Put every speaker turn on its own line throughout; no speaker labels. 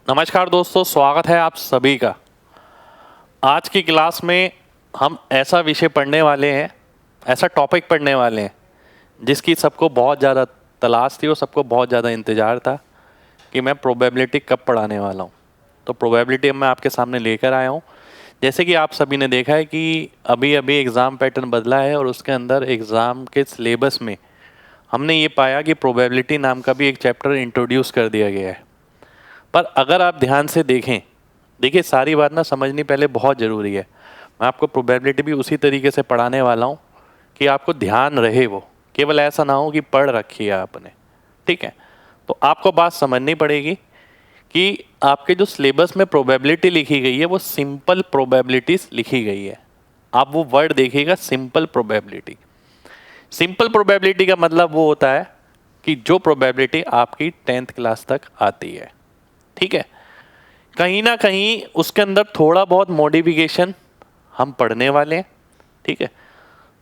नमस्कार दोस्तों, स्वागत है आप सभी का। आज की क्लास में हम ऐसा विषय पढ़ने वाले हैं, ऐसा टॉपिक पढ़ने वाले हैं जिसकी सबको बहुत ज़्यादा तलाश थी और सबको बहुत ज़्यादा इंतज़ार था कि मैं प्रोबेबिलिटी कब पढ़ाने वाला हूँ। तो प्रोबेबिलिटी मैं आपके सामने लेकर आया हूँ। जैसे कि आप सभी ने देखा है कि अभी अभी एग्ज़ाम पैटर्न बदला है और उसके अंदर एग्ज़ाम के सिलेबस में हमने ये पाया कि प्रोबेबिलिटी नाम का भी एक चैप्टर इंट्रोड्यूस कर दिया गया है। पर अगर आप ध्यान से देखिए सारी बात ना समझनी पहले बहुत ज़रूरी है। मैं आपको प्रोबेबिलिटी भी उसी तरीके से पढ़ाने वाला हूँ कि आपको ध्यान रहे, वो केवल ऐसा ना हो कि पढ़ रखी है आपने। ठीक है, तो आपको बात समझनी पड़ेगी कि आपके जो सिलेबस में प्रोबेबिलिटी लिखी गई है वो सिंपल प्रोबेबिलिटीज लिखी गई है। आप वो वर्ड देखिएगा, सिंपल प्रोबेबिलिटी। सिंपल प्रोबेबिलिटी का मतलब वो होता है कि जो प्रोबेबिलिटी आपकी 10th क्लास तक आती है। ठीक है, कहीं ना कहीं उसके अंदर थोड़ा बहुत मॉडिफिकेशन हम पढ़ने वाले हैं। ठीक है,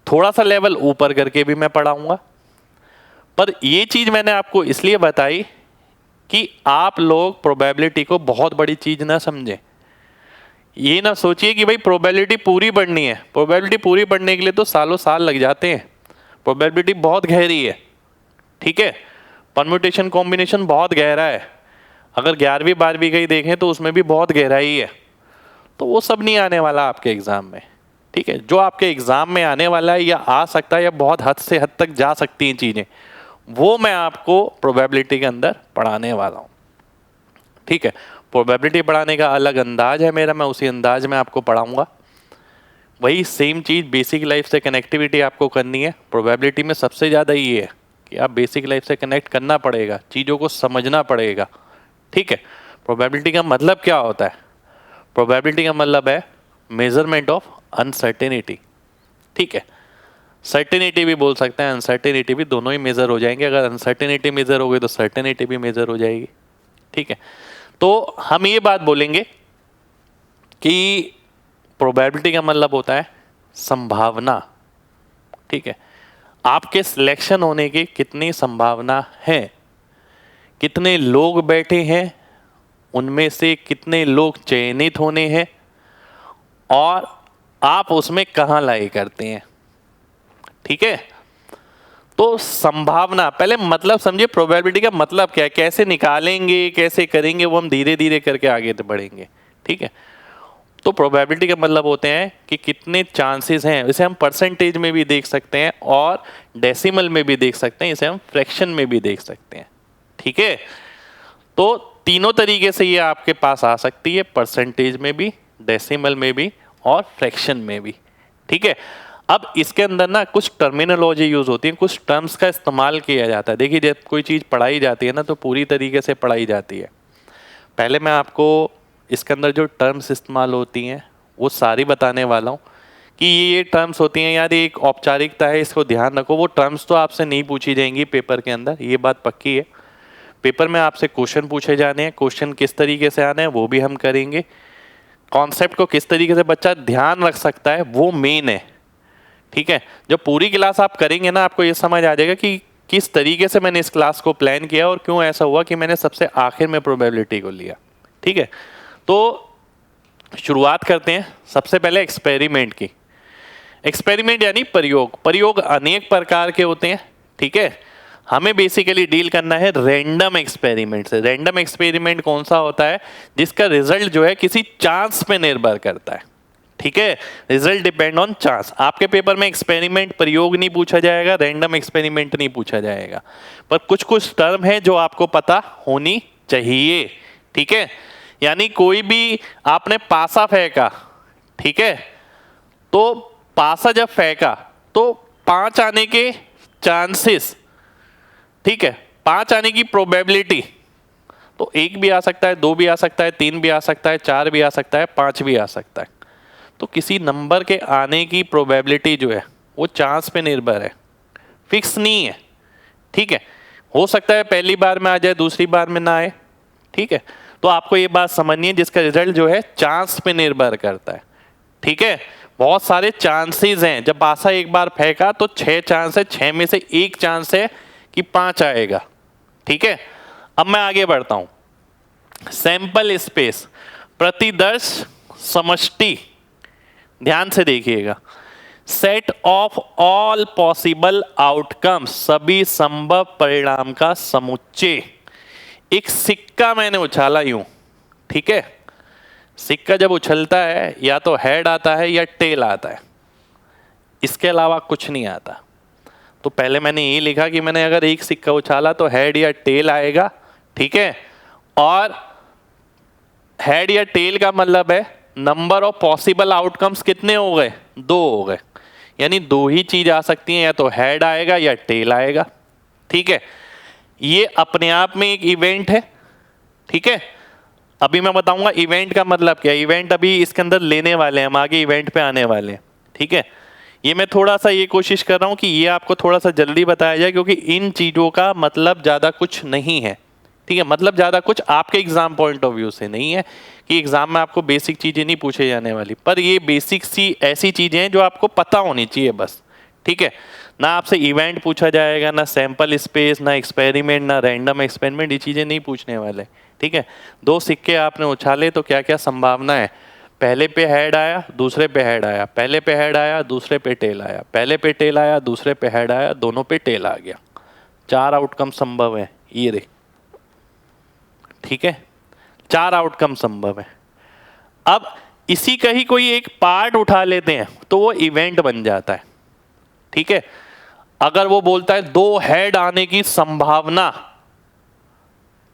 थोड़ा सा लेवल ऊपर करके भी मैं पढ़ाऊंगा। पर ये चीज़ मैंने आपको इसलिए बताई कि आप लोग प्रोबेबिलिटी को बहुत बड़ी चीज़ ना समझें। ये ना सोचिए कि भाई प्रोबेबिलिटी पूरी पढ़नी है। प्रोबेबिलिटी पूरी पढ़ने के लिए तो सालों साल लग जाते हैं। प्रोबेबिलिटी बहुत गहरी है। ठीक है, परम्यूटेशन कॉम्बिनेशन बहुत गहरा है। अगर 11वीं 12वीं का ही देखें तो उसमें भी बहुत गहराई है। तो वो सब नहीं आने वाला आपके एग्ज़ाम में। ठीक है, जो आपके एग्ज़ाम में आने वाला है या आ सकता है या बहुत हद से हद तक जा सकती हैं चीज़ें, वो मैं आपको प्रोबेबिलिटी के अंदर पढ़ाने वाला हूँ। ठीक है, प्रोबेबिलिटी पढ़ाने का अलग अंदाज है मेरा, मैं उसी अंदाज में आपको पढ़ाऊँगा। वही सेम चीज़ बेसिक लाइफ से कनेक्टिविटी आपको करनी है। प्रोबेबिलिटी में सबसे ज़्यादा ये है कि आप बेसिक लाइफ से कनेक्ट करना पड़ेगा, चीज़ों को समझना पड़ेगा। ठीक है, प्रोबेबिलिटी का मतलब क्या होता है? प्रोबेबिलिटी का मतलब है मेजरमेंट ऑफ अनसर्टेनिटी। ठीक है, सर्टेनिटी भी बोल सकते हैं, अनसर्टेनिटी भी, दोनों ही मेजर हो जाएंगे। अगर अनसर्टेनिटी मेजर हो गई तो सर्टेनिटी भी मेजर हो जाएगी। ठीक है, तो हम ये बात बोलेंगे कि प्रोबेबिलिटी का मतलब होता है संभावना। ठीक है, आपके सिलेक्शन होने की कितनी संभावना है, कितने लोग बैठे हैं, उनमें से कितने लोग चयनित होने हैं और आप उसमें कहाँ लाई करते हैं। ठीक है, तो संभावना पहले मतलब समझिए, प्रोबेबिलिटी का मतलब क्या है, कैसे निकालेंगे, कैसे करेंगे, वो हम धीरे धीरे करके आगे बढ़ेंगे। ठीक है, तो प्रोबेबिलिटी का मतलब होते हैं कि कितने चांसेस हैं। इसे हम परसेंटेज में भी देख सकते हैं और डेसिमल में भी देख सकते हैं, इसे हम फ्रैक्शन में भी देख सकते हैं। ठीक है, तो तीनों तरीके से ये आपके पास आ सकती है, परसेंटेज में भी, डेसिमल में भी और फ्रैक्शन में भी। ठीक है, अब इसके अंदर ना कुछ टर्मिनोलॉजी यूज होती है, कुछ टर्म्स का इस्तेमाल किया जाता है। देखिए, जब कोई चीज़ पढ़ाई जाती है ना तो पूरी तरीके से पढ़ाई जाती है। पहले मैं आपको इसके अंदर जो टर्म्स इस्तेमाल होती हैं वो सारी बताने वाला हूँ कि ये टर्म्स होती हैं। यार, ये एक औपचारिकता है, इसको ध्यान रखो। वो टर्म्स तो आपसे नहीं पूछी जाएंगी पेपर के अंदर, ये बात पक्की है। पेपर में आपसे क्वेश्चन पूछे जाने हैं, क्वेश्चन किस तरीके से आने हैं वो भी हम करेंगे। कॉन्सेप्ट को किस तरीके से बच्चा ध्यान रख सकता है वो मेन है। ठीक है, जब पूरी क्लास आप करेंगे ना, आपको ये समझ आ जाएगा कि किस तरीके से मैंने इस क्लास को प्लान किया और क्यों ऐसा हुआ कि मैंने सबसे आखिर में प्रोबेबिलिटी को लिया। ठीक है, तो शुरुआत करते हैं सबसे पहले एक्सपेरिमेंट की। एक्सपेरिमेंट यानी प्रयोग। प्रयोग अनेक प्रकार के होते हैं। ठीक है, हमें बेसिकली डील करना है रैंडम एक्सपेरिमेंट से। रैंडम एक्सपेरिमेंट कौन सा होता है? जिसका रिजल्ट जो है किसी चांस पे निर्भर करता है। ठीक है, रिजल्ट डिपेंड ऑन चांस। आपके पेपर में एक्सपेरिमेंट प्रयोग नहीं पूछा जाएगा, रैंडम एक्सपेरिमेंट नहीं पूछा जाएगा, पर कुछ कुछ टर्म है जो आपको पता होनी चाहिए। ठीक है, यानी कोई भी आपने पासा फेंका, ठीक है, तो पासा जब फेंका तो 5 आने के चांसेस, ठीक है, 5 आने की प्रोबेबिलिटी, तो 1 भी आ सकता है, 2 भी आ सकता है, 3 भी आ सकता है, 4 भी आ सकता है, 5 भी आ सकता है। तो किसी नंबर के आने की प्रोबेबिलिटी जो है वो चांस पे निर्भर है, फिक्स नहीं है। ठीक है, हो सकता है पहली बार में आ जाए, दूसरी बार में ना आए। ठीक है, तो आपको ये बात समझनी है, जिसका रिजल्ट जो है चांस पे निर्भर करता है। ठीक है, बहुत सारे चांसेस हैं। जब पासा एक बार फेंका तो 6 चांस है, 6 में से 1 चांस है कि 5 आएगा। ठीक है, अब मैं आगे बढ़ता हूं। सैंपल स्पेस, प्रतिदर्श समष्टि, ध्यान से देखिएगा, set of all possible outcomes, सभी संभव परिणाम का समुच्चय। एक सिक्का मैंने उछाला यूं, ठीक है, सिक्का जब उछलता है या तो हेड आता है या टेल आता है, इसके अलावा कुछ नहीं आता। तो पहले मैंने ये लिखा कि मैंने अगर एक सिक्का उछाला तो हेड या टेल आएगा, ठीक है, और हेड या टेल का मतलब है नंबर ऑफ पॉसिबल आउटकम्स कितने हो गए, 2 हो गए, यानी 2 ही चीज आ सकती हैं, या तो हेड आएगा या टेल आएगा, ठीक है। ये अपने आप में एक इवेंट है, ठीक है। अभी मैं बताऊंगा इवेंट का मतलब क्या है, इवेंट अभी इसके अंदर लेने वाले हैं हम, आगे इवेंट पे आने वाले हैं, ठीक है। ये मैं थोड़ा सा ये कोशिश कर रहा हूं कि ये आपको थोड़ा सा जल्दी बताया जाए, क्योंकि इन चीजों का मतलब ज्यादा कुछ नहीं है, ठीक है, मतलब ज्यादा कुछ आपके एग्जाम पॉइंट ऑफ व्यू से नहीं है कि एग्जाम में आपको बेसिक चीजें नहीं पूछे जाने वाली, पर ये बेसिक सी ऐसी चीजें हैं जो आपको पता होनी चाहिए बस, ठीक है। ना आपसे इवेंट पूछा जाएगा, ना सैंपल स्पेस, ना एक्सपेरिमेंट, ना रैंडम एक्सपेरिमेंट, ये चीजें नहीं पूछने वाले, ठीक है। 2 सिक्के आपने उछाले तो क्या क्या संभावना है, पहले पे हेड आया, दूसरे पे हेड आया, पहले पे हेड आया, दूसरे पे टेल आया, पहले पे टेल आया, दूसरे पे हेड आया, दोनों पे टेल आ गया, 4 आउटकम संभव है, ये रे, ठीक है, 4 आउटकम संभव है। अब इसी का ही कोई एक पार्ट उठा लेते हैं तो वो इवेंट बन जाता है, ठीक है। अगर वो बोलता है 2 हेड आने की संभावना,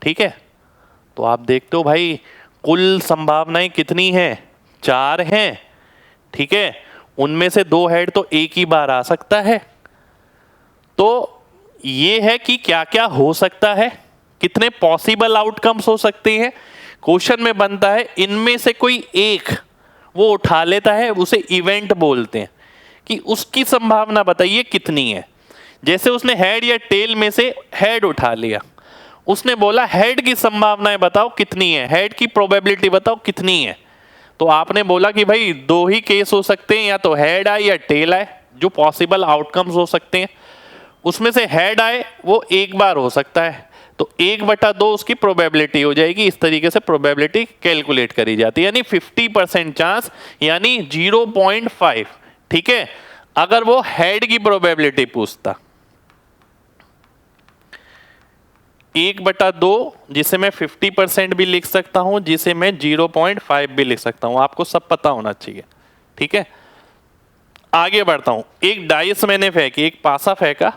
ठीक है, तो आप देखते हो भाई कुल संभावनाएं कितनी हैं, 4 हैं, ठीक है, उनमें से 2 हेड तो एक ही बार आ सकता है। तो ये है कि क्या क्या हो सकता है, कितने पॉसिबल आउटकम्स हो सकते हैं। क्वेश्चन में बनता है इनमें से कोई एक वो उठा लेता है, उसे इवेंट बोलते हैं, कि उसकी संभावना बताइए कितनी है। जैसे उसने हेड या टेल में से हेड उठा लिया, उसने बोला हेड की संभावनाएं बताओ कितनी है, हेड की प्रोबेबिलिटी बताओ कितनी है। तो आपने बोला कि भाई 2 ही केस हो सकते हैं, या तो हेड आए या टेल आए, जो पॉसिबल आउटकम्स हो सकते हैं। उसमें से हेड आए वो एक बार हो सकता है, तो 1/2 उसकी प्रोबेबिलिटी हो जाएगी। इस तरीके से प्रोबेबिलिटी कैलकुलेट करी जाती है, यानी 50% चांस, यानी 0.5, ठीक है। अगर वो हेड की प्रोबेबिलिटी पूछता, 1/2 जिसे मैं 50% भी लिख सकता हूं, जिसे मैं 0.5 भी लिख सकता हूं, आपको सब पता होना चाहिए, ठीक है। आगे बढ़ता हूं, एक डाइस मैंने फेंकी, एक पासा फेंका,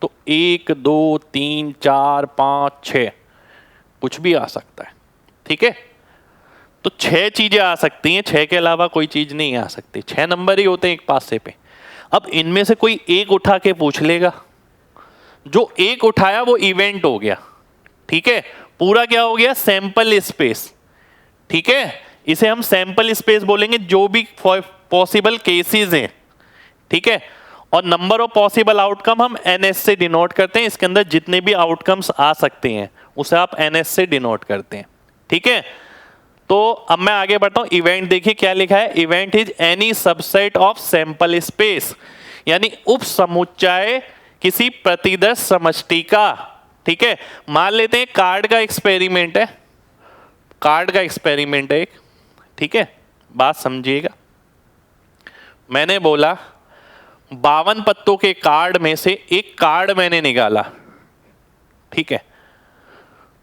तो 1 2 3 4 5 6 कुछ भी आ सकता है, ठीक है। तो 6 चीजें आ सकती हैं, 6 के अलावा कोई चीज नहीं आ सकती, 6 नंबर ही होते हैं एक पासे पे। अब इनमें से कोई एक उठा के पूछ लेगा, जो एक उठाया वो इवेंट हो गया, ठीक है, पूरा क्या हो गया, सैंपल स्पेस, ठीक है। इसे हम सैंपल स्पेस बोलेंगे, जो भी पॉसिबल केसेस हैं, ठीक है। और नंबर ऑफ पॉसिबल आउटकम हम NS से डिनोट करते हैं, इसके अंदर जितने भी आउटकम्स आ सकते हैं उसे आप NS से डिनोट करते हैं, ठीक है। तो अब मैं आगे बढ़ता हूं, इवेंट देखिए क्या लिखा है, event is any subset of sample space, यानी उप समुच्चय किसी प्रतिदर्श समष्टि का, ठीक है। मान लेते हैं कार्ड का एक्सपेरिमेंट है, कार्ड का एक्सपेरिमेंट है एक, ठीक है, बात समझिएगा। मैंने बोला 52 पत्तों के कार्ड में से एक कार्ड मैंने निकाला, ठीक है,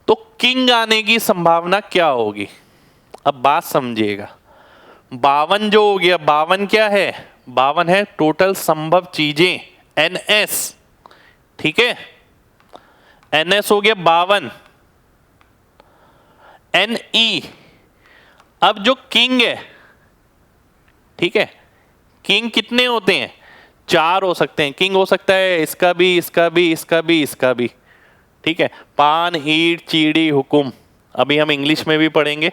तो किंग आने की संभावना क्या होगी। अब बात समझिएगा, 52 जो हो गया, 52 क्या है, 52 है टोटल संभव चीजें, NS, ठीक है, NS हो गया 52, NE। अब जो किंग है, ठीक है, किंग कितने होते हैं, 4 हो सकते हैं। किंग हो सकता है इसका भी, इसका भी, इसका भी, इसका भी, ठीक है। पान, ईंट, चीड़ी, हुकुम, अभी हम इंग्लिश में भी पढ़ेंगे,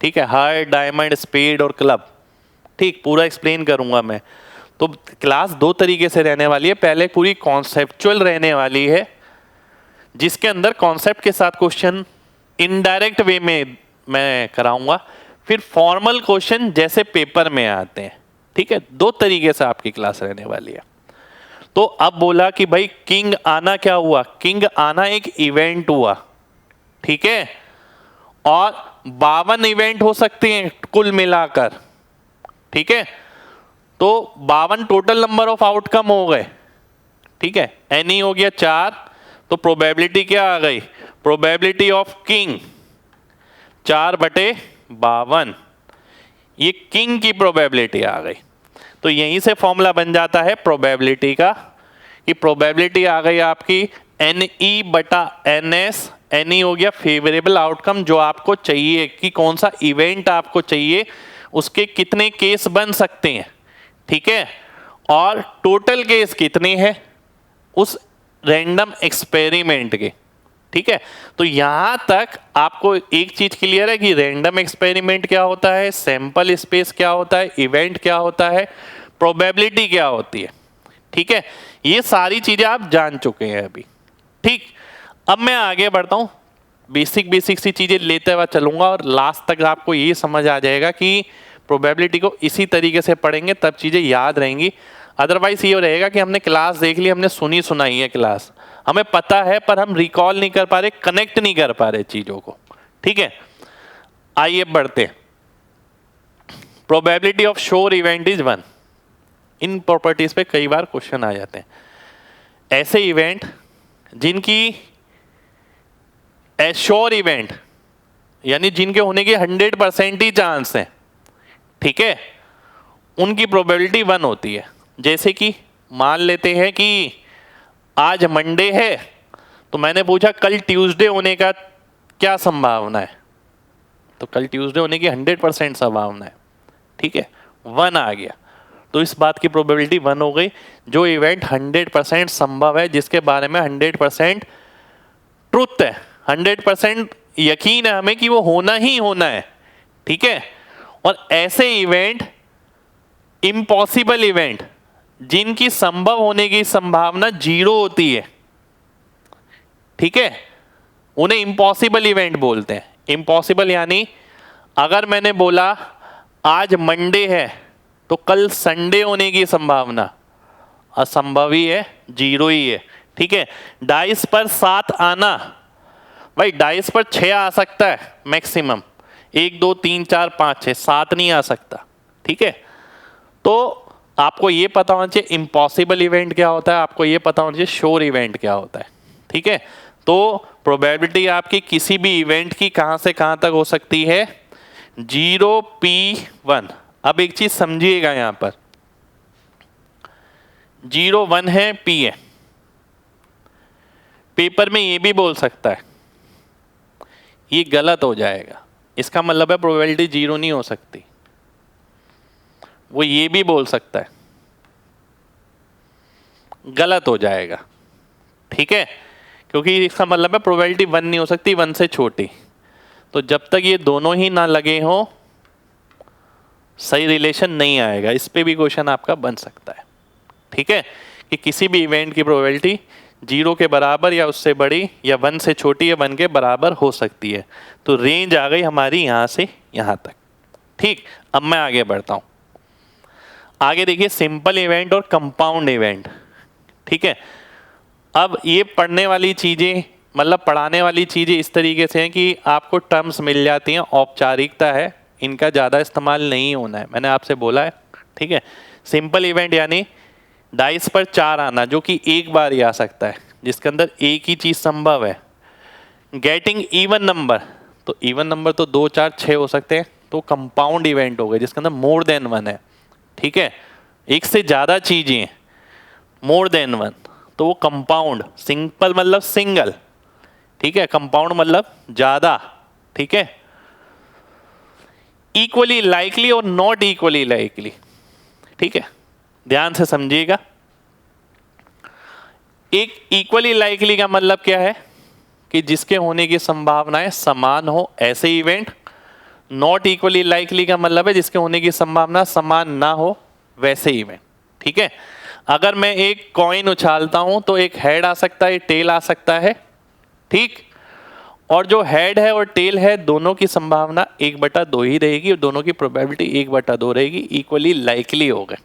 ठीक है, हार्ट, डायमंड, स्पेड और क्लब, ठीक, पूरा एक्सप्लेन करूंगा मैं। तो क्लास 2 तरीके से रहने वाली है, पहले पूरी कॉन्सेप्चुअल रहने वाली है, जिसके अंदर कॉन्सेप्ट के साथ क्वेश्चन इनडायरेक्ट वे में मैं कराऊंगा, फिर फॉर्मल क्वेश्चन जैसे पेपर में आते हैं, ठीक है। 2 तरीके से आपकी क्लास रहने वाली है। तो अब बोला कि भाई किंग आना क्या हुआ, किंग आना एक इवेंट हुआ, ठीक है, और 52 इवेंट हो सकते हैं कुल मिलाकर, ठीक है। तो 52 टोटल नंबर ऑफ आउटकम हो गए, ठीक है। एनी हो गया 4, तो प्रोबेबिलिटी क्या आ गई, प्रोबेबिलिटी ऑफ किंग 4/52, ये किंग की प्रोबेबिलिटी आ गई। तो यहीं से फॉर्मूला बन जाता है प्रोबेबिलिटी का, कि प्रोबेबिलिटी आ गई आपकी NE/NS। NE हो गया फेवरेबल आउटकम, जो आपको चाहिए कि कौन सा इवेंट आपको चाहिए, उसके कितने केस बन सकते हैं, ठीक है। और टोटल केस कितने हैं उस रैंडम एक्सपेरिमेंट के, ठीक है। तो यहां तक आपको एक चीज क्लियर है कि रैंडम एक्सपेरिमेंट क्या होता है, सैंपल स्पेस क्या होता है, इवेंट क्या होता है, प्रोबेबिलिटी क्या होती है, ठीक है। ये सारी चीजें आप जान चुके हैं अभी, ठीक। अब मैं आगे बढ़ता हूं, बेसिक सी चीजें लेते हुए चलूंगा और लास्ट तक आपको ये समझ आ जाएगा कि प्रोबेबिलिटी को इसी तरीके से पढ़ेंगे तब चीजें याद रहेंगी। अदरवाइज ये रहेगा कि हमने क्लास देख ली, हमने सुनाई है क्लास, हमें पता है पर हम रिकॉल नहीं कर पा रहे, कनेक्ट नहीं कर पा रहे चीजों को, ठीक है। आइए बढ़ते। Probability of sure event is 1। In properties पे कई बार क्वेश्चन आ जाते हैं। ऐसे इवेंट जिनकी एश्योर इवेंट यानी जिनके होने के 100% ही चांस है, ठीक है, उनकी प्रोबेबिलिटी 1 होती है। जैसे कि मान लेते हैं कि आज मंडे है, तो मैंने पूछा कल ट्यूसडे होने का क्या संभावना है, तो कल ट्यूसडे होने की 100% संभावना है, ठीक है, 1 आ गया। तो इस बात की प्रोबेबिलिटी 1 हो गई। जो इवेंट 100% संभव है, जिसके बारे में 100% ट्रुथ है, 100% यकीन है हमें कि वो होना ही होना है, ठीक है। और ऐसे इवेंट इम्पॉसिबल इवेंट जिनकी संभव होने की संभावना 0 होती है, ठीक है, उन्हें इम्पॉसिबल इवेंट बोलते हैं। इम्पॉसिबल यानी अगर मैंने बोला आज मंडे है तो कल संडे होने की संभावना असंभव ही है, 0 ही है, ठीक है। डाइस पर 7 आना, भाई डाइस पर 6 आ सकता है मैक्सिमम, 1 2 3 4 5 6 7 नहीं आ सकता, ठीक है। तो आपको ये पता होना चाहिए इम्पॉसिबल इवेंट क्या होता है, आपको ये पता होना चाहिए श्योर इवेंट क्या होता है, ठीक है। तो प्रोबेबिलिटी आपकी किसी भी इवेंट की कहां से कहां तक हो सकती है, 0P1। अब एक चीज समझिएगा, यहां पर 0 1 है, P है। पेपर में ये भी बोल सकता है, ये गलत हो जाएगा, इसका मतलब है प्रोबेबिलिटी 0 नहीं हो सकती। वो ये भी बोल सकता है, गलत हो जाएगा, ठीक है, क्योंकि इसका मतलब है प्रोबेबिलिटी 1 नहीं हो सकती, 1 से छोटी। तो जब तक ये दोनों ही ना लगे हो सही रिलेशन नहीं आएगा। इस पे भी क्वेश्चन आपका बन सकता है, ठीक है, कि किसी भी इवेंट की प्रोबेबिलिटी 0 के बराबर या उससे बड़ी या 1 से छोटी या 1 के बराबर हो सकती है। तो रेंज आ गई हमारी यहां से यहां तक, ठीक। अब मैं आगे बढ़ता हूं। आगे देखिए सिंपल इवेंट और कंपाउंड इवेंट, ठीक है। अब ये पढ़ने वाली चीजें मतलब पढ़ाने वाली चीजें इस तरीके से हैं कि आपको टर्म्स मिल जाती हैं, औपचारिकता है, इनका ज़्यादा इस्तेमाल नहीं होना है, मैंने आपसे बोला है, ठीक है। सिंपल इवेंट यानी डाइस पर 4 आना, जो कि एक बार ही आ सकता है, जिसके अंदर एक ही चीज संभव है। गेटिंग इवन नंबर, तो इवन नंबर तो 2 4 6 हो सकते हैं, तो कंपाउंड इवेंट हो गए जिसके अंदर मोर देन 1 है, ठीक है, एक से ज्यादा चीजें मोर देन 1, तो वो कंपाउंड। सिंपल मतलब सिंगल, ठीक है, कंपाउंड मतलब ज्यादा, ठीक है। इक्वली लाइकली और नॉट इक्वली लाइकली, ठीक है, ध्यान से समझिएगा। एक इक्वली लाइकली का मतलब क्या है कि जिसके होने की संभावनाएं समान हो, ऐसे इवेंट। नॉट इक्वली लाइकली का मतलब है जिसके होने की संभावना समान ना हो, वैसे इवेंट, ठीक है। अगर मैं एक कॉइन उछालता हूं तो एक हेड आ सकता है, टेल आ सकता है, ठीक। और जो हेड है और टेल है दोनों की संभावना 1/2 ही रहेगी और दोनों की प्रोबेबिलिटी 1/2 रहेगी, इक्वली लाइकली हो गए,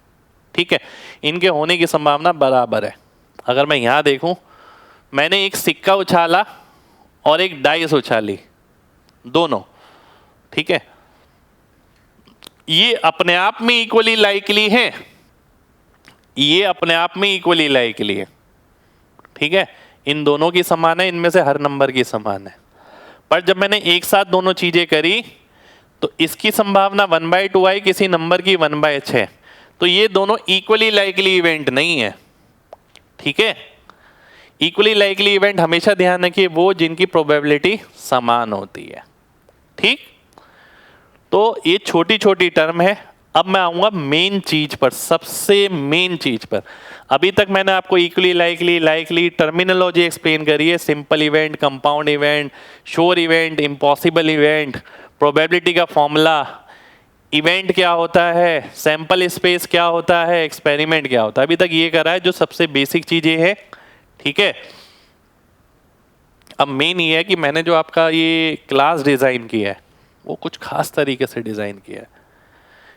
ठीक है। इनके होने की संभावना बराबर है। अगर मैं यहां देखूं, मैंने एक सिक्का उछाला और एक डाइस उछाली, दोनों, ठीक है। ये अपने आप में इक्वली लाइकली है, ये अपने आप में इक्वली लाइकली है, ठीक है। इन दोनों की समान है, इनमें से हर नंबर की समान है। पर जब मैंने एक साथ दोनों चीजें करी तो इसकी संभावना 1/2 आई, किसी नंबर की 1/6 है, तो ये दोनों इक्वली लाइकली इवेंट नहीं है, ठीक है। इक्वली लाइकली इवेंट हमेशा ध्यान रखिए वो जिनकी प्रोबेबिलिटी समान होती है, ठीक। तो ये छोटी छोटी टर्म है। अब मैं आऊंगा मेन चीज पर, सबसे मेन चीज पर। अभी तक मैंने आपको इक्वली लाइकली टर्मिनोलॉजी एक्सप्लेन करी है, simple event, compound event, sure event, impossible event, probability का फॉर्मूला, इवेंट क्या होता है, सैंपल स्पेस क्या होता है, एक्सपेरिमेंट क्या होता है। अभी तक ये करा है जो सबसे बेसिक चीजें हैं, ठीक है। अब मेन ये है कि मैंने जो आपका ये क्लास डिजाइन किया है वो कुछ खास तरीके से डिजाइन किया है।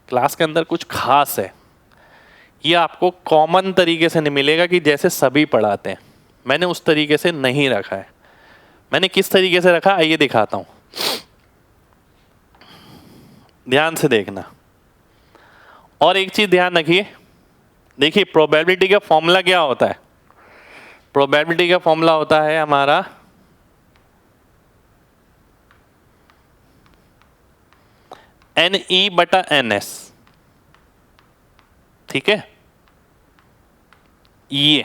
क्लास के अंदर कुछ खास है, ये आपको कॉमन तरीके से नहीं मिलेगा कि जैसे सभी पढ़ाते हैं। मैंने उस तरीके से नहीं रखा है। मैंने किस तरीके से रखा आइए दिखाता हूं, ध्यान से देखना। और एक चीज ध्यान रखिए, देखिए प्रोबेबिलिटी का फॉर्मूला क्या होता है। प्रोबेबिलिटी का फॉर्मूला होता है हमारा NE/NS, ठीक है। ये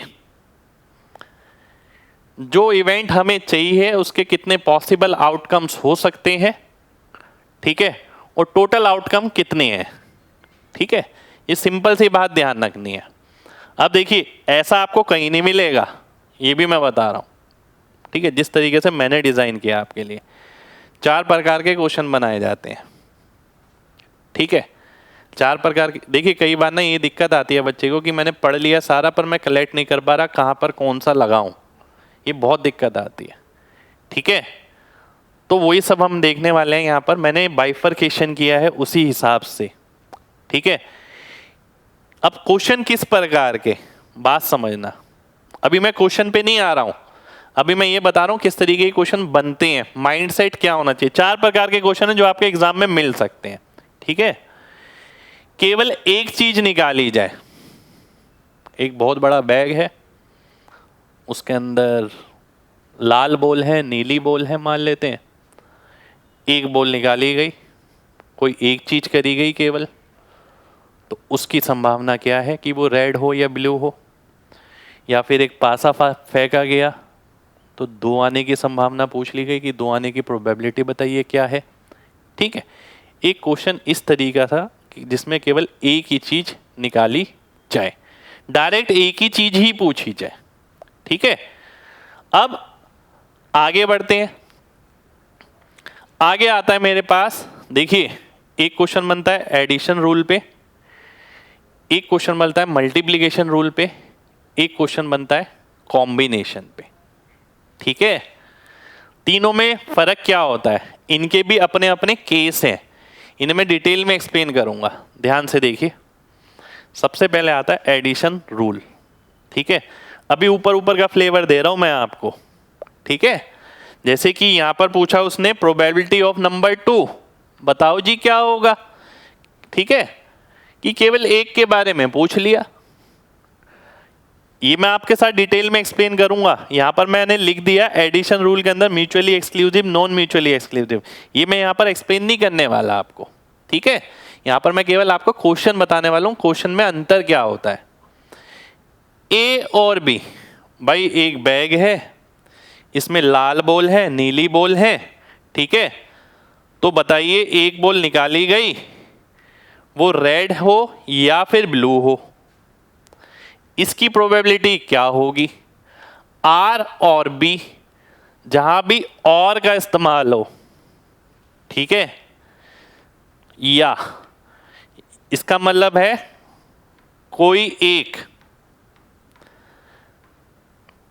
जो इवेंट हमें चाहिए उसके कितने पॉसिबल आउटकम्स हो सकते हैं, ठीक है, और टोटल आउटकम कितने हैं, ठीक है। ये सिंपल सी बात ध्यान रखनी है। अब देखिए ऐसा आपको कहीं नहीं मिलेगा, ये भी मैं बता रहा हूं, ठीक है। जिस तरीके से मैंने डिजाइन किया आपके लिए 4 प्रकार के क्वेश्चन बनाए जाते हैं, ठीक है। 4 प्रकार के। देखिए कई बार ना ये दिक्कत आती है बच्चे को कि मैंने पढ़ लिया सारा पर मैं कलेक्ट नहीं कर पा रहा कहाँ पर कौन सा लगाऊं, ये बहुत दिक्कत आती है, ठीक है। तो वही सब हम देखने वाले हैं यहाँ पर। मैंने बाइफरकेशन किया है उसी हिसाब से, ठीक है। अब क्वेश्चन किस प्रकार के, बात समझना। अभी मैं क्वेश्चन पे नहीं आ रहा हूं, अभी मैं ये बता रहा हूं किस तरीके के क्वेश्चन बनते हैं, माइंडसेट क्या होना चाहिए। 4 प्रकार के क्वेश्चन हैं जो आपके एग्जाम में मिल सकते हैं, ठीक है। केवल एक चीज निकाली जाए, एक बहुत बड़ा बैग है, उसके अंदर लाल बॉल है, नीली बॉल है, मान लेते हैं। एक बॉल निकाली गई, कोई एक चीज करी गई केवल, तो उसकी संभावना क्या है कि वो रेड हो या ब्लू हो। या फिर एक पासा फेंका गया तो 2 आने की संभावना पूछ ली गई कि 2 आने की प्रोबेबिलिटी बताइए क्या है, ठीक है। एक क्वेश्चन इस तरीका था कि जिसमें केवल एक ही चीज निकाली जाए, डायरेक्ट एक ही चीज ही पूछी जाए, ठीक है। अब आगे बढ़ते हैं। आगे आता है मेरे पास, देखिए एक क्वेश्चन बनता है एडिशन रूल पे, एक क्वेश्चन बनता है मल्टीप्लिकेशन रूल पे, एक क्वेश्चन बनता है कॉम्बिनेशन पे, ठीक है। तीनों में फर्क क्या होता है, इनके भी अपने अपने केस हैं, इन्हें मैं डिटेल में एक्सप्लेन करूंगा, ध्यान से देखिए। सबसे पहले आता है एडिशन रूल, ठीक है। अभी ऊपर ऊपर का फ्लेवर दे रहा हूं मैं आपको, ठीक है। जैसे कि यहां पर पूछा उसने प्रोबेबिलिटी ऑफ नंबर 2, बताओ जी क्या होगा, ठीक है। कि केवल एक के बारे में पूछ लिया, ये मैं आपके साथ डिटेल में एक्सप्लेन करूंगा। यहां पर मैंने लिख दिया एडिशन रूल के अंदर mutually exclusive, non mutually exclusive, ये मैं यहां पर एक्सप्लेन नहीं करने वाला आपको, ठीक है। यहां पर मैं केवल आपको क्वेश्चन बताने वाला हूं, क्वेश्चन में अंतर क्या होता है। ए और बी, भाई एक बैग है, इसमें लाल बॉल है, नीली बॉल है, ठीक है। तो बताइए एक बॉल निकाली गई, वो रेड हो या फिर ब्लू हो, इसकी प्रोबेबिलिटी क्या होगी। आर और बी, जहां भी और का इस्तेमाल हो, ठीक है, या इसका मतलब है कोई एक,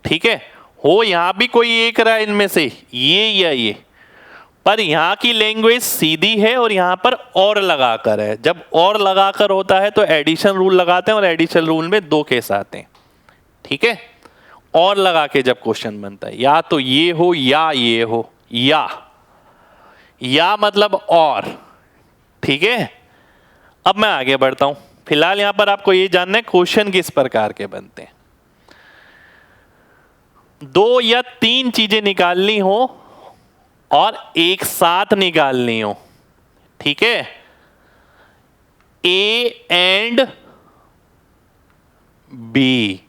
ठीक है, हो यहां भी कोई एक रहा इनमें से, ये या ये, पर यहां की लैंग्वेज सीधी है और यहां पर और लगाकर है। जब और लगाकर होता है तो एडिशन रूल लगाते हैं और एडिशन रूल में 2 केस आते हैं, ठीक है। और लगा के जब क्वेश्चन बनता है या तो ये हो या ये हो, या या मतलब और, ठीक है। अब मैं आगे बढ़ता हूं। फिलहाल यहां पर आपको ये जानना है क्वेश्चन किस प्रकार के बनते हैं। 2 या 3 चीजें निकालनी हो और एक साथ निकालनी हो, ठीक है। ए एंड बी,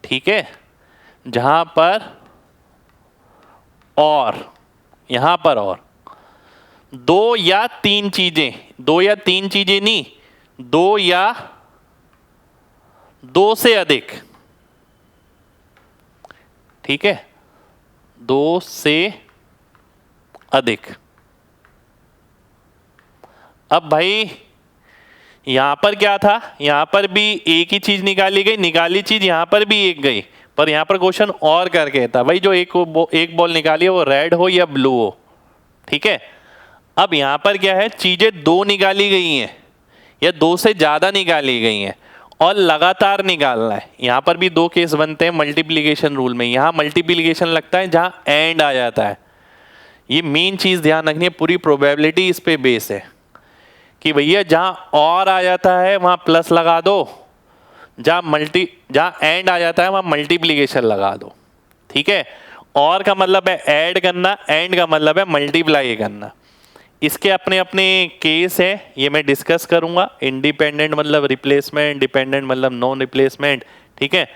ठीक है। जहां पर और, यहां पर और 2 या 3 चीजें, 2 या 3 चीजें नहीं, 2 या 2 से अधिक, ठीक है, 2 से अधिक। अब भाई यहां पर क्या था, यहां पर भी एक ही चीज निकाली गई, निकाली चीज यहां पर भी एक गई, पर यहां पर क्वेश्चन और करके था भाई जो एक बॉल निकाली है वो रेड हो या ब्लू हो, ठीक है। अब यहां पर क्या है, चीजें 2 निकाली गई हैं या 2 से ज्यादा निकाली गई हैं और लगातार निकालना है। यहां पर भी 2 केस बनते हैं मल्टीप्लिकेशन रूल में। यहां मल्टीप्लिकेशन लगता है जहां एंड आ जाता है। ये मेन चीज ध्यान रखनी है, पूरी प्रोबेबिलिटी इस पे बेस है कि भैया जहां और आ जाता है वहां प्लस लगा दो, जहां एंड आ जाता है वहां मल्टीप्लिकेशन लगा दो, ठीक है। और का मतलब है ऐड करना, एंड का मतलब है मल्टीप्लाई करना। इसके अपने अपने केस है, ये मैं डिस्कस करूंगा। इंडिपेंडेंट मतलब रिप्लेसमेंट, डिपेंडेंट मतलब नॉन रिप्लेसमेंट, ठीक है।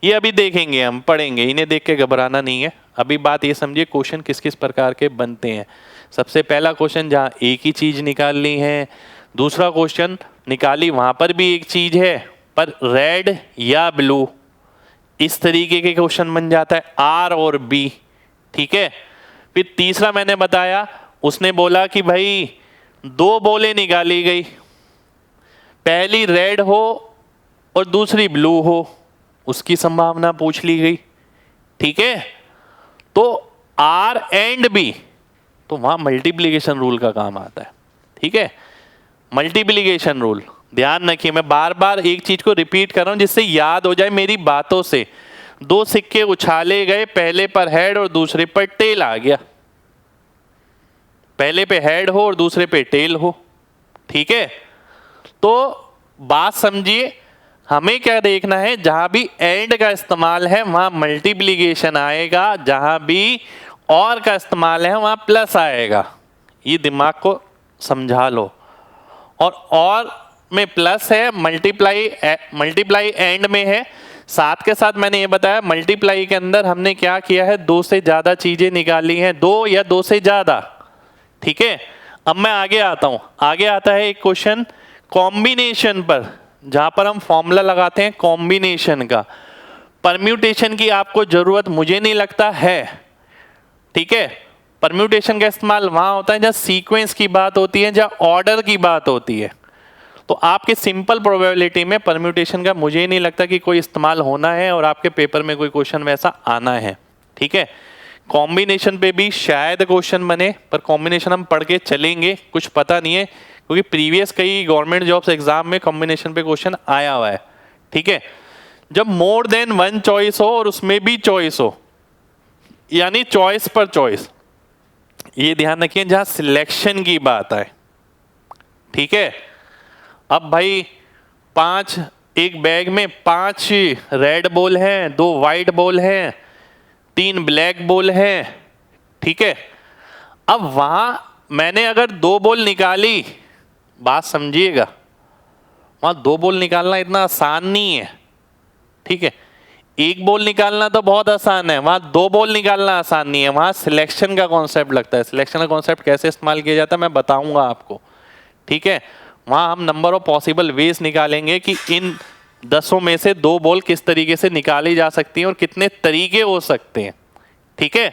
ये अभी देखेंगे, हम पढ़ेंगे, इन्हें देख के घबराना नहीं है। अभी बात ये समझिए क्वेश्चन किस किस प्रकार के बनते हैं। सबसे पहला क्वेश्चन जहाँ एक ही चीज निकालनी है, दूसरा क्वेश्चन निकाली वहां पर भी एक चीज है पर रेड या ब्लू, इस तरीके के क्वेश्चन बन जाता है, आर और बी, ठीक है। फिर तीसरा मैंने बताया, उसने बोला कि भाई 2 बॉलें निकाली गई, पहली रेड हो और दूसरी ब्लू हो, उसकी संभावना पूछ ली गई, ठीक है। तो आर एंड बी, तो वहां मल्टीप्लिकेशन रूल का काम आता है, ठीक है। मल्टीप्लिकेशन रूल ध्यान रखिए, मैं बार बार एक चीज को रिपीट कर रहा हूं जिससे याद हो जाए मेरी बातों से। 2 सिक्के उछाले गए, पहले पर हेड और दूसरे पर टेल आ गया, पहले पे हेड हो और दूसरे पे टेल हो, ठीक है। तो बात समझिए, हमें क्या देखना है, जहां भी एंड का इस्तेमाल है वहां मल्टीप्लिकेशन आएगा, जहां भी और का इस्तेमाल है वहां प्लस आएगा। ये दिमाग को समझा लो। और में प्लस है, मल्टीप्लाई एंड में है। साथ के साथ मैंने ये बताया मल्टीप्लाई के अंदर हमने क्या किया है, 2 से ज्यादा चीजें निकाली हैं, 2 या 2 से ज्यादा, ठीक है। अब मैं आगे आता हूं। आगे आता है एक क्वेश्चन कॉम्बिनेशन पर, जहां पर हम फॉर्मूला लगाते हैं कॉम्बिनेशन का। परम्यूटेशन की आपको जरूरत मुझे नहीं लगता है, ठीक है। परम्यूटेशन का इस्तेमाल वहां होता है जहां सीक्वेंस की बात होती है, जहां ऑर्डर की बात होती है। तो आपके सिंपल प्रोबेबिलिटी में परम्यूटेशन का मुझे नहीं लगता कि कोई इस्तेमाल होना है और आपके पेपर में कोई क्वेश्चन वैसा आना है, ठीक है। कॉम्बिनेशन पे भी शायद क्वेश्चन बने, पर कॉम्बिनेशन हम पढ़ के चलेंगे, कुछ पता नहीं है, क्योंकि प्रीवियस कई गवर्नमेंट जॉब्स एग्जाम में कॉम्बिनेशन पे क्वेश्चन आया हुआ है, ठीक है। जब मोर देन 1 चॉइस हो और उसमें भी चॉइस हो, यानी चॉइस पर चॉइस, ये ध्यान रखिए जहां सिलेक्शन की बात आए, ठीक है। अब भाई 5, एक बैग में 5 रेड बॉल हैं, 2 वाइट बॉल हैं, 3 ब्लैक बॉल हैं, ठीक है। अब वहां मैंने अगर 2 बॉल निकाली, बात समझिएगा, वहां 2 बॉल निकालना इतना आसान नहीं है, ठीक है। एक बॉल निकालना तो बहुत आसान है, वहां 2 बॉल निकालना आसान नहीं है। वहां सिलेक्शन का कॉन्सेप्ट लगता है। सिलेक्शन का कॉन्सेप्ट कैसे इस्तेमाल किया जाता है मैं बताऊंगा आपको, ठीक है। वहां हम नंबर ऑफ पॉसिबल वेज निकालेंगे कि इन 10 में से 2 बॉल किस तरीके से निकाली जा सकती हैं और कितने तरीके हो सकते हैं, ठीक है।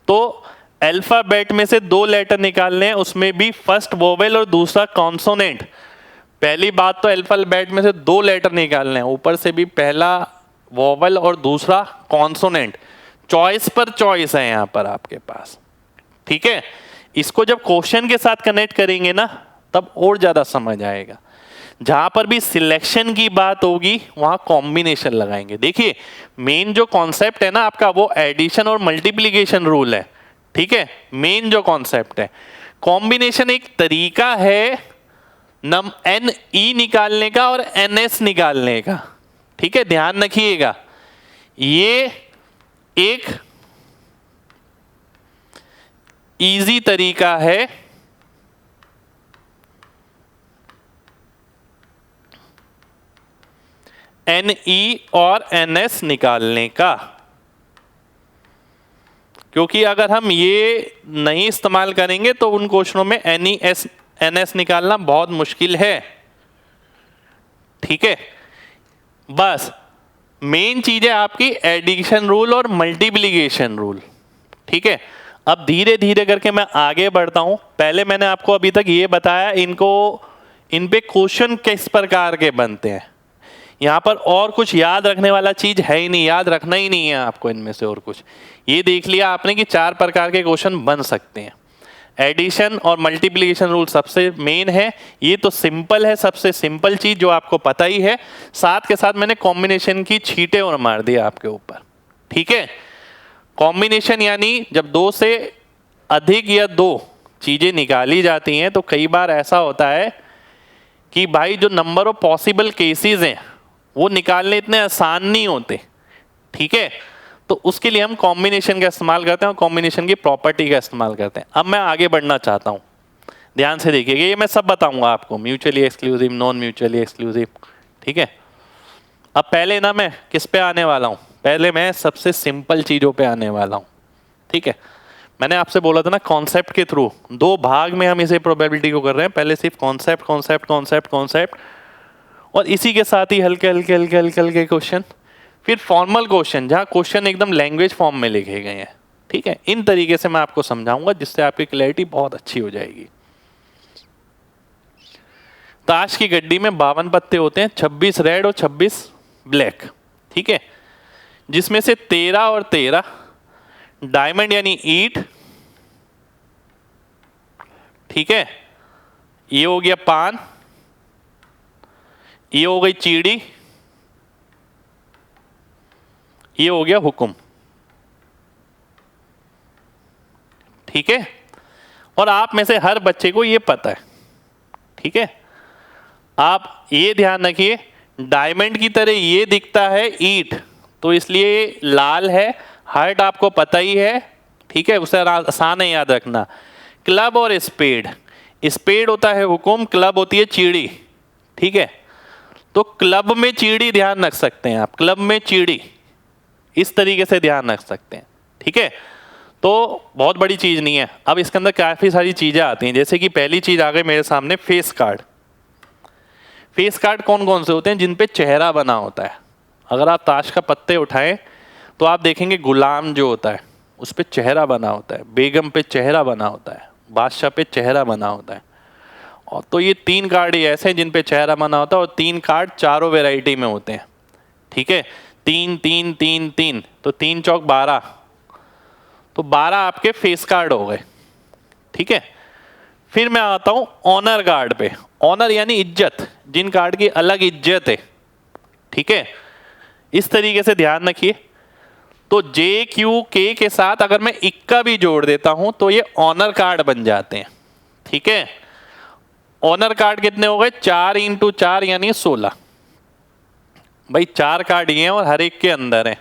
तो अल्फाबेट में से 2 लेटर निकालने हैं, उसमें भी फर्स्ट वोवेल और दूसरा कॉन्सोनेंट। पहली बात तो अल्फाबेट में से 2 लेटर निकालने हैं, ऊपर से भी पहला वोवेल और दूसरा कॉन्सोनेंट। चॉइस पर चॉइस है यहां पर आपके पास, ठीक है। इसको जब क्वेश्चन के साथ कनेक्ट करेंगे ना तब और ज्यादा समझ आएगा। जहां पर भी सिलेक्शन की बात होगी वहां कॉम्बिनेशन लगाएंगे। देखिए मेन जो कॉन्सेप्ट है ना आपका, वो एडिशन और मल्टीप्लिकेशन रूल है, ठीक है, मेन जो कॉन्सेप्ट है, कॉम्बिनेशन एक तरीका है एन ई निकालने का और एन एस निकालने का। ठीक है, ध्यान रखिएगा, ये एक इजी तरीका है एन ई और एन एस निकालने का, क्योंकि अगर हम ये नहीं इस्तेमाल करेंगे तो उन क्वेश्चनों में N E S N S निकालना बहुत मुश्किल है। ठीक है, बस मेन चीज है आपकी एडिशन रूल और मल्टीप्लिकेशन रूल। ठीक है, अब धीरे धीरे करके मैं आगे बढ़ता हूं। पहले मैंने आपको अभी तक ये बताया इन पे क्वेश्चन किस प्रकार के बनते हैं। यहां पर और कुछ याद रखने वाला चीज है ही नहीं, याद रखना ही नहीं है आपको इनमें से और कुछ। ये देख लिया आपने कि 4 प्रकार के क्वेश्चन बन सकते हैं। एडिशन और मल्टीप्लिकेशन रूल सबसे मेन है, ये तो सिंपल है, सबसे सिंपल चीज जो आपको पता ही है। साथ के साथ मैंने कॉम्बिनेशन की छींटे और मार दिया आपके ऊपर। ठीक है, कॉम्बिनेशन यानी जब 2 से अधिक या 2 चीजें निकाली जाती हैं तो कई बार ऐसा होता है कि भाई जो नंबर ऑफ पॉसिबल केसेस हैं वो निकालने इतने आसान नहीं होते। ठीक है, तो उसके लिए हम कॉम्बिनेशन का इस्तेमाल करते हैं और कॉम्बिनेशन की प्रॉपर्टी का इस्तेमाल करते हैं। अब मैं आगे बढ़ना चाहता हूं, ध्यान से देखिएगा, ये मैं सब बताऊंगा आपको, mutually exclusive, non mutually exclusive. ठीक है, अब पहले ना मैं किस पे आने वाला हूं, पहले मैं सबसे सिंपल चीजों पे आने वाला हूं। ठीक है, मैंने आपसे बोला था ना कॉन्सेप्ट के थ्रू 2 भाग में हम इसे प्रोबेबिलिटी को कर रहे हैं। पहले सिर्फ कॉन्सेप्ट कॉन्सेप्ट कॉन्सेप्ट कॉन्सेप्ट, और इसी के साथ ही हल्के हल्के हल्के हल्के हल्के क्वेश्चन, फिर फॉर्मल क्वेश्चन जहां क्वेश्चन एकदम लैंग्वेज फॉर्म में लिखे गए हैं। ठीक है, इन तरीके से मैं आपको समझाऊंगा जिससे आपकी क्लैरिटी बहुत अच्छी हो जाएगी। ताश की गड्डी में 52 पत्ते होते हैं, 26 रेड और 26 ब्लैक। ठीक है, जिसमें से 13 और 13 डायमंड यानी ईट। ठीक है, ये हो गया पान, ये हो गई चीड़ी, ये हो गया हुक्म। ठीक है, और आप में से हर बच्चे को ये पता है। ठीक है, आप ये ध्यान रखिए, डायमंड की तरह ये दिखता है ईट, तो इसलिए लाल है। हार्ट आपको पता ही है। ठीक है, उसे आसान है याद रखना। क्लब और स्पेड, स्पेड होता है हुक्म, क्लब होती है चीड़ी। ठीक है, तो क्लब में चीड़ी ध्यान रख सकते हैं आप, क्लब में चीड़ी इस तरीके से ध्यान रख सकते हैं। ठीक है, तो बहुत बड़ी चीज नहीं है। अब इसके अंदर काफी सारी चीजें आती हैं, जैसे कि पहली चीज आ गई मेरे सामने, फेस कार्ड। फेस कार्ड कौन कौन से होते हैं? जिन पे चेहरा बना होता है। अगर आप ताश का पत्ते उठाएं तो आप देखेंगे गुलाम जो होता है उस पे चेहरा बना होता है, बेगम पे चेहरा बना होता है, बादशाह पे चेहरा बना होता है। और तो ये 3 कार्ड ही ऐसे हैं जिन पे चेहरा बना होता है, और 3 कार्ड चारों वेराइटी में होते हैं। ठीक है, 3 3 3 3, तो 3 चौक 12, तो 12 आपके फेस कार्ड हो गए। ठीक है, फिर मैं आता हूं ऑनर कार्ड पे। ऑनर यानी इज्जत, जिन कार्ड की अलग इज्जत है। ठीक है, इस तरीके से ध्यान रखिए। तो जे क्यू के के साथ अगर मैं इक्का भी जोड़ देता हूं तो ये ऑनर कार्ड बन जाते हैं। ठीक है, ऑनर कार्ड कितने हो गए? 4 × 4 यानी 16। भाई 4 कार्ड ये हैं और हर एक के अंदर है,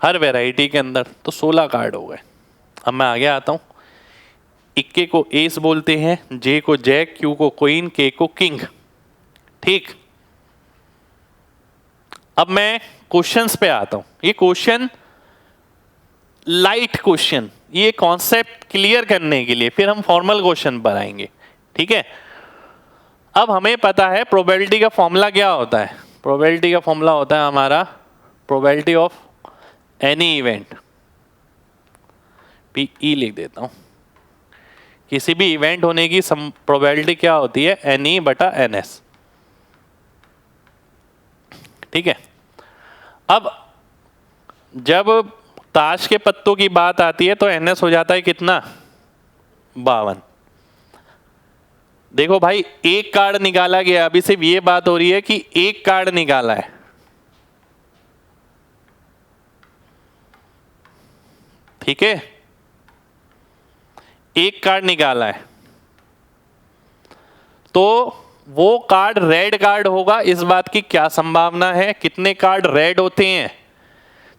हर वैरायटी के अंदर, तो 16 कार्ड हो गए। अब मैं आगे आता हूं। इक्के को एस बोलते हैं, जे को जैक, क्यू को क्वीन, के को किंग। ठीक, अब मैं क्वेश्चंस पे आता हूं। ये क्वेश्चन लाइट क्वेश्चन, ये कॉन्सेप्ट क्लियर करने के लिए, फिर हम फॉर्मल क्वेश्चन पर आएंगे। ठीक है, अब हमें पता है प्रोबेबिलिटी का फॉर्मूला क्या होता है। प्रोबेबिलिटी का फॉर्मूला होता है हमारा probability of any event, PE लिख देता हूं। किसी भी इवेंट होने की प्रोबेबिलिटी क्या होती है? NE/NS। ठीक है, अब जब ताश के पत्तों की बात आती है तो NS हो जाता है कितना? 52। देखो भाई, एक कार्ड निकाला गया, अभी सिर्फ ये बात हो रही है कि एक कार्ड निकाला है। ठीक है, एक कार्ड निकाला है तो वो कार्ड रेड कार्ड होगा, इस बात की क्या संभावना है? कितने कार्ड रेड होते हैं?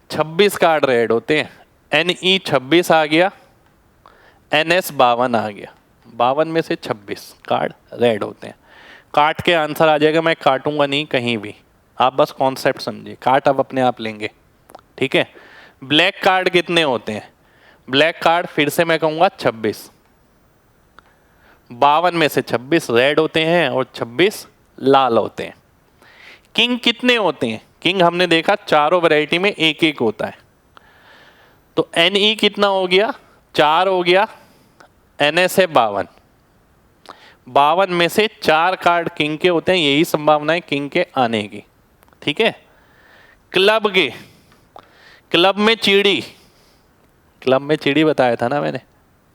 26 कार्ड रेड होते हैं। NE 26 आ गया, NS 52 आ गया, 52 में से 26 कार्ड रेड होते हैं। काट के आंसर आ जाएगा, मैं काटूंगा नहीं कहीं भी, आप बस कॉन्सेप्ट समझिए, काट आप अपने आप लेंगे, ठीक है। ब्लैक कार्ड कितने होते हैं? ब्लैक कार्ड फिर से मैं कहूंगा 26, 52 में से 26 रेड होते हैं और 26 लाल होते हैं। किंग कितने होते हैं? किंग हमने देखा चारों वैरायटी में एक एक होता है, तो NE कितना हो गया? 4 हो गया, NS है 52, 52 में से 4 कार्ड किंग के होते हैं, यही संभावना है किंग के आने की, ठीक है। क्लब के, क्लब में चिड़ी, क्लब में चिड़ी बताया था ना मैंने,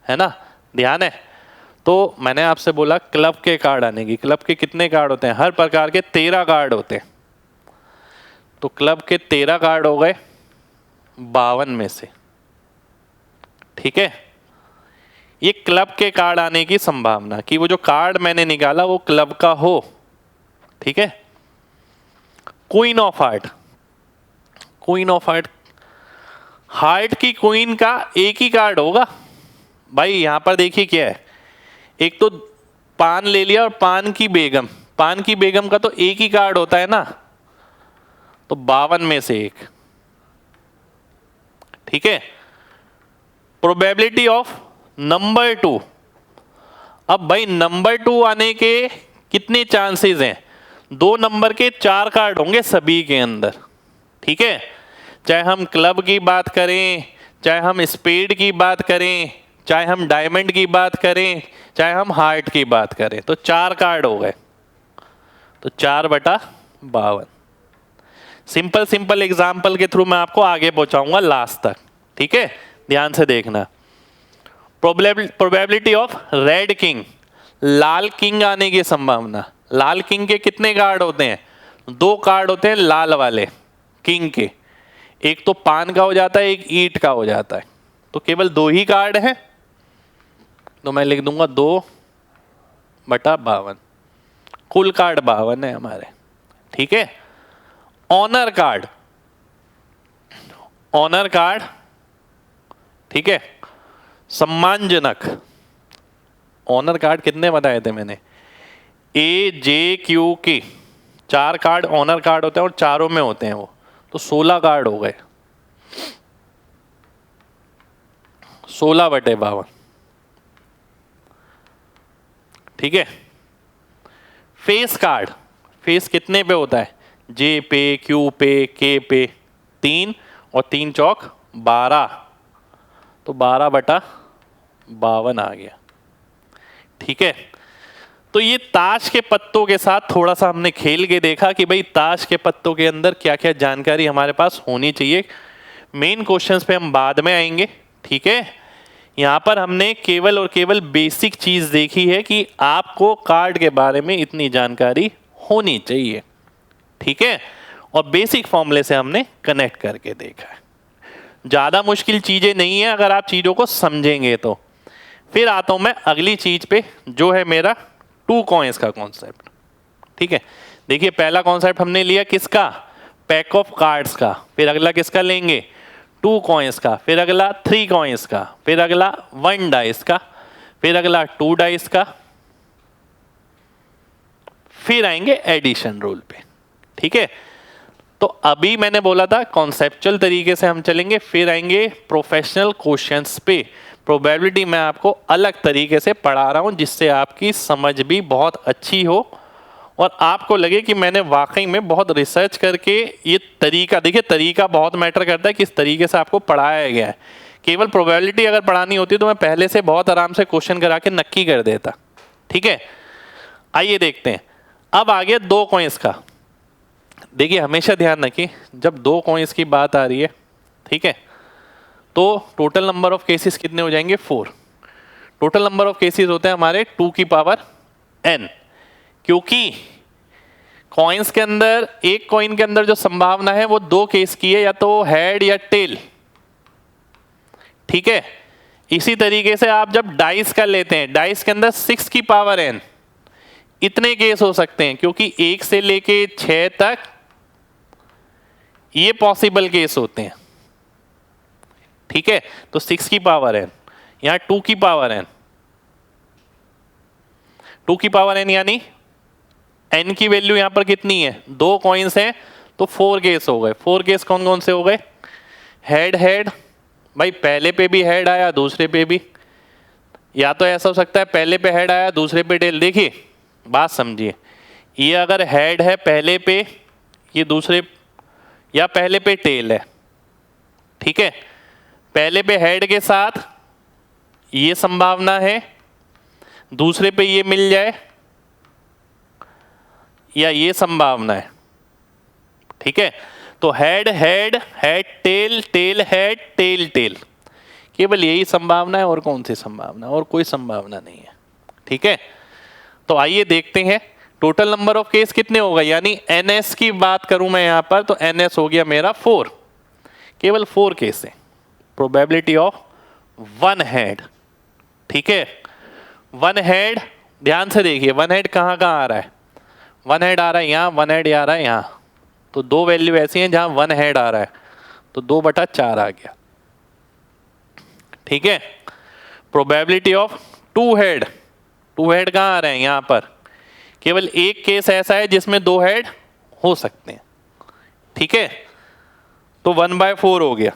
है ना, ध्यान है। तो मैंने आपसे बोला क्लब के कार्ड आने की, क्लब के कितने कार्ड होते हैं? हर प्रकार के 13 कार्ड होते हैं, तो क्लब के 13 कार्ड हो गए 52 में से, ठीक है। ये क्लब के कार्ड आने की संभावना कि वो जो कार्ड मैंने निकाला वो क्लब का हो, ठीक है। Queen of heart, queen of heart, heart की क्वीन का एक ही कार्ड होगा भाई। यहां पर देखिए क्या है, एक तो पान ले लिया और पान की बेगम, पान की बेगम का तो एक ही कार्ड होता है ना, तो 52 में से एक, ठीक है। प्रोबेबिलिटी ऑफ नंबर 2, अब भाई नंबर 2 आने के कितने चांसेस हैं? 2 नंबर के 4 कार्ड होंगे सभी के अंदर, ठीक है। चाहे हम क्लब की बात करें, चाहे हम स्पेड की बात करें, चाहे हम डायमंड की बात करें, चाहे हम हार्ट की बात करें, तो 4 कार्ड हो गए, तो 4/52। सिंपल सिंपल एग्जाम्पल के थ्रू मैं आपको आगे पहुंचाऊंगा लास्ट तक, ठीक है, ध्यान से देखना। Probability of red king, Lal king आने की संभावना। लाल किंग के कितने कार्ड होते हैं? 2 कार्ड होते हैं लाल वाले किंग के, एक तो पान का हो जाता है, एक ईंट का हो जाता है, तो केवल 2 ही कार्ड हैं, तो मैं लिख दूंगा 2/52, कुल कार्ड 52 है हमारे, ठीक है। ऑनर कार्ड, ऑनर कार्ड, ठीक है, सम्मानजनक। ऑनर कार्ड कितने बताए थे मैंने? AJQ के 4 कार्ड ऑनर कार्ड होते हैं और चारों में होते हैं वो, तो 16 कार्ड हो गए, 16/52, ठीक है। फेस कार्ड, फेस कितने पे होता है? J पे, Q पे, K पे, 3 और 3 चौक 12, तो 12/52 आ गया, ठीक है। तो ये ताश के पत्तों के साथ थोड़ा सा हमने खेल के देखा कि भाई ताश के पत्तों के अंदर क्या क्या जानकारी हमारे पास होनी चाहिए। मेन क्वेश्चंस पे हम बाद में आएंगे, ठीक है। यहाँ पर हमने केवल और केवल बेसिक चीज देखी है कि आपको कार्ड के बारे में इतनी जानकारी होनी चाहिए, ठीक है, और बेसिक फॉर्मूले से हमने कनेक्ट करके देखा है। ज्यादा मुश्किल चीजें नहीं है अगर आप चीजों को समझेंगे तो। फिर आता हूं मैं अगली चीज पे, जो है मेरा 2 कॉइंस का कॉन्सेप्ट, ठीक है। देखिए पहला कॉन्सेप्ट हमने लिया किसका? पैक ऑफ कार्ड्स का। फिर अगला किसका लेंगे? 2 कॉइंस का। फिर अगला 3 कॉइंस का। फिर अगला 1 डाइस का। फिर अगला 2 डाइस का। फिर आएंगे एडिशन रूल पे, ठीक है। तो अभी मैंने बोला था कॉन्सेप्चुअल तरीके से हम चलेंगे, फिर आएंगे प्रोफेशनल क्वेश्चंस पे। प्रोबेबिलिटी मैं आपको अलग तरीके से पढ़ा रहा हूं जिससे आपकी समझ भी बहुत अच्छी हो और आपको लगे कि मैंने वाकई में बहुत रिसर्च करके ये तरीका, देखिए तरीका बहुत मैटर करता है, किस तरीके से आपको पढ़ाया गया है। केवल प्रोबेबिलिटी अगर पढ़ानी होती तो मैं पहले से बहुत आराम से क्वेश्चन करा के नक्की कर देता, ठीक है। आइए देखते हैं। अब आ गया 2 कॉइंस का। देखिए हमेशा ध्यान रखिए जब 2 कॉइंस की बात आ रही है, ठीक है, तो टोटल नंबर ऑफ केसेस कितने हो जाएंगे? 4। टोटल नंबर ऑफ केसेस होते हैं हमारे 2 की पावर n, क्योंकि कॉइंस के अंदर, एक कॉइन के अंदर जो संभावना है वो 2 केस की है, या तो हेड या टेल, ठीक है। इसी तरीके से आप जब डाइस का लेते हैं, डाइस के अंदर 6 की पावर n इतने केस हो सकते हैं, क्योंकि 1 से लेके 6 तक ये पॉसिबल केस होते हैं। ठीक है, तो 6 की पावर n, यहां 2 की पावर n, 2 की पावर n यानी n की वैल्यू यहां पर कितनी है, 2 कॉइन्स हैं तो 4 केस हो गए। 4 केस कौन कौन से हो गए, हेड हेड, भाई पहले पे भी हेड आया दूसरे पे भी, या तो ऐसा हो सकता है पहले पे हेड आया दूसरे पे टेल। देखिए बात समझिए, ये अगर हेड है पहले पे, ये दूसरे, या पहले पे टेल है, ठीक है, पहले पे हेड के साथ ये संभावना है, दूसरे पे ये मिल जाए, या ये संभावना है। ठीक है, तो head head head tail tail head tail tail, केवल यही संभावना है, और कौन सी संभावना, और कोई संभावना नहीं है। ठीक है, तो आइए देखते हैं टोटल नंबर ऑफ केस कितने हो गए, यानी एनएस की बात करूं मैं यहां पर, तो एनएस हो गया मेरा 4, केवल 4 केस है। प्रोबेबिलिटी ऑफ वन हेड, ठीक है, वन हेड, ध्यान से देखिए वन हेड कहां कहां आ रहा है, वन हेड आ रहा है यहां, वन हेड आ रहा है यहां, तो दो वैल्यू ऐसी हैं जहां वन हेड आ रहा है, तो 2/4 आ गया। ठीक है, probability of two head, two head कहां आ रहे हैं यहां पर, केवल एक केस ऐसा है जिसमें 2 हेड हो सकते हैं। ठीक है, तो 1/4 हो गया।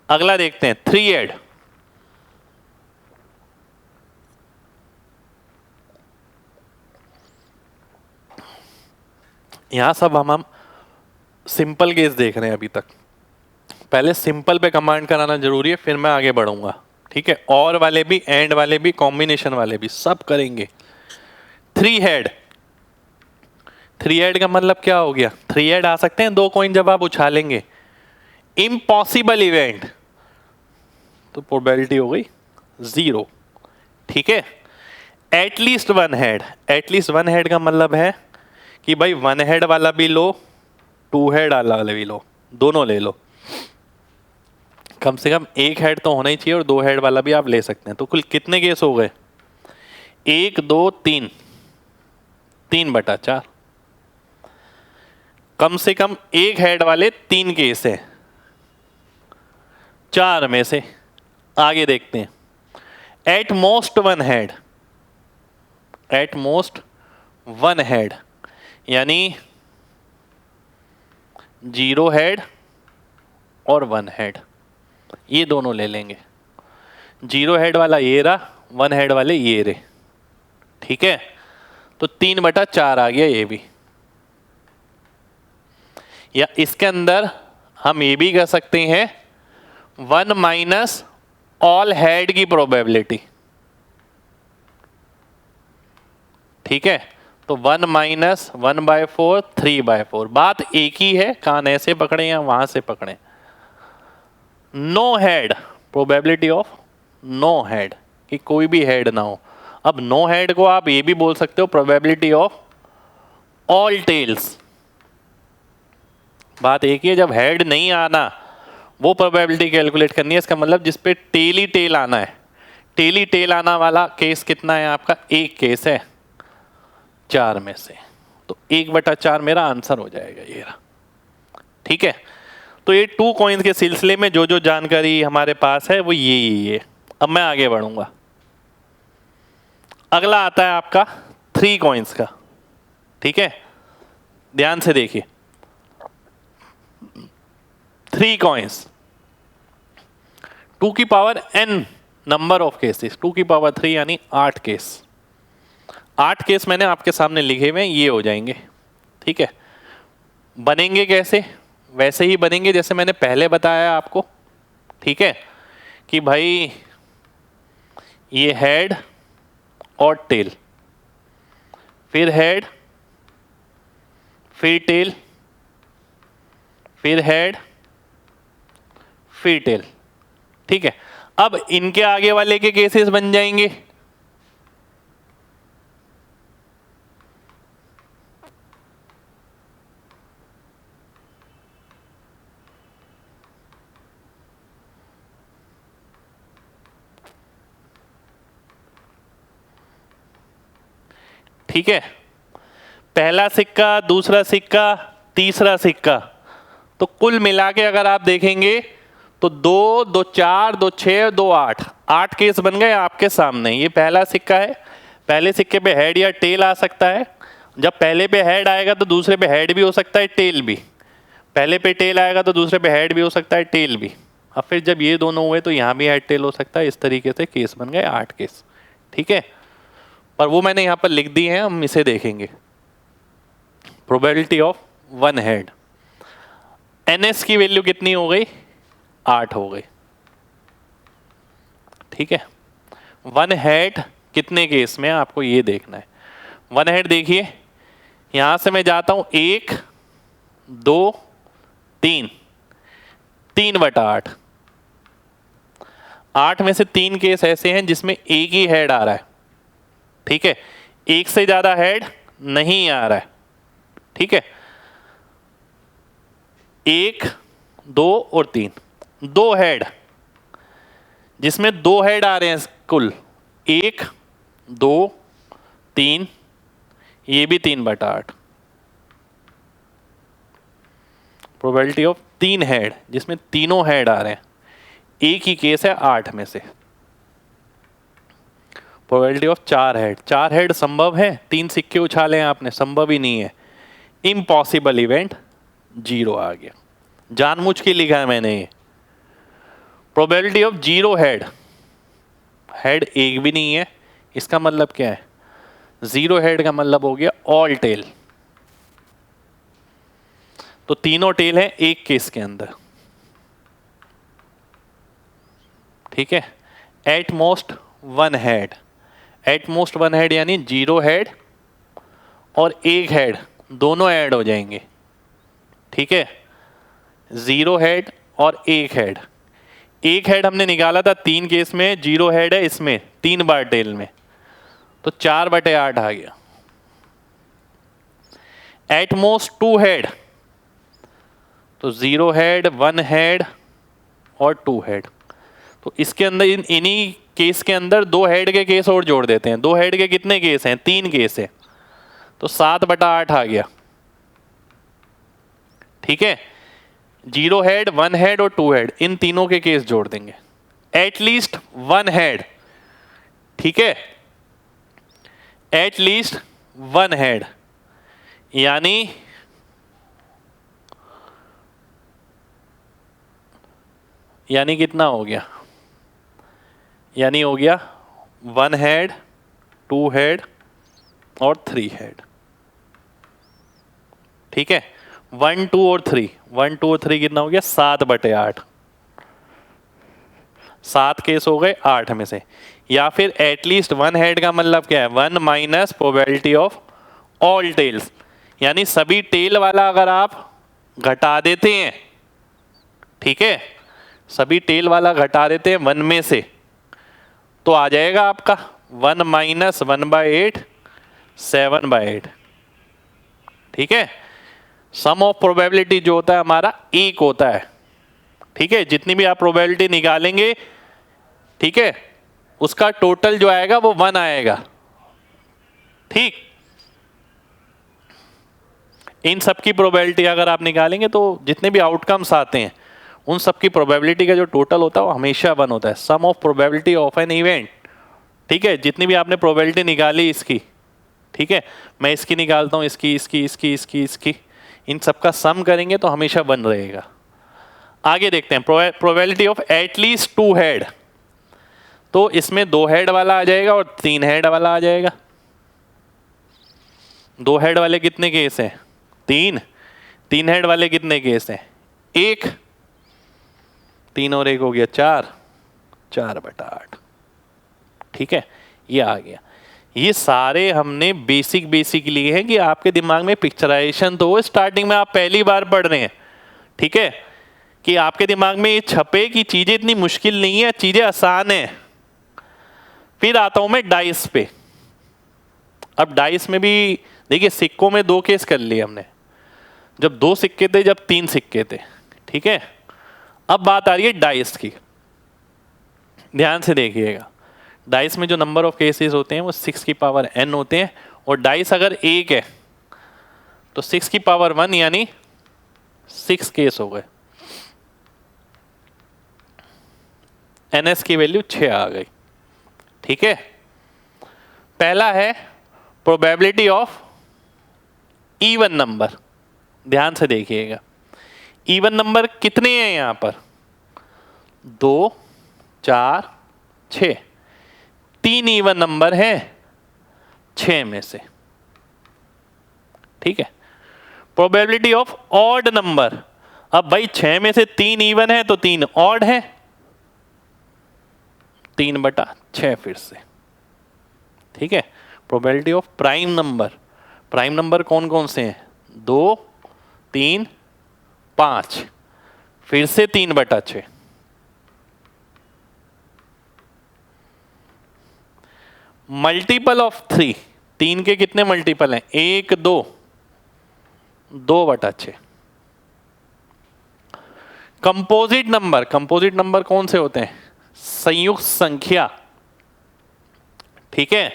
अगला देखते हैं 3 हेड, यहां सब हम सिंपल केस देख रहे हैं अभी तक, पहले सिंपल पे कमांड कराना जरूरी है, फिर मैं आगे बढ़ूंगा। ठीक है, और वाले भी, एंड वाले भी, कॉम्बिनेशन वाले भी, सब करेंगे। 3 हेड, 3 हेड का मतलब क्या हो गया, 3 हेड आ सकते हैं 2 कॉइन जब आप उछालेंगे, इम्पॉसिबल इवेंट, तो प्रोबेबिलिटी हो गई 0। ठीक है, at least one head, at least one head का मतलब है कि भाई वन हेड वाला भी लो, 2 हेड वाला भी लो, दोनों ले लो, कम से कम 1 हेड तो होना ही चाहिए, और 2 हेड वाला भी आप ले सकते हैं। तो कुल कितने केस हो गए, 1 2 3, 3/4, कम से कम 1 हेड वाले 3 केस है 4 में से। आगे देखते हैं, at most one head, at most one head यानी 0 हेड और 1 हेड, ये दोनों ले लेंगे। 0 हेड वाला ये रहा, 1 हेड वाले ये रहे। ठीक है, तो 3/4 आ गया ये भी। या इसके अंदर हम ये भी कह सकते हैं 1 माइनस ऑल हेड की प्रोबेबिलिटी। ठीक है, तो 1 माइनस 1/4, 3/4, बात एक ही है, कान ऐसे पकड़े या वहां से पकड़े। No head, probability of no head, कि कोई भी हेड ना हो। अब नो हेड को आप ये भी बोल सकते हो प्रोबेबिलिटी ऑफ ऑल टेल्स, बात एक ही है, जब हेड नहीं आना वो प्रोबेबिलिटी कैलकुलेट करनी है, इसका मतलब जिस पे टेल ही टेल आना है, टेल ही टेल आना वाला केस कितना है आपका, एक केस है 4 में से, तो 1/4 मेरा आंसर हो जाएगा ये रहा। ठीक है, तो ये 2 कॉइन्स के सिलसिले में जो जो जानकारी हमारे पास है वो ये है। अब मैं आगे बढ़ूंगा, अगला आता है आपका 3 कॉइन्स का। ठीक है, ध्यान से देखिए, 3 कॉइन्स, 2 की power n number of cases, 2 की पावर 3 यानी 8 केस। 8 केस मैंने आपके सामने लिखे हुए हैं, ये हो जाएंगे। ठीक है, बनेंगे कैसे, वैसे ही बनेंगे जैसे मैंने पहले बताया आपको। ठीक है, कि भाई ये हेड और टेल, फिर हेड, फिर टेल, फिर हेड, फिर टेल। ठीक है, अब इनके आगे वाले के केसेस बन जाएंगे, ठीक है, पहला सिक्का, दूसरा सिक्का, तीसरा सिक्का, तो कुल मिला के अगर आप देखेंगे तो 2, 2 4, 2 6, 2 8, 8 केस बन गए आपके सामने। ये पहला सिक्का है, पहले सिक्के पे हेड या टेल आ सकता है। जब पहले पे हेड आएगा तो दूसरे पे हेड भी हो सकता है, टेल भी। पहले पे टेल आएगा तो दूसरे पे हेड भी हो सकता है, टेल भी। अब फिर जब ये दोनों हुए तो यहाँ भी हेड टेल हो सकता है। इस तरीके से केस बन गए 8 केस, ठीक है। पर वो मैंने यहाँ पर लिख दी है, हम इसे देखेंगे। Probability of one head, NS की वैल्यू कितनी हो गई? 8 हो गई, ठीक है। वन हेड कितने केस में आपको ये देखना है। वन हेड देखिए, यहां से मैं जाता हूं 1, 2, 3, 3/8। 8 में से 3 केस ऐसे हैं जिसमें एक ही हेड आ रहा है, ठीक है। एक से ज्यादा हेड नहीं आ रहा है, ठीक है। 1, 2 और 3, 2 हेड, जिसमें 2 हेड आ रहे हैं कुल, 1, 2, 3, ये भी 3/8। प्रोबेबिलिटी ऑफ 3 हेड, जिसमें तीनों हेड आ रहे हैं, एक ही केस है 8 में से। प्रोबेबिलिटी ऑफ 4 हेड, 4 हेड संभव है? 3 सिक्के उछाले हैं आपने, संभव ही नहीं है, इम्पॉसिबल इवेंट, 0 आ गया। जानबूझ के लिखा है मैंने ये। प्रोबेबिलिटी ऑफ 0 हेड, हेड एक भी नहीं है, इसका मतलब क्या है? 0 हेड का मतलब हो गया ऑल टेल, तो तीनों टेल है एक केस के अंदर, ठीक है। At most one head, at most one head यानी 0 हेड और 1 हेड दोनों ऐड हो जाएंगे, ठीक है। 0 हेड और 1 हेड, 1 हेड हमने निकाला था 3 केस में, 0 हेड है इसमें 3 बार टेल में, तो 4/8 आ गया। एट मोस्ट 2 हेड, तो 0 हेड, 1 हेड और 2 हेड, तो इसके अंदर इन्हीं केस के अंदर 2 हेड के केस और जोड़ देते हैं। 2 हेड के कितने केस हैं? 3 केस है, तो 7/8 आ गया, ठीक है। 0 हेड, 1 हेड और 2 हेड, इन तीनों के केस जोड़ देंगे। एटलीस्ट 1 हेड, ठीक है, एटलीस्ट 1 हेड, यानी कितना हो गया? यानी हो गया 1 हेड, 2 हेड और 3 हेड, ठीक है। 1, 2 और 3, 1, 2 और 3 कितना हो गया? 7/8, 7 केस हो गए 8 में से। या फिर एटलीस्ट 1 हेड का मतलब क्या है? 1 minus probability of all tails, यानी सभी टेल वाला अगर आप घटा देते हैं, ठीक है, सभी टेल वाला घटा देते हैं 1 में से, तो आ जाएगा आपका 1 माइनस 1/8, 7/8, ठीक है। सम ऑफ प्रोबेबिलिटी जो होता है हमारा 1 होता है, ठीक है। जितनी भी आप प्रोबेबिलिटी निकालेंगे, ठीक है, उसका टोटल जो आएगा वो 1 आएगा, ठीक। इन सब की प्रोबेबिलिटी अगर आप निकालेंगे तो जितने भी आउटकम्स आते हैं उन सब की प्रोबेबिलिटी का जो टोटल होता है वो हमेशा 1 होता है। Sum of probability of an event, ठीक है। जितनी भी आपने प्रोबेबिलिटी निकाली इसकी, ठीक है, मैं इसकी निकालता हूँ, इसकी, इन सब का सम करेंगे तो हमेशा 1 रहेगा। आगे देखते हैं प्रोबेबिलिटी ऑफ एटलीस्ट 2 हेड, तो इसमें 2 हेड वाला आ जाएगा और 3 हेड वाला आ जाएगा। 2 हेड वाले कितने केस हैं? 3। 3 हेड वाले कितने केस हैं? 1। 3 और 1 हो गया 4, 4/8, ठीक है। ये आ गया। ये सारे हमने बेसिक लिए हैं कि आपके दिमाग में पिक्चराइजेशन तो हो। स्टार्टिंग में आप पहली बार पढ़ रहे हैं, ठीक है, कि आपके दिमाग में ये छपे कि चीजें इतनी मुश्किल नहीं है, चीजें आसान है। फिर आता हूं मैं डाइस पे। अब डाइस में भी देखिए, सिक्कों में 2 केस कर लिए हमने, जब 2 सिक्के थे, जब 3 सिक्के थे, ठीक है। अब बात आ रही है डाइस की, ध्यान से देखिएगा। डाइस में जो नंबर ऑफ केसेस होते हैं वो 6 की पावर n होते हैं और डाइस अगर एक है तो 6 की पावर 1 यानी 6 केस हो गए। NS की वैल्यू 6 आ गई। ठीक है, पहला है प्रोबेबिलिटी ऑफ इवन नंबर। ध्यान से देखिएगा, इवन नंबर कितने हैं यहां पर? 2, 4, 6। 3 इवन नंबर है 6 में से। ठीक है, प्रोबेबिलिटी ऑफ ऑड नंबर। अब भाई 6 में से 3 इवन है तो 3 ऑड है, 3/6 फिर से। ठीक है, probability of prime number. Prime number कौन कौन से हैं? 2, 3, 5, फिर से 3/6। मल्टीपल ऑफ 3, 3 के कितने मल्टीपल हैं? 1, 2, 2/6। कंपोजिट नंबर, कंपोजिट नंबर कौन से होते हैं? संयुक्त संख्या। ठीक है,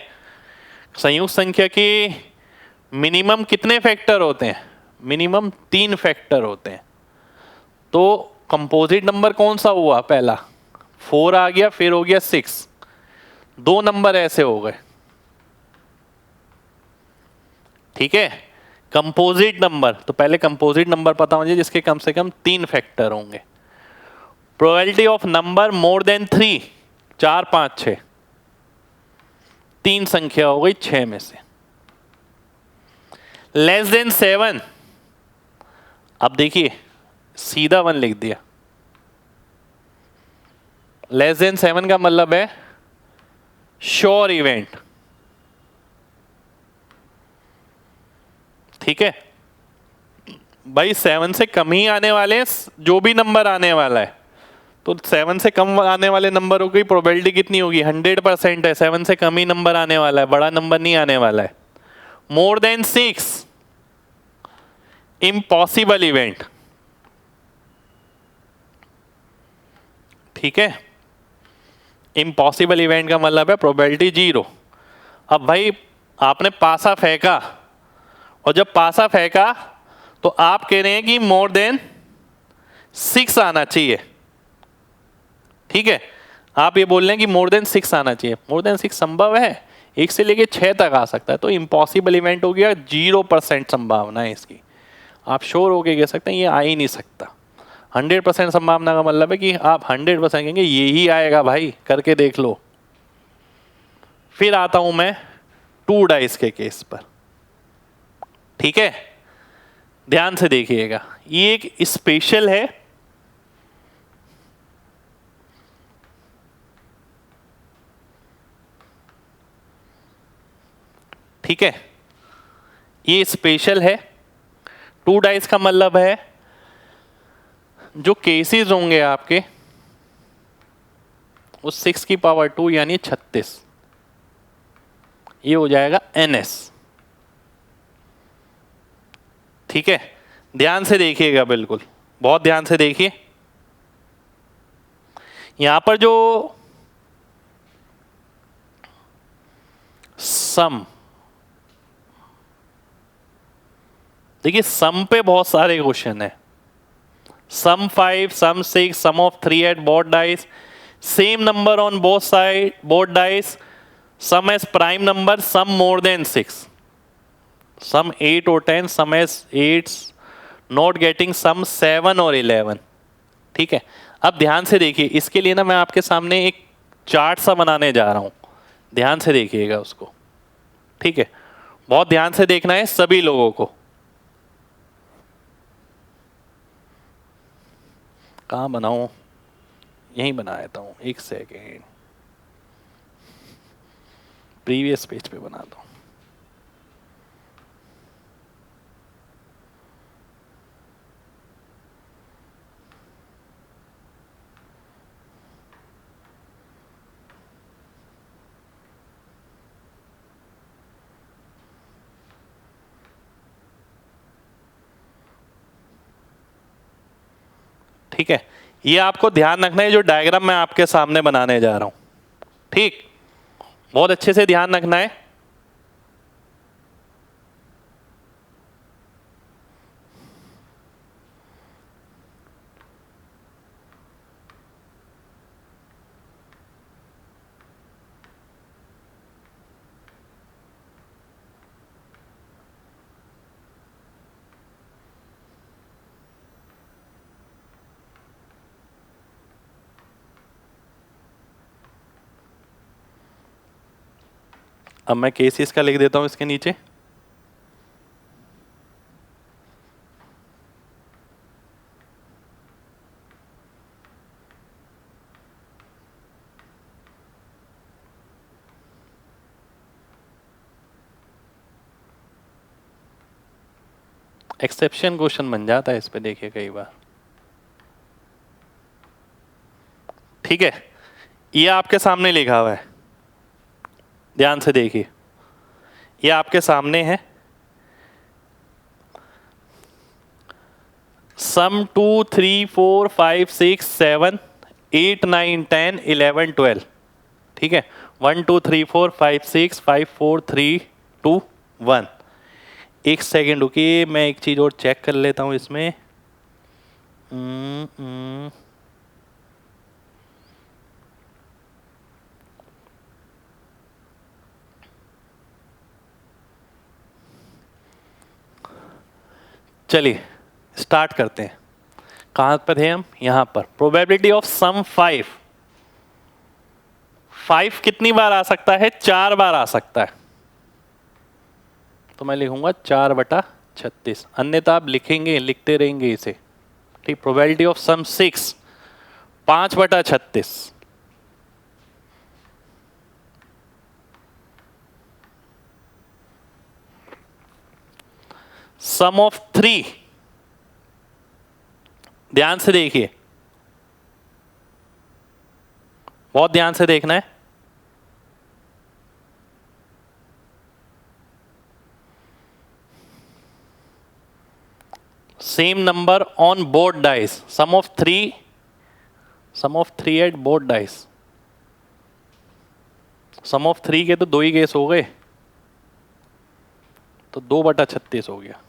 संयुक्त संख्या की मिनिमम कितने फैक्टर होते हैं? मिनिमम 3 फैक्टर होते हैं। तो कंपोजिट नंबर कौन सा हुआ? पहला 4 आ गया, फिर हो गया 6, 2 नंबर ऐसे हो गए। ठीक है, कंपोजिट नंबर। तो पहले कंपोजिट नंबर पता होना चाहिए जिसके कम से कम 3 फैक्टर होंगे। Probability of number more than 3, 4, 5, 6, 3 संख्या हो गई 6 में से। लेस देन 7, अब देखिए सीधा 1 लिख दिया। लेस देन 7 का मतलब है श्योर इवेंट। ठीक है भाई, 7 से कम ही आने वाले हैं, जो भी नंबर आने वाला है। तो 7 से कम आने वाले नंबरों की प्रोबेबिलिटी कितनी होगी? 100% है। 7 से कम ही नंबर आने वाला है, बड़ा नंबर नहीं आने वाला है। More than 6, impossible event. ठीक है, इम्पॉसिबल इवेंट का मतलब है प्रोबेबिलिटी 0। अब भाई आपने पासा फेंका, और जब पासा फेंका तो आप कह रहे हैं कि मोर देन 6 आना चाहिए। ठीक है, आप ये बोल रहे हैं कि मोर देन 6 आना चाहिए। मोर देन 6 संभव है, 1 से लेके 6 तक आ सकता है। तो इम्पॉसिबल इवेंट हो गया, 0% संभावना है इसकी। आप श्योर होके कह सकते हैं ये आ ही नहीं सकता। 100% संभावना का मतलब है कि आप 100% कहेंगे ये ही आएगा भाई, करके देख लो। फिर आता हूं मैं 2 डाइस के केस पर। ठीक है, ध्यान से देखिएगा, ये एक स्पेशल है। ठीक है, ये स्पेशल है। 2 डाइस का मतलब है जो केसेस होंगे आपके वो 6 की पावर 2 यानी 36, ये हो जाएगा NS। ठीक है, ध्यान से देखिएगा, बिल्कुल बहुत ध्यान से देखिए। यहां पर जो सम, देखिए सम पे बहुत सारे क्वेश्चन है। सम 5, सम 6, सम of 3 at both dice, same number on both side, both dice, sum as prime number, sum more than 6, sum 8 or 10, sum as 8, not getting sum 7 or 11। ठीक है, अब ध्यान से देखिए, इसके लिए ना मैं आपके सामने एक चार्ट सा बनाने जा रहा हूं, ध्यान से देखिएगा उसको। ठीक है, बहुत ध्यान से देखना है सभी लोगों को। कहाँ बनाऊं? यहीं बना देता हूं, एक सेकेंड, प्रीवियस पेज पे बनाता हूं। ठीक है, ये आपको ध्यान रखना है जो डायग्राम मैं आपके सामने बनाने जा रहा हूं। ठीक, बहुत अच्छे से ध्यान रखना है। अब मैं केसेस का लिख देता हूं इसके नीचे। एक्सेप्शन क्वेश्चन बन जाता है इस पे, देखिए कई बार। ठीक है, ये आपके सामने लिखा हुआ है, ध्यान से देखिए, ये आपके सामने है। सम 2 3 4 5 6 7 8 9 10 11 12। ठीक है, 1 2 3 4 5 6 5 4 3 2 1। एक सेकेंड रुकिए, मैं एक चीज और चेक कर लेता हूं इसमें। चलिए स्टार्ट करते हैं। कहां पर थे हम? यहां पर। प्रोबेबिलिटी ऑफ सम 5 कितनी बार आ सकता है? 4 बार आ सकता है। तो मैं लिखूंगा 4/36, अन्यथा आप लिखेंगे, लिखते रहेंगे इसे। ठीक, probability of sum 6 5/36। Sum of 3, ध्यान से देखिए, बहुत ध्यान से देखना है। Same number on both dice. Sum of 3 at both dice. Sum of 3 के तो 2 ही केस हो गए, तो 2/36 हो गया।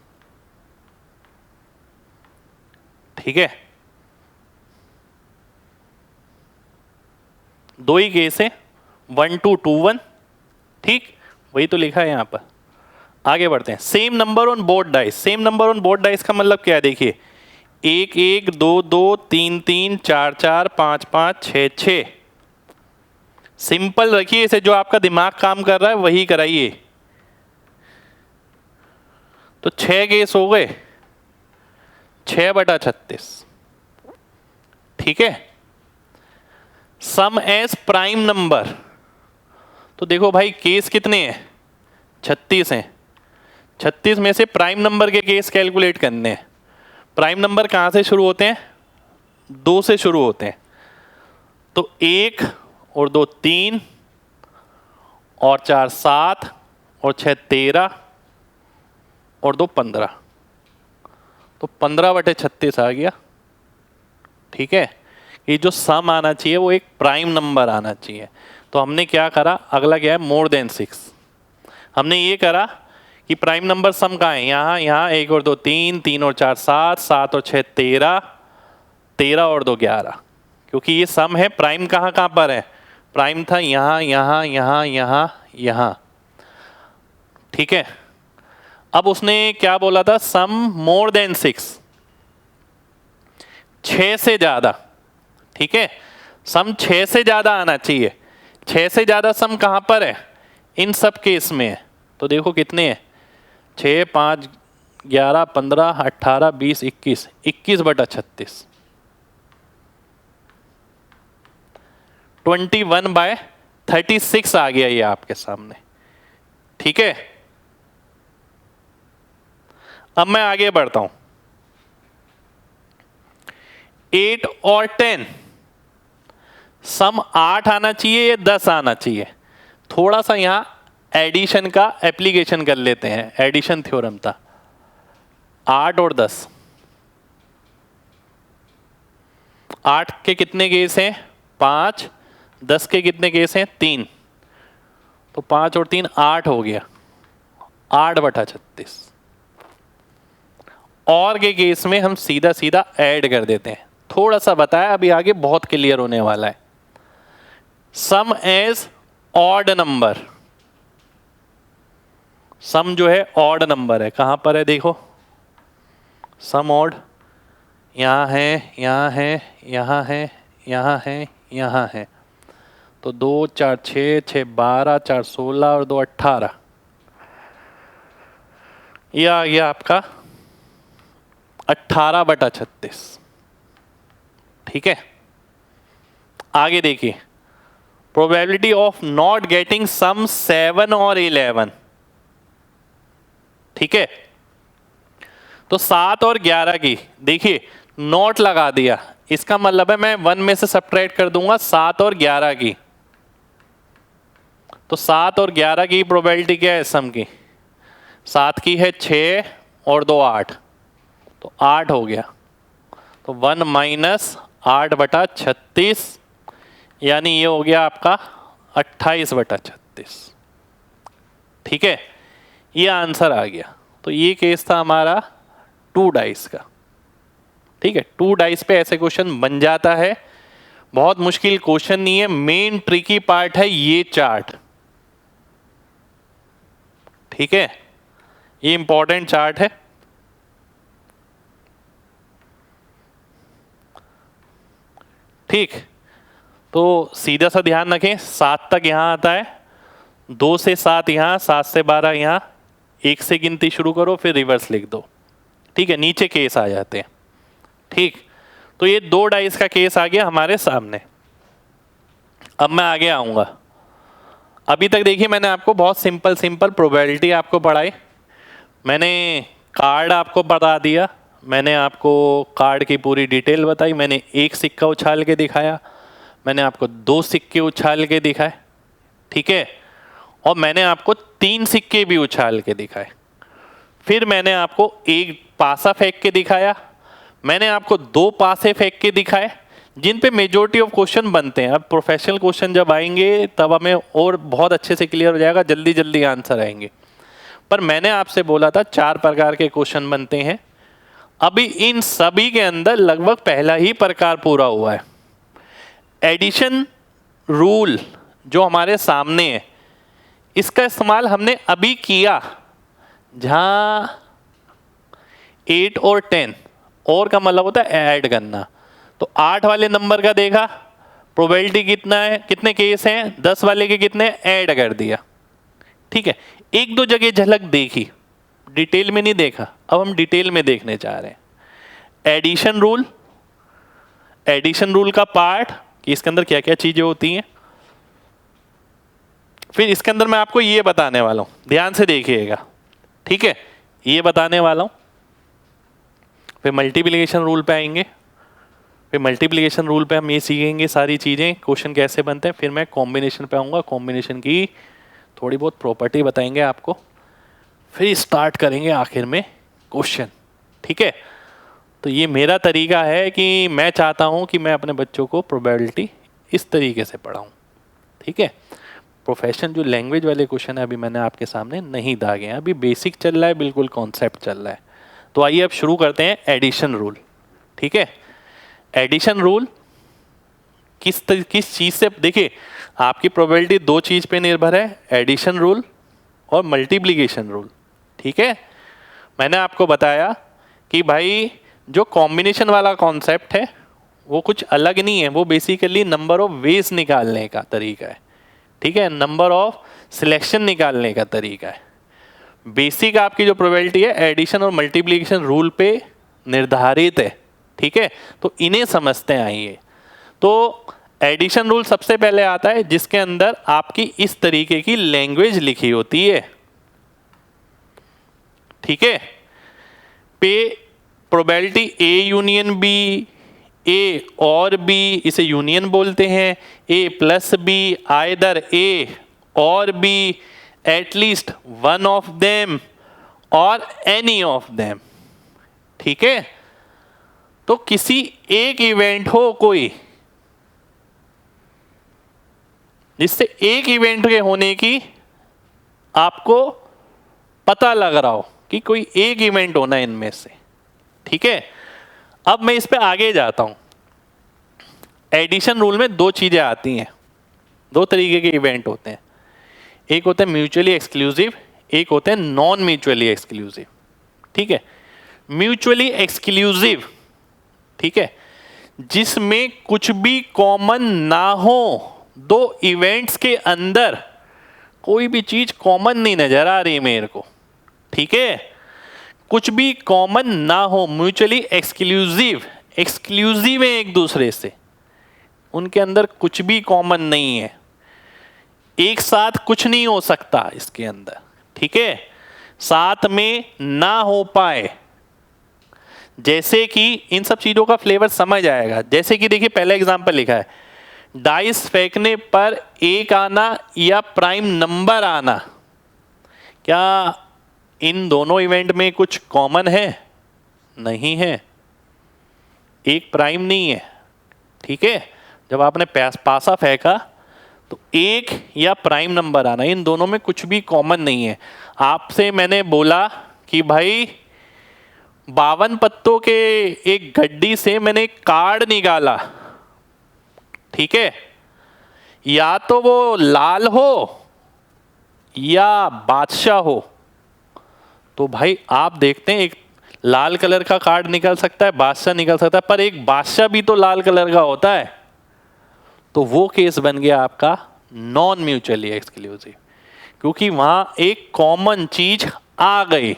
ठीक है, 2 ही केस है, 1 2 2 1। ठीक, वही तो लिखा है यहां पर। आगे बढ़ते हैं। Same number on both dice. Same number on both dice का मतलब क्या है? देखिए, 1 1 2 2 3 3 4 4 5 5 6 6। सिंपल रखिए इसे, जो आपका दिमाग काम कर रहा है वही कराइए। तो 6 केस हो गए, 6/36। ठीक है, सम एज प्राइम नंबर। तो देखो भाई, केस कितने हैं? 36 हैं। 36 में से प्राइम नंबर के केस कैलकुलेट करने हैं। प्राइम नंबर कहां से शुरू होते हैं? 2 से शुरू होते हैं। तो 1 और 2 3 और 4 7 और 6 13 और 2 15। तो 15/36 आ गया। ठीक है, ये जो सम आना चाहिए वो एक प्राइम नंबर आना चाहिए। तो हमने क्या करा? अगला क्या है? More than 6। हमने ये करा कि प्राइम नंबर सम कहाँ है? यहाँ, यहाँ 1 और 2 3 3 और 4 7 7 और 6 13 13 और 2 11। क्योंकि ये सम है, प्राइम कहाँ कहाँ पर है? प्राइम था यहाँ यहाँ यहाँ यहाँ यहाँ। ठीक है, अब उसने क्या बोला था? सम मोर देन 6, 6 से ज्यादा। ठीक है, सम 6 से ज्यादा आना चाहिए। 6 से ज्यादा सम कहां पर है? इन सब केस में है। तो देखो कितने हैं? 6 5 11 15 18 20 21, 21/36। 21/36 आ गया ये आपके सामने। ठीक है, अब मैं आगे बढ़ता हूं। 8 और 10, सम 8 आना चाहिए या 10 आना चाहिए? थोड़ा सा यहां एडिशन का एप्लीकेशन कर लेते हैं। एडिशन थ्योरम था। 8 और 10, 8 के कितने केस हैं? 5। 10 के कितने केस हैं? 3। तो 5 और 3 8 हो गया, 8/36। और के केस में हम सीधा सीधा ऐड कर देते हैं। थोड़ा सा बताया, अभी आगे बहुत क्लियर होने वाला है। सम एज ऑड नंबर। सम जो है ऑड नंबर है। कहां पर है? देखो, सम ऑड यहां है, यहां है, यहां है, यहां है, यहां है। तो 2 4 6, 6 12, 4 16 और 2 18, ये आ गया आपका 18/36। ठीक है, आगे देखिए, probability of not getting sum 7 और 11। ठीक है, तो 7 और 11 की देखिए नॉट लगा दिया, इसका मतलब है मैं 1 में से सब्ट्रैक्ट कर दूंगा 7 और 11 की। तो 7 और 11 की प्रोबेबिलिटी क्या है सम की? 7 की है 6 और 2 8, तो 8 हो गया। तो 1 माइनस 8/36, यानी ये हो गया आपका 28/36। ठीक है, ये आंसर आ गया। तो ये केस था हमारा 2 डाइस का। ठीक है, 2 डाइस पे ऐसे क्वेश्चन बन जाता है, बहुत मुश्किल क्वेश्चन नहीं है। मेन ट्रिकी पार्ट है ये चार्ट। ठीक है, ये इंपॉर्टेंट चार्ट है। ठीक, तो सीधा सा ध्यान रखें, 7 तक यहां आता है, 2 से 7 यहां, 7 से 12 यहां, 1 से गिनती शुरू करो फिर रिवर्स लिख दो। ठीक है, नीचे केस आ जाते हैं। ठीक, तो ये 2 डाइस का केस आ गया हमारे सामने। अब मैं आगे आऊंगा। अभी तक देखिए मैंने आपको बहुत सिंपल सिंपल प्रोबेबिलिटी आपको पढ़ाई, मैंने कार्ड आपको बता दिया, मैंने आपको कार्ड की पूरी डिटेल बताई, मैंने एक सिक्का उछाल के दिखाया, मैंने आपको 2 सिक्के उछाल के दिखाए। ठीक है, और मैंने आपको 3 सिक्के भी उछाल के दिखाए। फिर मैंने आपको एक पासा फेंक के दिखाया, मैंने आपको 2 पासे फेंक के दिखाए, जिन पे मेजोरिटी ऑफ क्वेश्चन बनते हैं। अब प्रोफेशनल क्वेश्चन जब आएंगे तब हमें और बहुत अच्छे से क्लियर हो जाएगा, जल्दी जल्दी आंसर आएंगे। पर मैंने आपसे बोला था 4 प्रकार के क्वेश्चन बनते हैं, अभी इन सभी के अंदर लगभग पहला ही प्रकार पूरा हुआ है। एडिशन रूल जो हमारे सामने है, इसका इस्तेमाल हमने अभी किया, जहां 8 और 10, और का मतलब होता है ऐड करना। तो 8 वाले नंबर का देखा, प्रोबेबिलिटी कितना है, कितने केस हैं, 10 वाले के कितने, ऐड कर दिया। ठीक है, 1-2 जगह झलक देखी, डिटेल में नहीं देखा। अब हम डिटेल में देखने जा रहे हैं। एडिशन रूल, एडिशन रूल का पार्ट कि इसके अंदर क्या क्या चीजें होती हैं, फिर इसके अंदर मैं आपको ये बताने वाला हूं, ध्यान से देखिएगा। ठीक है, ये बताने वाला हूं, फिर मल्टीप्लिकेशन रूल पे आएंगे, फिर मल्टीप्लिकेशन रूल पे हम ये सीखेंगे सारी चीजें, क्वेश्चन कैसे बनते हैं। फिर मैं कॉम्बिनेशन पे आऊंगा, कॉम्बिनेशन की थोड़ी बहुत प्रॉपर्टी बताएंगे आपको, फिर स्टार्ट करेंगे आखिर में क्वेश्चन। ठीक है, तो ये मेरा तरीका है कि मैं चाहता हूं कि मैं अपने बच्चों को प्रोबेबिलिटी इस तरीके से पढ़ाऊं। ठीक है, प्रोफेशन जो लैंग्वेज वाले क्वेश्चन है अभी मैंने आपके सामने नहीं दागे हैं, अभी बेसिक चल रहा है, बिल्कुल कॉन्सेप्ट चल रहा है। तो आइए अब शुरू करते हैं एडिशन रूल। ठीक है, एडिशन रूल किस चीज से, देखिए आपकी प्रोबेबिलिटी 2 चीज पे निर्भर है, एडिशन रूल और मल्टीप्लिकेशन रूल। ठीक है, मैंने आपको बताया कि भाई जो कॉम्बिनेशन वाला कॉन्सेप्ट है वो कुछ अलग नहीं है, वो बेसिकली नंबर ऑफ वेज निकालने का तरीका है। ठीक है, नंबर ऑफ सिलेक्शन निकालने का तरीका है। बेसिक आपकी जो प्रोबेबिलिटी है एडिशन और मल्टीप्लिकेशन रूल पे निर्धारित है। ठीक है, तो इन्हें समझते हैं। आइए, तो एडिशन रूल सबसे पहले आता है जिसके अंदर आपकी इस तरीके की लैंग्वेज लिखी होती है। ठीक है, पे probability A union B, A और बी, इसे यूनियन बोलते हैं, A plus B, either A और B, at least one of them और एनी ऑफ देम। ठीक है, तो किसी एक इवेंट हो कोई, जिससे एक इवेंट के होने की आपको पता लग रहा हो कि कोई एक इवेंट होना है इनमें से। ठीक है, अब मैं इस पे आगे जाता हूं। एडिशन रूल में 2 चीजें आती हैं, 2 तरीके के इवेंट होते हैं, एक होते हैं म्यूचुअली एक्सक्लूसिव, एक होते हैं नॉन म्यूचुअली एक्सक्लूसिव। ठीक है, म्यूचुअली एक्सक्लूसिव, ठीक है, जिसमें कुछ भी कॉमन ना हो दो इवेंट्स के अंदर कोई भी चीज कॉमन नहीं नजर आ रही मेरे को, ठीक है, कुछ भी कॉमन ना हो, म्यूचुअली एक्सक्लूसिव, एक्सक्लूसिव है एक दूसरे से, उनके अंदर कुछ भी कॉमन नहीं है, एक साथ कुछ नहीं हो सकता इसके अंदर, ठीक है, साथ में ना हो पाए। जैसे कि इन सब चीजों का फ्लेवर समझ आएगा। जैसे कि देखिए पहला एग्जांपल लिखा है, डाइस फेंकने पर एक आना या प्राइम नंबर आना, क्या इन दोनों इवेंट में कुछ कॉमन है? नहीं है, एक प्राइम नहीं है, ठीक है। जब आपने पासा फेंका तो एक या प्राइम नंबर आना, इन दोनों में कुछ भी कॉमन नहीं है। आपसे मैंने बोला कि भाई 52 पत्तों के एक गड्डी से मैंने एक कार्ड निकाला, ठीक है, या तो वो लाल हो या बादशाह हो, तो भाई आप देखते हैं एक लाल कलर का कार्ड निकल सकता है, बादशाह निकल सकता है, पर एक बादशाह भी तो लाल कलर का होता है। तो वो केस बन गया आपका नॉन म्यूचुअली एक्सक्लूसिव, क्योंकि वहां एक कॉमन चीज आ गई।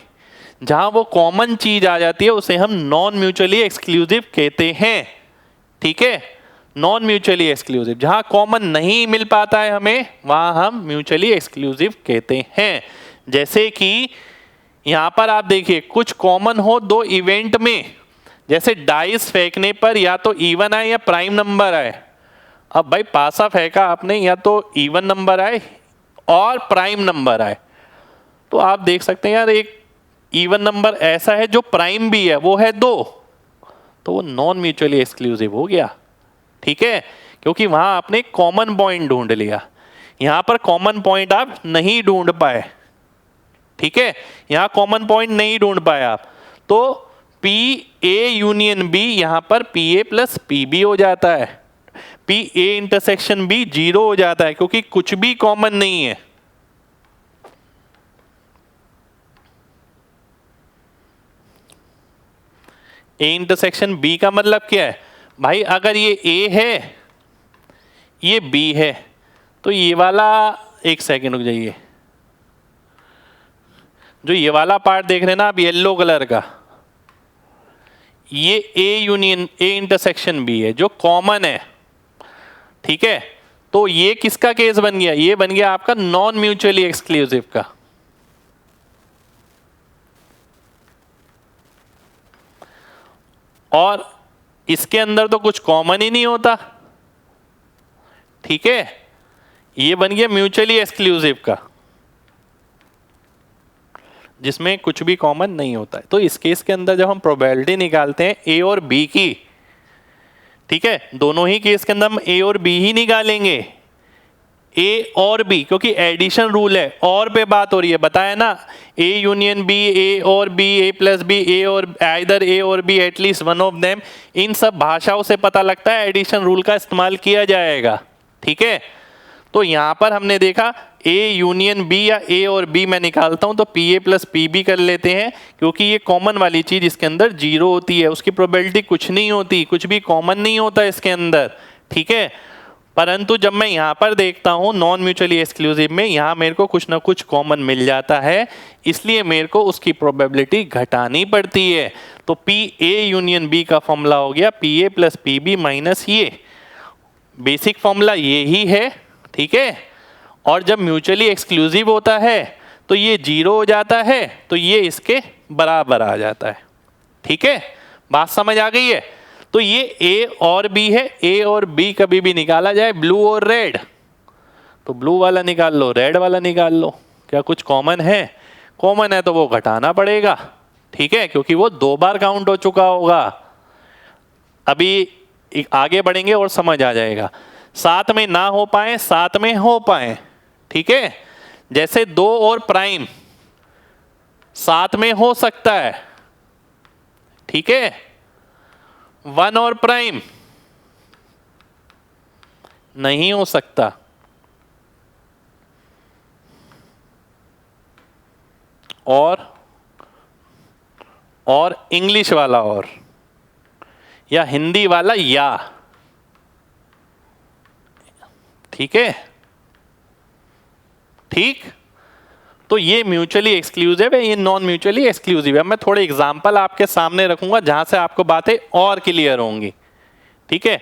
जहां वो कॉमन चीज आ जाती है उसे हम नॉन म्यूचुअली एक्सक्लूसिव कहते हैं, ठीक है। नॉन म्यूचुअली एक्सक्लूसिव, जहां कॉमन नहीं मिल पाता है हमें, वहां हम म्यूचुअली एक्सक्लूसिव कहते हैं। जैसे कि यहां पर आप देखिए कुछ कॉमन हो दो इवेंट में, जैसे डाइस फेंकने पर या तो इवन आए या प्राइम नंबर आए। अब भाई पासा फेंका आपने, या तो इवन नंबर आए और प्राइम नंबर आए, तो आप देख सकते हैं यार एक इवन नंबर ऐसा है जो प्राइम भी है, वो है 2, तो वो नॉन म्यूचुअली एक्सक्लूसिव हो गया, ठीक है, क्योंकि वहां आपने कॉमन पॉइंट ढूंढ लिया। यहां पर कॉमन पॉइंट आप नहीं ढूंढ पाए, ठीक है, यहां कॉमन पॉइंट नहीं ढूंढ पाए आप, तो पी ए यूनियन बी, यहां पर P A plus P B हो जाता है, पी ए इंटरसेक्शन बी 0 हो जाता है, क्योंकि कुछ भी कॉमन नहीं है। ए इंटरसेक्शन बी का मतलब क्या है भाई, अगर ये ए है ये बी है, तो ये वाला, एक सेकेंड रुक जाइए, जो ये वाला पार्ट देख रहे हैं ना आप येलो कलर का, ये A union A intersection B है जो कॉमन है, ठीक है। तो ये किसका केस बन गया? ये बन गया आपका नॉन म्यूचुअली एक्सक्लूसिव का। और इसके अंदर तो कुछ कॉमन ही नहीं होता, ठीक है, ये बन गया म्यूचुअली एक्सक्लूसिव का, जिसमें कुछ भी कॉमन नहीं होता है। तो इस केस के अंदर जब हम प्रोबेबिलिटी निकालते हैं ए और बी की, ठीक है, दोनों ही केस के अंदर हम ए और बी ही निकालेंगे, ए और बी, क्योंकि एडिशन रूल है, और पे बात हो रही है, बताया ना, ए यूनियन बी, ए और B, A plus B, A और आइदर ए और B at least one of them, इन सब भाषाओं से पता लगता है एडिशन रूल का इस्तेमाल किया जाएगा, ठीक है। तो यहां पर हमने देखा ए यूनियन बी या ए और बी मैं निकालता हूं तो P A plus P B कर लेते हैं, क्योंकि ये कॉमन वाली चीज इसके अंदर 0 होती है, उसकी प्रोबेबिलिटी कुछ नहीं होती, कुछ भी कॉमन नहीं होता इसके अंदर, ठीक है। परंतु जब मैं यहाँ पर देखता हूँ नॉन म्यूचुअली एक्सक्लूसिव में, यहाँ मेरे को कुछ ना कुछ कॉमन मिल जाता है, इसलिए मेरे को उसकी प्रोबेबिलिटी घटानी पड़ती है। तो पी ए यूनियन बी का फॉर्मूला हो गया P A plus P B minus ये, बेसिक फॉर्मूला ये ही है, ठीक है। और जब म्यूचुअली एक्सक्लूसिव होता है तो ये 0 हो जाता है, तो ये इसके बराबर आ जाता है, ठीक है, बात समझ आ गई है। तो ये ए और बी है, ए और बी कभी भी निकाला जाए, ब्लू और रेड, तो ब्लू वाला निकाल लो, रेड वाला निकाल लो, क्या कुछ कॉमन है? कॉमन है तो वो घटाना पड़ेगा, ठीक है, क्योंकि वो 2 बार काउंट हो चुका होगा। अभी आगे बढ़ेंगे और समझ आ जाएगा। साथ में ना हो पाए, साथ में हो पाए, ठीक है, जैसे 2 और प्राइम साथ में हो सकता है, ठीक है, 1 और प्राइम नहीं हो सकता। और इंग्लिश वाला और, या हिंदी वाला या, ठीक है, ठीक। तो ये म्यूचुअली एक्सक्लूसिव है, ये नॉन म्यूचुअली एक्सक्लूसिव है। मैं थोड़े एग्जांपल आपके सामने रखूंगा जहां से आपको बातें और क्लियर होंगी, ठीक है।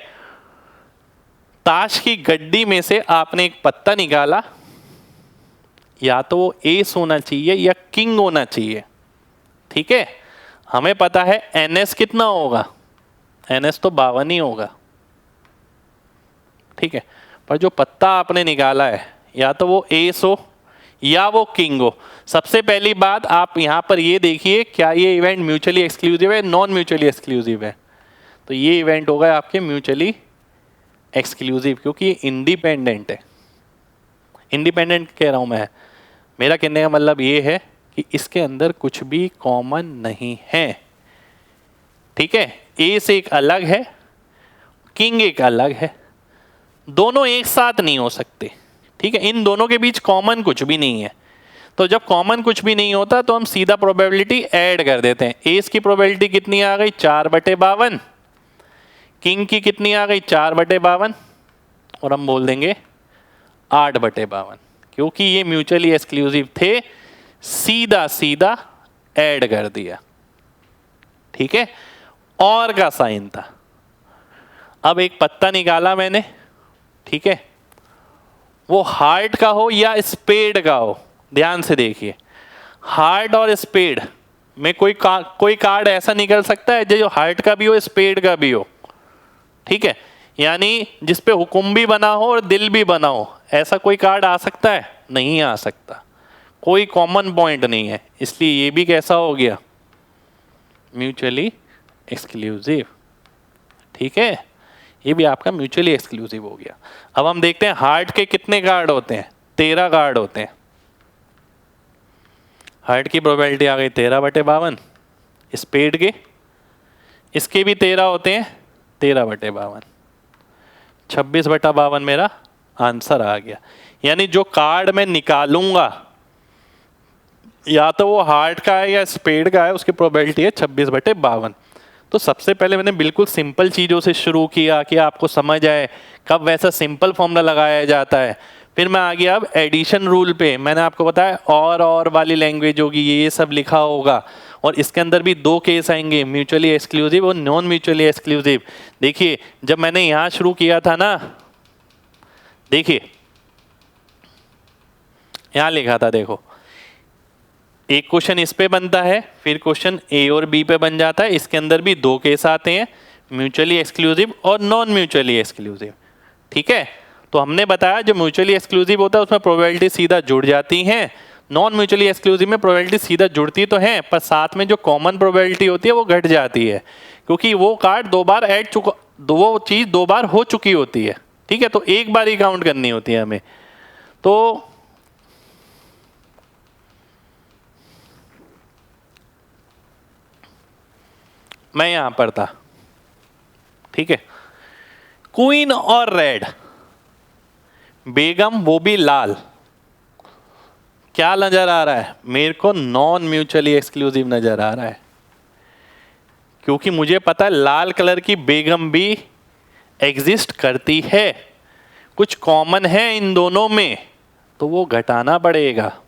ताश की गड्डी में से आपने एक पत्ता निकाला, या तो वो एस होना चाहिए या किंग होना चाहिए, ठीक है। हमें पता है एनएस कितना होगा, एनएस तो 52 ही होगा, ठीक है। पर जो पत्ता आपने निकाला है या तो वो एस हो या वो किंग हो। सबसे पहली बात आप यहां पर ये देखिए, क्या ये इवेंट म्यूचुअली एक्सक्लूसिव है, नॉन म्यूचुअली एक्सक्लूसिव है। तो ये इवेंट होगा आपके म्यूचुअली एक्सक्लूसिव, क्योंकि ये इंडिपेंडेंट है। इंडिपेंडेंट कह रहा हूं मैं, मेरा कहने का मतलब ये है कि इसके अंदर कुछ भी कॉमन नहीं है, ठीक है। एस एक अलग है, किंग एक अलग है, दोनों एक साथ नहीं हो सकते, ठीक है। इन दोनों के बीच कॉमन कुछ भी नहीं है। तो जब कॉमन कुछ भी नहीं होता तो हम सीधा प्रोबेबिलिटी ऐड कर देते हैं। एस की प्रोबेबिलिटी कितनी आ गई, 4/52। किंग की कितनी आ गई, 4/52, और हम बोल देंगे 8/52, क्योंकि ये म्यूचुअली एक्सक्लूसिव थे, सीधा सीधा ऐड कर दिया, ठीक है। और का साइन था। अब एक पत्ता निकाला मैंने, ठीक है, वो हार्ट का हो या स्पेड का हो, ध्यान से देखिए। हार्ट और स्पेड में कोई कार्ड ऐसा निकल सकता है जो हार्ट का भी हो स्पेड का भी हो, ठीक है। यानी जिसपे हुकुम भी बना हो और दिल भी बना हो, ऐसा कोई कार्ड आ सकता है, नहीं आ सकता। कोई कॉमन पॉइंट नहीं है, इसलिए ये भी कैसा हो गया, म्यूचुअली एक्सक्लूसिव, ठीक है। ये भी आपका म्यूचुअली एक्सक्लूसिव हो गया। अब हम देखते हैं हार्ट के कितने कार्ड होते हैं, 13 कार्ड होते हैं। हार्ट की प्रोबेबिलिटी आ गई 13/52। स्पेड के, इसके भी 13 होते हैं, 13/52, 26/52 मेरा आंसर आ गया। यानी जो कार्ड मैं निकालूंगा या तो वो हार्ट का है या स्पेड का है, उसकी प्रोबेबिलिटी है 26/52। तो सबसे पहले मैंने बिल्कुल सिंपल चीज़ों से शुरू किया कि आपको समझ आए कब वैसा सिंपल फॉर्मूला लगाया जाता है। फिर मैं आ गया अब एडिशन रूल पे। मैंने आपको बताया और वाली लैंग्वेज होगी, ये सब लिखा होगा, और इसके अंदर भी 2 केस आएंगे, म्यूचुअली एक्सक्लूसिव और नॉन म्यूचुअली एक्सक्लूसिव। देखिए जब मैंने यहाँ शुरू किया था ना, देखिए यहाँ लिखा था, देखो एक क्वेश्चन इस पे बनता है, फिर क्वेश्चन ए और बी पे बन जाता है। इसके अंदर भी 2 केस आते हैं, म्यूचुअली एक्सक्लूसिव और नॉन म्यूचुअली एक्सक्लूसिव, ठीक है। तो हमने बताया जो म्यूचुअली एक्सक्लूसिव होता है उसमें प्रोबेबिलिटी सीधा जुड़ जाती है, नॉन म्यूचुअली एक्सक्लूसिव में प्रोबेबिलिटी सीधा जुड़ती तो है, पर साथ में जो कॉमन प्रोबेबिलिटी होती है वो घट जाती है, क्योंकि वो कार्ड 2 बार ऐड चुका, वो चीज़ 2 बार हो चुकी होती है, ठीक है। तो एक बार ही काउंट करनी होती है हमें। तो मैं यहां पर था, ठीक है। क्वीन और रेड, बेगम वो भी लाल, क्या नजर आ रहा है मेरे को, नॉन म्यूचुअली एक्सक्लूसिव नजर आ रहा है, क्योंकि मुझे पता है लाल कलर की बेगम भी एग्जिस्ट करती है, कुछ कॉमन है इन दोनों में, तो वो घटाना पड़ेगा,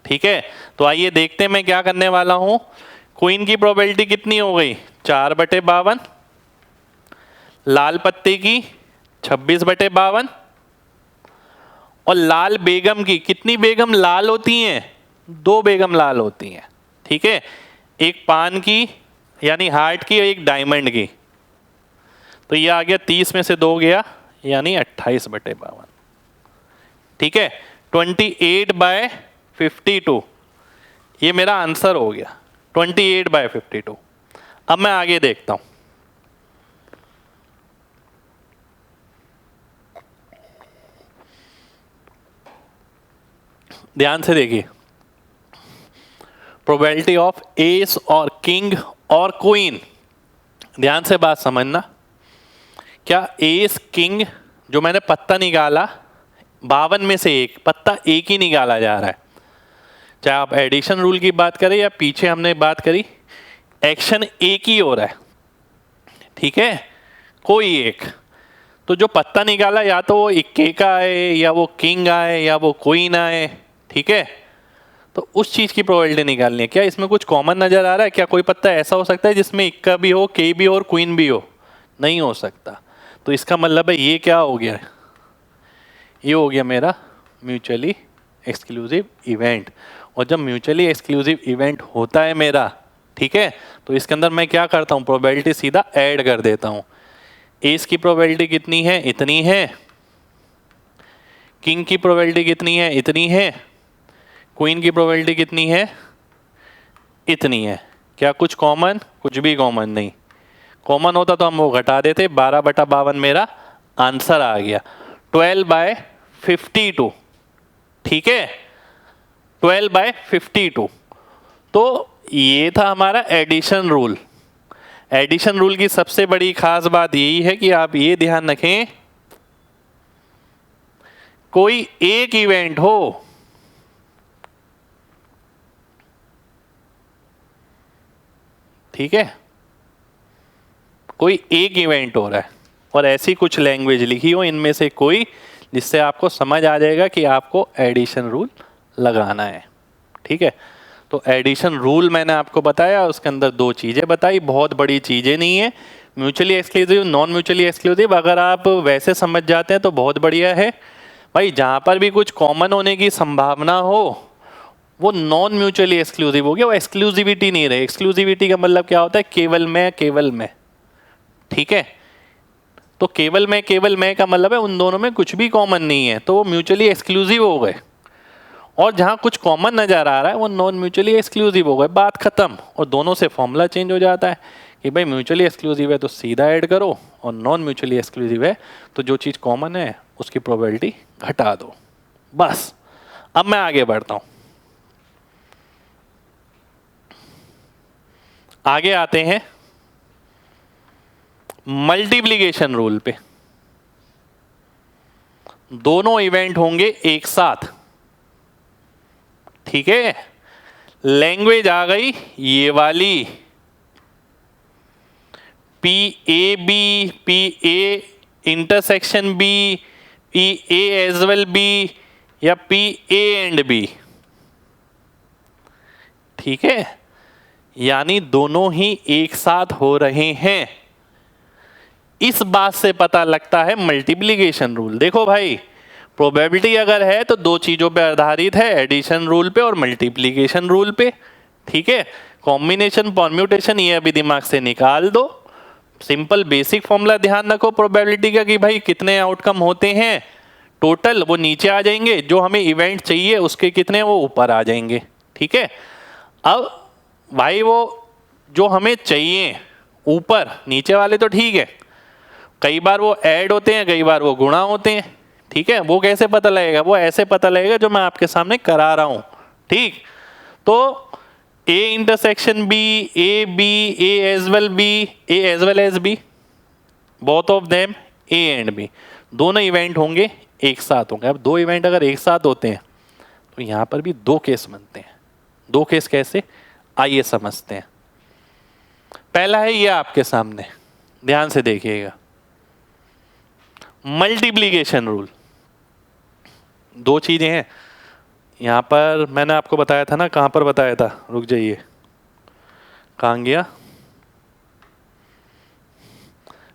ठीक है। तो आइए देखते हैं मैं क्या करने वाला हूं। क्वीन की प्रोबेबिलिटी कितनी हो गई, 4/52, लाल पत्ते की 26/52, और लाल बेगम की, कितनी बेगम लाल होती हैं, 2 बेगम लाल होती हैं, ठीक है। एक पान की यानी हार्ट की और एक डायमंड की, तो ये आ गया 30 में से 2 गया, यानी 28/52, ठीक है। 28/52 ये मेरा आंसर हो गया, 28/52। अब मैं आगे देखता हूं। ध्यान से देखिए, प्रोबेबिलिटी ऑफ एस और किंग और क्वीन, ध्यान से बात समझना। क्या एस किंग जो मैंने पत्ता निकाला 52 में से एक पत्ता एक ही निकाला जा रहा है, चाहे आप एडिशन रूल की बात करें या पीछे हमने बात करी, एक्शन एक ही हो रहा है, ठीक है, कोई एक। तो जो पत्ता निकाला या तो वो इक्के का आए या वो किंग आए या वो क्वीन आए, ठीक है। तो उस चीज की प्रोबेबिलिटी निकालनी है। क्या इसमें कुछ कॉमन नजर आ रहा है? क्या कोई पत्ता ऐसा हो सकता है जिसमें इक्का भी हो, के भी हो और क्वीन भी हो? नहीं हो सकता। तो इसका मतलब है ये क्या हो गया, ये हो गया मेरा म्यूचुअली एक्सक्लूसिव इवेंट। और जब म्यूचुअली एक्सक्लूसिव इवेंट होता है मेरा, ठीक है, तो इसके अंदर मैं क्या करता हूँ, प्रोबेबिलिटी सीधा ऐड कर देता हूँ। एस की प्रोबेबिलिटी कितनी है? इतनी है। किंग की प्रोबेबिलिटी कितनी है? इतनी है। क्वीन की प्रोबेबिलिटी कितनी है? इतनी है। क्या कुछ कॉमन? कुछ भी कॉमन नहीं। कॉमन होता तो हम वो घटा देते। 12/52 मेरा आंसर आ गया। 12/52, ठीक है, 12/52। तो ये था हमारा एडिशन रूल। एडिशन रूल की सबसे बड़ी खास बात यही है कि आप ये ध्यान रखें, कोई एक इवेंट हो, ठीक है, कोई एक इवेंट हो रहा है और ऐसी कुछ लैंग्वेज लिखी हो इनमें से कोई, जिससे आपको समझ आ जाएगा कि आपको एडिशन रूल लगाना है, ठीक है। तो एडिशन रूल मैंने आपको बताया, उसके अंदर दो चीज़ें बताई, बहुत बड़ी चीज़ें नहीं है। Mutually exclusive, non mutually exclusive, अगर आप वैसे समझ जाते हैं तो बहुत बढ़िया है भाई। जहाँ पर भी कुछ कॉमन होने की संभावना हो वो नॉन म्यूचुअली एक्सक्लूसिव हो गया, वो एक्सक्लूसिविटी नहीं रहे। एक्सक्लूसिविटी का मतलब क्या होता है? केवल मैं, केवल मैं, ठीक है। तो केवल मैं का मतलब है उन दोनों में कुछ भी कॉमन नहीं है, तो वो म्यूचुअली एक्सक्लूसिव हो गए। और जहां कुछ कॉमन नजर आ रहा है वो नॉन म्यूचुअली एक्सक्लूसिव हो गए, बात खत्म। और दोनों से फॉर्मूला चेंज हो जाता है कि भाई म्यूचुअली एक्सक्लूसिव है तो सीधा ऐड करो, और नॉन म्यूचुअली एक्सक्लूसिव है तो जो चीज़ कॉमन है उसकी प्रोबेबिलिटी घटा दो, बस। अब मैं आगे बढ़ता हूं, आगे आते हैं मल्टीप्लिकेशन रूल पे। दोनों इवेंट होंगे एक साथ, ठीक है। लैंग्वेज आ गई ये वाली, P A B, P A intersection B, P A as well B, या पी ए एंड बी, ठीक है। यानी दोनों ही एक साथ हो रहे हैं। इस बात से पता लगता है मल्टीप्लिकेशन रूल। देखो भाई, प्रोबेबिलिटी अगर है तो दो चीजों पे आधारित है, एडिशन रूल पे और मल्टीप्लिकेशन रूल पे, ठीक है। कॉम्बिनेशन, परम्यूटेशन, ये अभी दिमाग से निकाल दो। सिंपल बेसिक फॉर्मूला ध्यान रखो प्रोबेबिलिटी का कि भाई कितने आउटकम होते हैं टोटल, वो नीचे आ जाएंगे। जो हमें इवेंट चाहिए उसके कितने, वो ऊपर आ जाएंगे, ठीक है। अब भाई वो जो हमें चाहिए ऊपर, नीचे वाले तो ठीक है, कई बार वो ऐड होते हैं, कई बार वो गुणा होते हैं, ठीक है। वो कैसे पता लगेगा? वो ऐसे पता लगेगा जो मैं आपके सामने करा रहा हूं, ठीक। तो A intersection B, A B, A as well B, A as well as B, both of them A and B, दोनों इवेंट होंगे एक साथ होंगे। अब दो इवेंट अगर एक साथ होते हैं तो यहां पर भी दो केस बनते हैं। दो केस कैसे, आइए समझते हैं। पहला है ये आपके सामने, ध्यान से देखिएगा, मल्टीप्लिकेशन रूल। दो चीजें हैं यहां पर, मैंने आपको बताया था ना, कहां पर बताया था, रुक जाइए, कहां गया,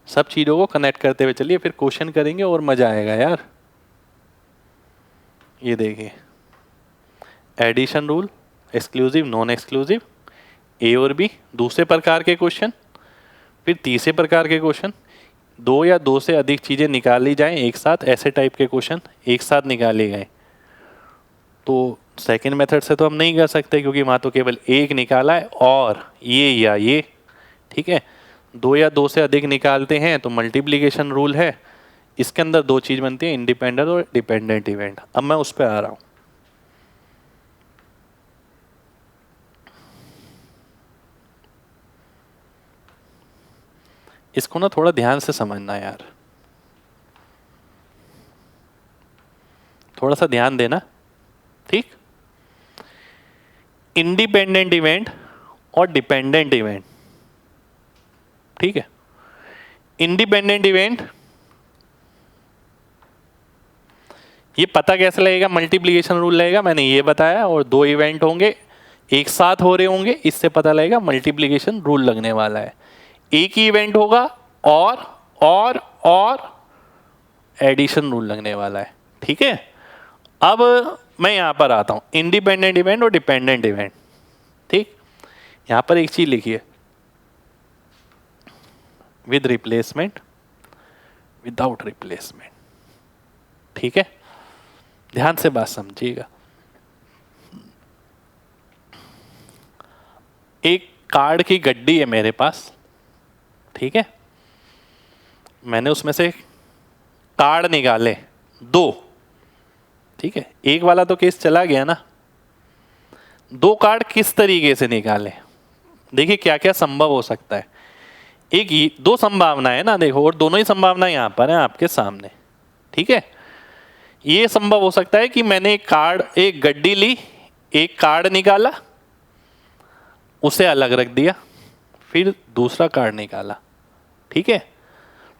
सब चीजों को कनेक्ट करते हुए चलिए, फिर क्वेश्चन करेंगे और मजा आएगा यार। ये देखिए, addition rule, exclusive, non exclusive, A और बी, दूसरे प्रकार के क्वेश्चन। फिर तीसरे प्रकार के क्वेश्चन, दो या दो से अधिक चीजें निकाली जाएं एक साथ, ऐसे टाइप के क्वेश्चन एक साथ निकाले गए। तो सेकंड मेथड से तो हम नहीं कर सकते क्योंकि वहां तो केवल एक निकाला है और ये या ये, ठीक है। दो या दो से अधिक निकालते हैं तो मल्टीप्लिकेशन रूल है। इसके अंदर दो चीज बनती है, इंडिपेंडेंट और डिपेंडेंट इवेंट। अब मैं उस पर आ रहा हूं। इसको ना थोड़ा ध्यान से समझना यार, थोड़ा सा ध्यान देना, ठीक। इंडिपेंडेंट इवेंट और डिपेंडेंट इवेंट, ठीक है। इंडिपेंडेंट इवेंट ये पता कैसे लगेगा? मल्टीप्लिकेशन रूल लगेगा, मैंने ये बताया, और 2 इवेंट होंगे एक साथ हो रहे होंगे, इससे पता लगेगा मल्टीप्लिकेशन रूल लगने वाला है। एक ही इवेंट होगा और एडिशन रूल लगने वाला है। ठीक है, अब मैं यहां पर आता हूं, इंडिपेंडेंट इवेंट और डिपेंडेंट इवेंट। ठीक, यहां पर एक चीज लिखिए, विद रिप्लेसमेंट, विदाउट रिप्लेसमेंट। ठीक है, ध्यान से बात समझिएगा। एक कार्ड की गड्डी है मेरे पास, ठीक है, मैंने उसमें से कार्ड निकाले 2, ठीक है, एक वाला तो केस चला गया ना। 2 कार्ड किस तरीके से निकाले? देखिए क्या क्या संभव हो सकता है। एक ही 2 संभावनाएं ना, देखो, और दोनों ही संभावना यहां पर है आपके सामने। ठीक है, ये संभव हो सकता है कि मैंने एक गड्डी ली, एक कार्ड निकाला, उसे अलग रख दिया, फिर दूसरा कार्ड निकाला। ठीक है,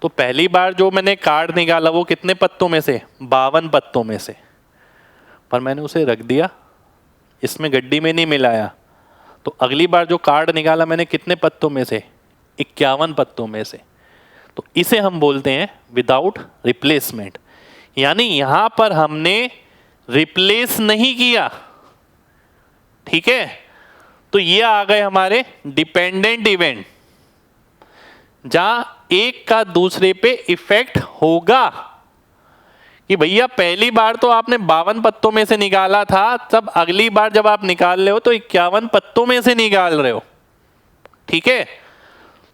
तो पहली बार जो मैंने कार्ड निकाला वो कितने पत्तों में से? 52 पत्तों में से, पर मैंने उसे रख दिया, इसमें गड्डी में नहीं मिलाया। तो अगली बार जो कार्ड निकाला मैंने कितने पत्तों में से? 51 पत्तों में से। तो इसे हम बोलते हैं विदाउट रिप्लेसमेंट, यानी यहां पर हमने रिप्लेस नहीं किया। ठीक है, तो ये आ गए हमारे डिपेंडेंट इवेंट, जहां एक का दूसरे पे इफेक्ट होगा। कि भैया पहली बार तो आपने 52 पत्तों में से निकाला था, तब अगली बार जब आप निकाल रहे हो तो 51 पत्तों में से निकाल रहे हो। ठीक है,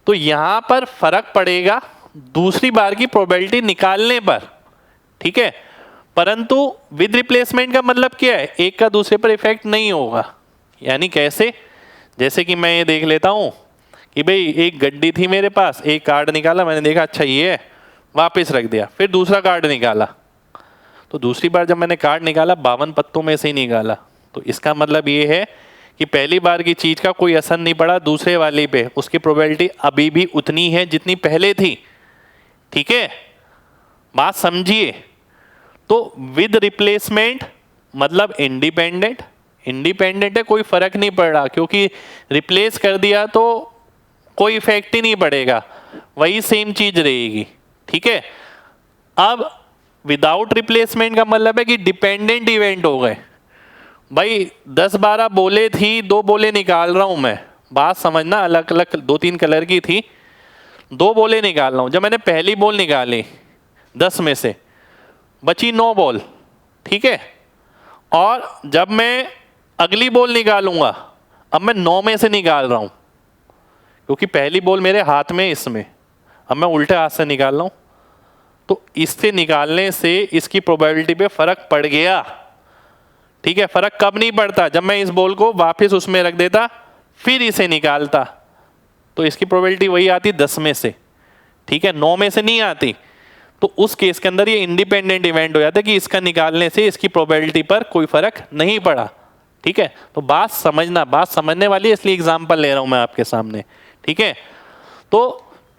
तो यहां पर फर्क पड़ेगा दूसरी बार की प्रोबेबिलिटी निकालने पर। ठीक है, परंतु विद रिप्लेसमेंट का मतलब क्या है? एक का दूसरे पर इफेक्ट नहीं होगा। यानी कैसे? जैसे कि मैं ये देख लेता हूं कि भाई एक गड्डी थी मेरे पास, एक कार्ड निकाला, मैंने देखा अच्छा ये है, वापस रख दिया, फिर दूसरा कार्ड निकाला। तो दूसरी बार जब मैंने कार्ड निकाला 52 पत्तों में से ही निकाला। तो इसका मतलब ये है कि पहली बार की चीज का कोई असर नहीं पड़ा दूसरे वाली पे, उसकी प्रोबेबिलिटी अभी भी उतनी है जितनी पहले थी। ठीक है, बात समझिए। तो विद रिप्लेसमेंट मतलब इंडिपेंडेंट, इंडिपेंडेंट है, कोई फर्क नहीं पड़ रहा, क्योंकि रिप्लेस कर दिया तो कोई इफेक्ट ही नहीं पड़ेगा, वही सेम चीज रहेगी। ठीक है, अब विदाउट रिप्लेसमेंट का मतलब है कि डिपेंडेंट इवेंट हो गए। भाई 10-12 बोले थी, 2 बोले निकाल रहा हूं मैं, बात समझना, अलग अलग 2-3 कलर की थी, 2 बोले निकाल रहा हूं। जब मैंने पहली बॉल निकाली 10 में से, बची 9 बॉल। ठीक है, और जब मैं अगली बॉल निकालूंगा, अब मैं 9 में से निकाल रहा हूं, क्योंकि पहली बॉल मेरे हाथ में, इसमें अब मैं उल्टे हाथ से निकाल रहा हूं। तो इससे निकालने से इसकी प्रोबेबिलिटी पे फर्क पड़ गया। ठीक है, फर्क कब नहीं पड़ता? जब मैं इस बॉल को वापस उसमें रख देता, फिर इसे निकालता, तो इसकी प्रोबेबिलिटी वही आती 10 में से। ठीक है, 9 में से नहीं आती। तो उस केस के अंदर ये इंडिपेंडेंट इवेंट हो जाता है कि इसका निकालने से इसकी प्रोबेबिलिटी पर कोई फर्क नहीं पड़ा। ठीक है, तो बात समझना, बात समझने वाली है, इसलिए एग्जांपल ले रहा हूं मैं आपके सामने। ठीक है, तो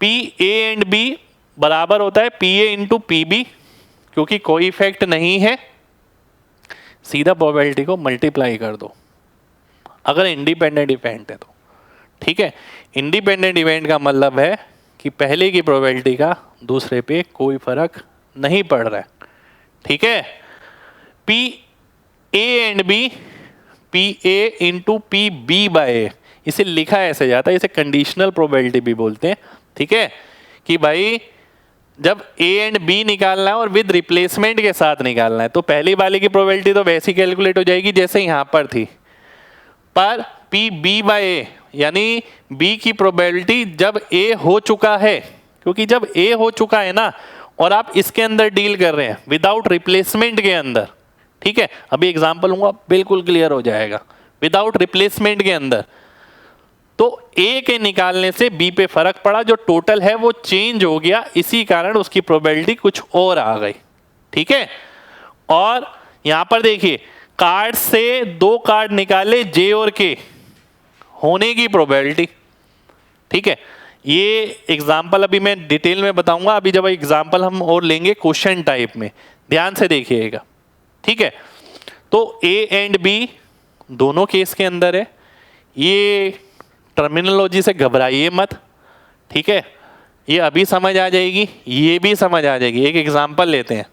पी ए एंड बी बराबर होता है P A into P B, क्योंकि कोई इफेक्ट नहीं है, सीधा प्रोबेबिलिटी को मल्टीप्लाई कर दो अगर इंडिपेंडेंट इवेंट है तो। ठीक है, इंडिपेंडेंट इवेंट का मतलब है कि पहले की प्रोबेबिलिटी का दूसरे पे कोई फर्क नहीं पड़ रहा है। ठीक है, P A and B, P A into P B by A, इसे लिखा ऐसे जाता है, इसे कंडीशनल प्रोबेबिलिटी भी बोलते हैं। ठीक है, कि भाई जब ए एंड बी निकालना है और विद रिप्लेसमेंट के साथ निकालना है, तो पहली वाली की प्रोबेबिलिटी तो वैसी कैलकुलेट हो जाएगी जैसे यहां पर थी, पर पी बी बाय ए यानी बी की प्रोबेबिलिटी जब ए हो चुका है, क्योंकि जब ए हो चुका है ना, और आप इसके अंदर डील कर रहे हैं विदाउट रिप्लेसमेंट के अंदर। ठीक है, अभी एग्जांपल लूंगा, बिल्कुल क्लियर हो जाएगा। विदाउट रिप्लेसमेंट के अंदर तो ए के निकालने से बी पे फर्क पड़ा, जो टोटल है वो चेंज हो गया, इसी कारण उसकी प्रोबेबिलिटी कुछ और आ गई। ठीक है, और यहां पर देखिए कार्ड से 2 कार्ड निकाले जे और के होने की प्रोबेबिलिटी। ठीक है, ये एग्जाम्पल अभी मैं डिटेल में बताऊंगा, अभी जब एग्जाम्पल हम और लेंगे क्वेश्चन टाइप में, ध्यान से देखिएगा। ठीक है, तो ए एंड बी दोनों केस के अंदर है। ये टर्मिनोलॉजी से घबराइए मत, ठीक है, ये अभी समझ आ जाएगी, ये भी समझ आ जाएगी। एक एग्जांपल लेते हैं,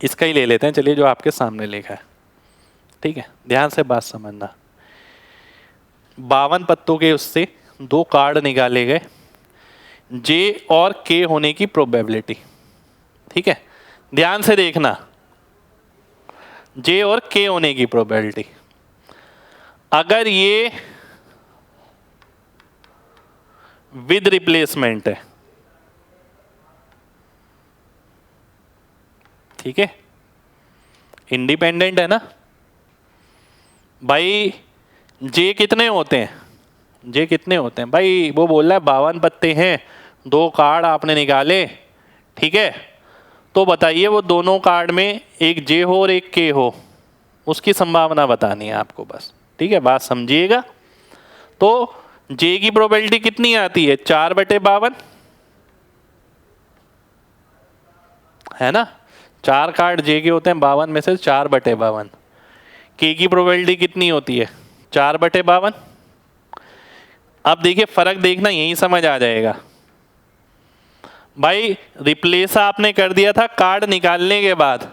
इसका ही ले लेते हैं, चलिए, जो आपके सामने लिखा है, ठीक है, ध्यान से बात समझना। 52 पत्तों के उससे 2 कार्ड निकाले गए, जे और के होने की प्रोबेबिलिटी, ठीक है, ध्यान से देखना, जे और के होने की प्रोबेबिलिटी। अगर ये विद रिप्लेसमेंट है, ठीक है, इंडिपेंडेंट है ना भाई। जे कितने होते हैं, जे कितने होते हैं भाई, वो बोल रहा है 52 पत्ते हैं, 2 कार्ड आपने निकाले, ठीक है, तो बताइए वो दोनों कार्ड में एक जे हो और एक के हो, उसकी संभावना बतानी है आपको बस, ठीक है, बात समझिएगा। तो जे की प्रोबेबिलिटी कितनी आती है, 4/52, है ना, 4 कार्ड जे के होते हैं 52 में से 4/52। के की प्रोबेबिलिटी कितनी होती है, 4/52। अब देखिए फर्क देखना, यही समझ आ जाएगा भाई। रिप्लेस आपने कर दिया था कार्ड निकालने के बाद,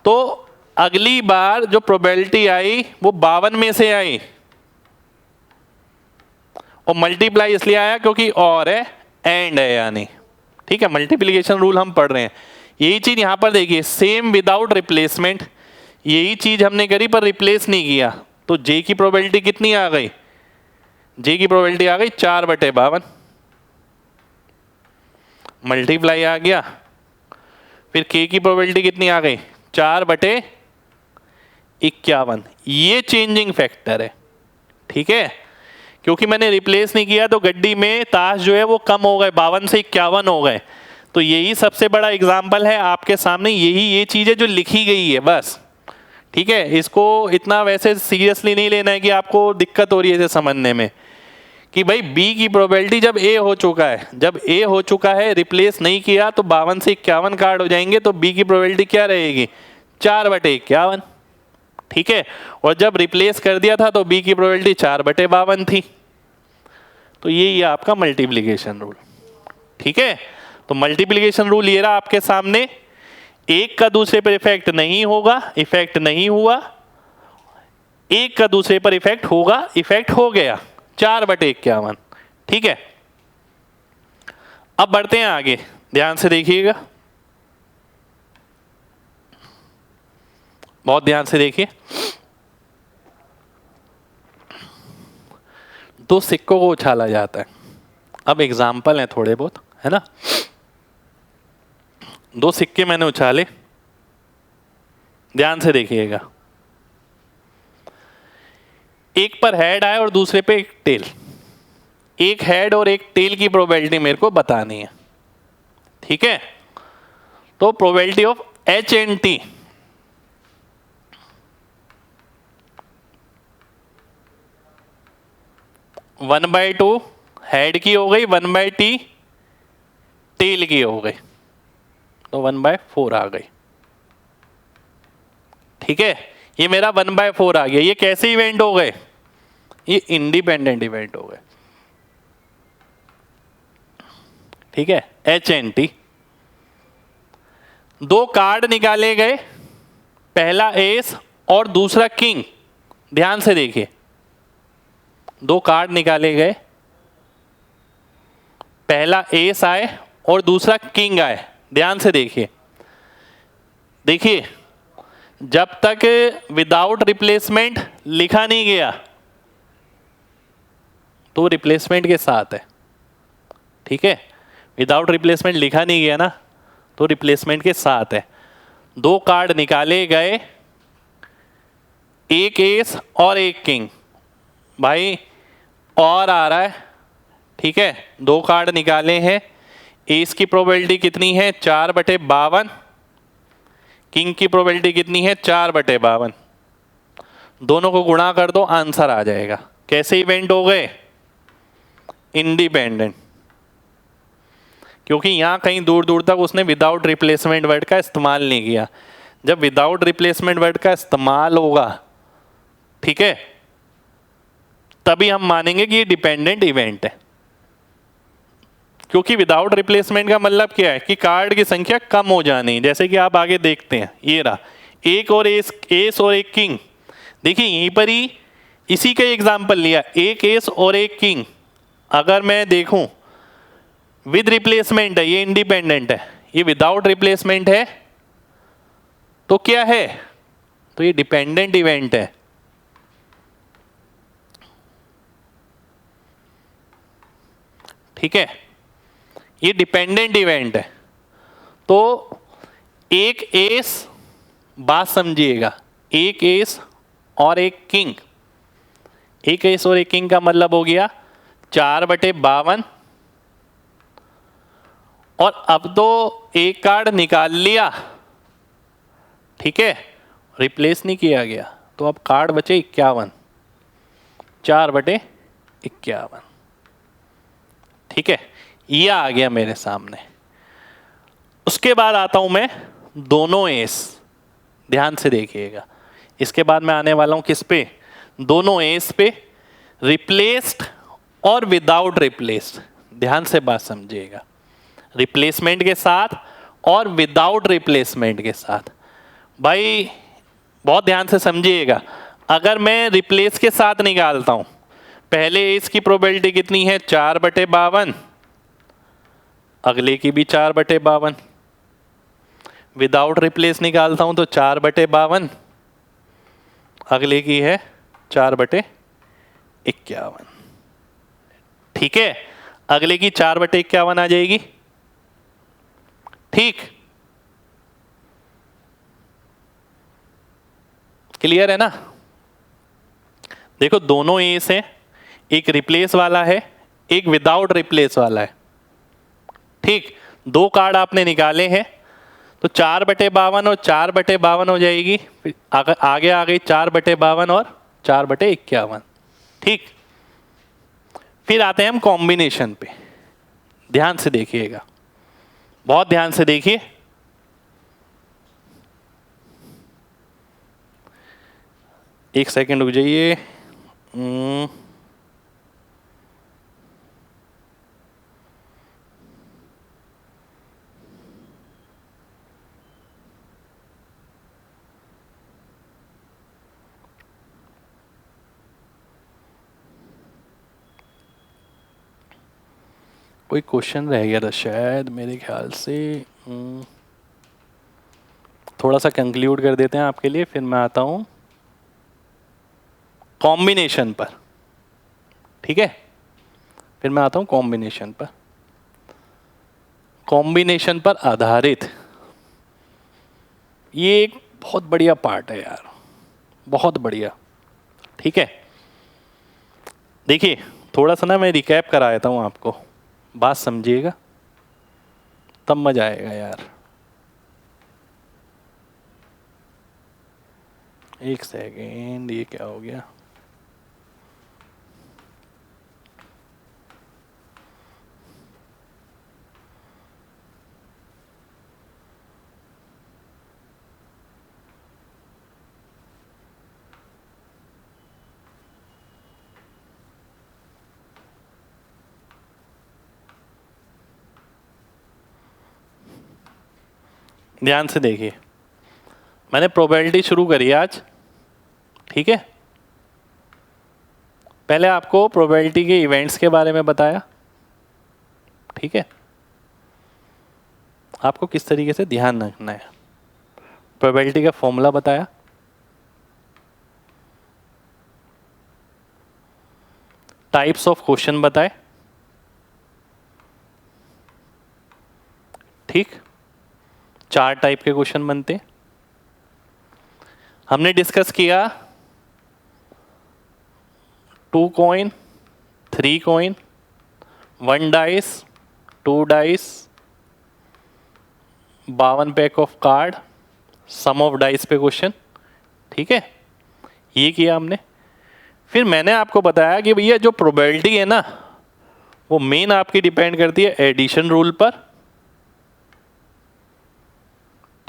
तो अगली बार जो प्रोबेबिलिटी आई वो 52 में से आई, और मल्टीप्लाई इसलिए आया क्योंकि और है, एंड है यानी, ठीक है, मल्टीप्लिकेशन रूल हम पढ़ रहे हैं। यही चीज यहां पर देखिए, सेम विदाउट रिप्लेसमेंट, यही चीज हमने करी पर रिप्लेस नहीं किया, तो जे की प्रोबेबिलिटी कितनी आ गई, जे की प्रोबेबिलिटी आ गई 4/52, मल्टीप्लाई आ गया, फिर के की प्रोबेबिलिटी कितनी आ गई, 4/51। ये चेंजिंग फैक्टर है, ठीक है, क्योंकि मैंने रिप्लेस नहीं किया तो गड्डी में ताश जो है वो कम हो गए, 52 से 51 हो गए। तो यही सबसे बड़ा एग्जाम्पल है आपके सामने, यही ये चीज़ है जो लिखी गई है बस, ठीक है। इसको इतना वैसे सीरियसली नहीं लेना है कि आपको दिक्कत हो रही है इसे समझने में, कि भाई बी की प्रोबेबिलिटी जब ए हो चुका है, जब ए हो चुका है, रिप्लेस नहीं किया तो 52 से 51 कार्ड हो जाएंगे, तो बी की प्रोबेबिलिटी क्या रहेगी, 4/51, ठीक है। और जब रिप्लेस कर दिया था तो बी की प्रोबेबिलिटी 4/52 थी। तो यही है आपका मल्टीप्लिकेशन रूल, ठीक है। तो मल्टीप्लिकेशन रूल ये रहा आपके सामने, एक का दूसरे पर इफेक्ट नहीं होगा, इफेक्ट नहीं हुआ, एक का दूसरे पर इफेक्ट होगा, इफेक्ट हो गया, 4/51, ठीक है। अब बढ़ते हैं आगे, ध्यान से देखिएगा, बहुत ध्यान से देखिए। 2 सिक्कों को उछाला जाता है, अब एग्जाम्पल है थोड़े बहुत, है ना। 2 सिक्के मैंने उछाले, ध्यान से देखिएगा, एक पर हेड आए और दूसरे पे एक टेल। एक हेड और एक टेल की प्रोबेबिलिटी मेरे को बतानी है, ठीक है। तो probability of H and T, one by two head की हो गई, 1/t टेल की हो गई, तो 1/4 आ गई, ठीक है। ये मेरा 1/4 आ गया। ये कैसे इवेंट हो गए, ये इंडिपेंडेंट इवेंट हो गए, ठीक है, एच एंड टी। 2 कार्ड निकाले गए, पहला एस और दूसरा किंग, ध्यान से देखिए, 2 कार्ड निकाले गए, पहला एस आए और दूसरा किंग आए, ध्यान से देखिए। देखिए जब तक विदाउट रिप्लेसमेंट लिखा नहीं गया तो रिप्लेसमेंट के साथ है, ठीक है। विदाउट रिप्लेसमेंट लिखा नहीं गया ना, तो रिप्लेसमेंट के साथ है। 2 कार्ड निकाले गए, एक एस और एक किंग, भाई और आ रहा है, ठीक है। 2 कार्ड निकाले हैं, एस की प्रोबेबिलिटी कितनी है, 4/52, किंग की प्रोबेबिलिटी कितनी है, 4/52। दोनों को गुणा कर दो, आंसर आ जाएगा। कैसे इवेंट हो गए, इंडिपेंडेंट। क्योंकि यहाँ कहीं दूर दूर तक उसने विदाउट रिप्लेसमेंट वर्ड का इस्तेमाल नहीं किया। जब विदाउट रिप्लेसमेंट वर्ड का इस्तेमाल होगा, ठीक है, तभी हम मानेंगे कि ये डिपेंडेंट इवेंट है। क्योंकि विदाउट रिप्लेसमेंट का मतलब क्या है कि कार्ड की संख्या कम हो जानी। जैसे कि आप आगे देखते हैं, ये रहा एक और एस और एक किंग। देखिए यहीं पर ही इसी का एग्जाम्पल लिया, एक एस और एक किंग। अगर मैं देखूं विद रिप्लेसमेंट है, ये इंडिपेंडेंट है, ये विदाउट रिप्लेसमेंट है तो क्या है, तो ये डिपेंडेंट इवेंट है। ठीक है, ये डिपेंडेंट इवेंट है। तो एक एस, बात समझिएगा, एक एस और एक किंग, एक एस और एक किंग का मतलब हो गया 4/52। और अब तो एक कार्ड निकाल लिया, ठीक है, रिप्लेस नहीं किया गया, तो अब कार्ड बचे 51, 4/51। ठीक है, ये आ गया मेरे सामने। उसके बाद आता हूं मैं दोनों एस, ध्यान से देखिएगा। इसके बाद मैं आने वाला हूं किस पे, दोनों एस पे, रिप्लेस्ड और विदाउट रिप्लेस्ड। ध्यान से बात समझिएगा, रिप्लेसमेंट के साथ और विदाउट रिप्लेसमेंट के साथ। भाई बहुत ध्यान से समझिएगा, अगर मैं रिप्लेस के साथ निकालता हूं, पहले एस की प्रोबेबिलिटी कितनी है 4/52, अगले की भी 4/52। विदाउट रिप्लेस निकालता हूं तो 4/52, अगले की है 4/51। ठीक है, अगले की 4/51 आ जाएगी। ठीक, क्लियर है ना। देखो दोनों एस है, एक रिप्लेस वाला है, एक विदाउट रिप्लेस वाला है। ठीक, दो कार्ड आपने निकाले हैं, तो 4/52 और 4/52 हो जाएगी। फिर आगे आ गई 4/52 और 4/51। ठीक, फिर आते हैं हम कॉम्बिनेशन पे। ध्यान से देखिएगा, बहुत ध्यान से देखिए। एक सेकंड रुक जाइए। कोई क्वेश्चन रह गया था शायद, मेरे ख्याल से। थोड़ा सा कंक्लूड कर देते हैं आपके लिए, फिर मैं आता हूं कॉम्बिनेशन पर। ठीक है, फिर मैं आता हूं कॉम्बिनेशन पर। कॉम्बिनेशन पर आधारित ये एक बहुत बढ़िया पार्ट है यार, बहुत बढ़िया। ठीक है, देखिए थोड़ा सा ना मैं रिकैप करा देता हूं आपको, बात समझिएगा तब मजा आएगा यार। एक सेकेंड, ये क्या हो गया। ध्यान से देखिए, मैंने प्रोबेबिलिटी शुरू करी आज। ठीक है, पहले आपको प्रोबेबिलिटी के इवेंट्स के बारे में बताया। ठीक है, आपको किस तरीके से ध्यान रखना है, प्रोबेबिलिटी का फॉर्मूला बताया। टाइप्स ऑफ क्वेश्चन बताए। ठीक, 4 टाइप के क्वेश्चन बनते। हमने डिस्कस किया 2 coin, 3 coin, 1 dice, 2 dice, 52 pack of card, sum of dice पे क्वेश्चन। ठीक है, ये किया हमने। फिर मैंने आपको बताया कि भैया जो प्रोबेबिलिटी है ना, वो मेन आपकी डिपेंड करती है एडिशन रूल पर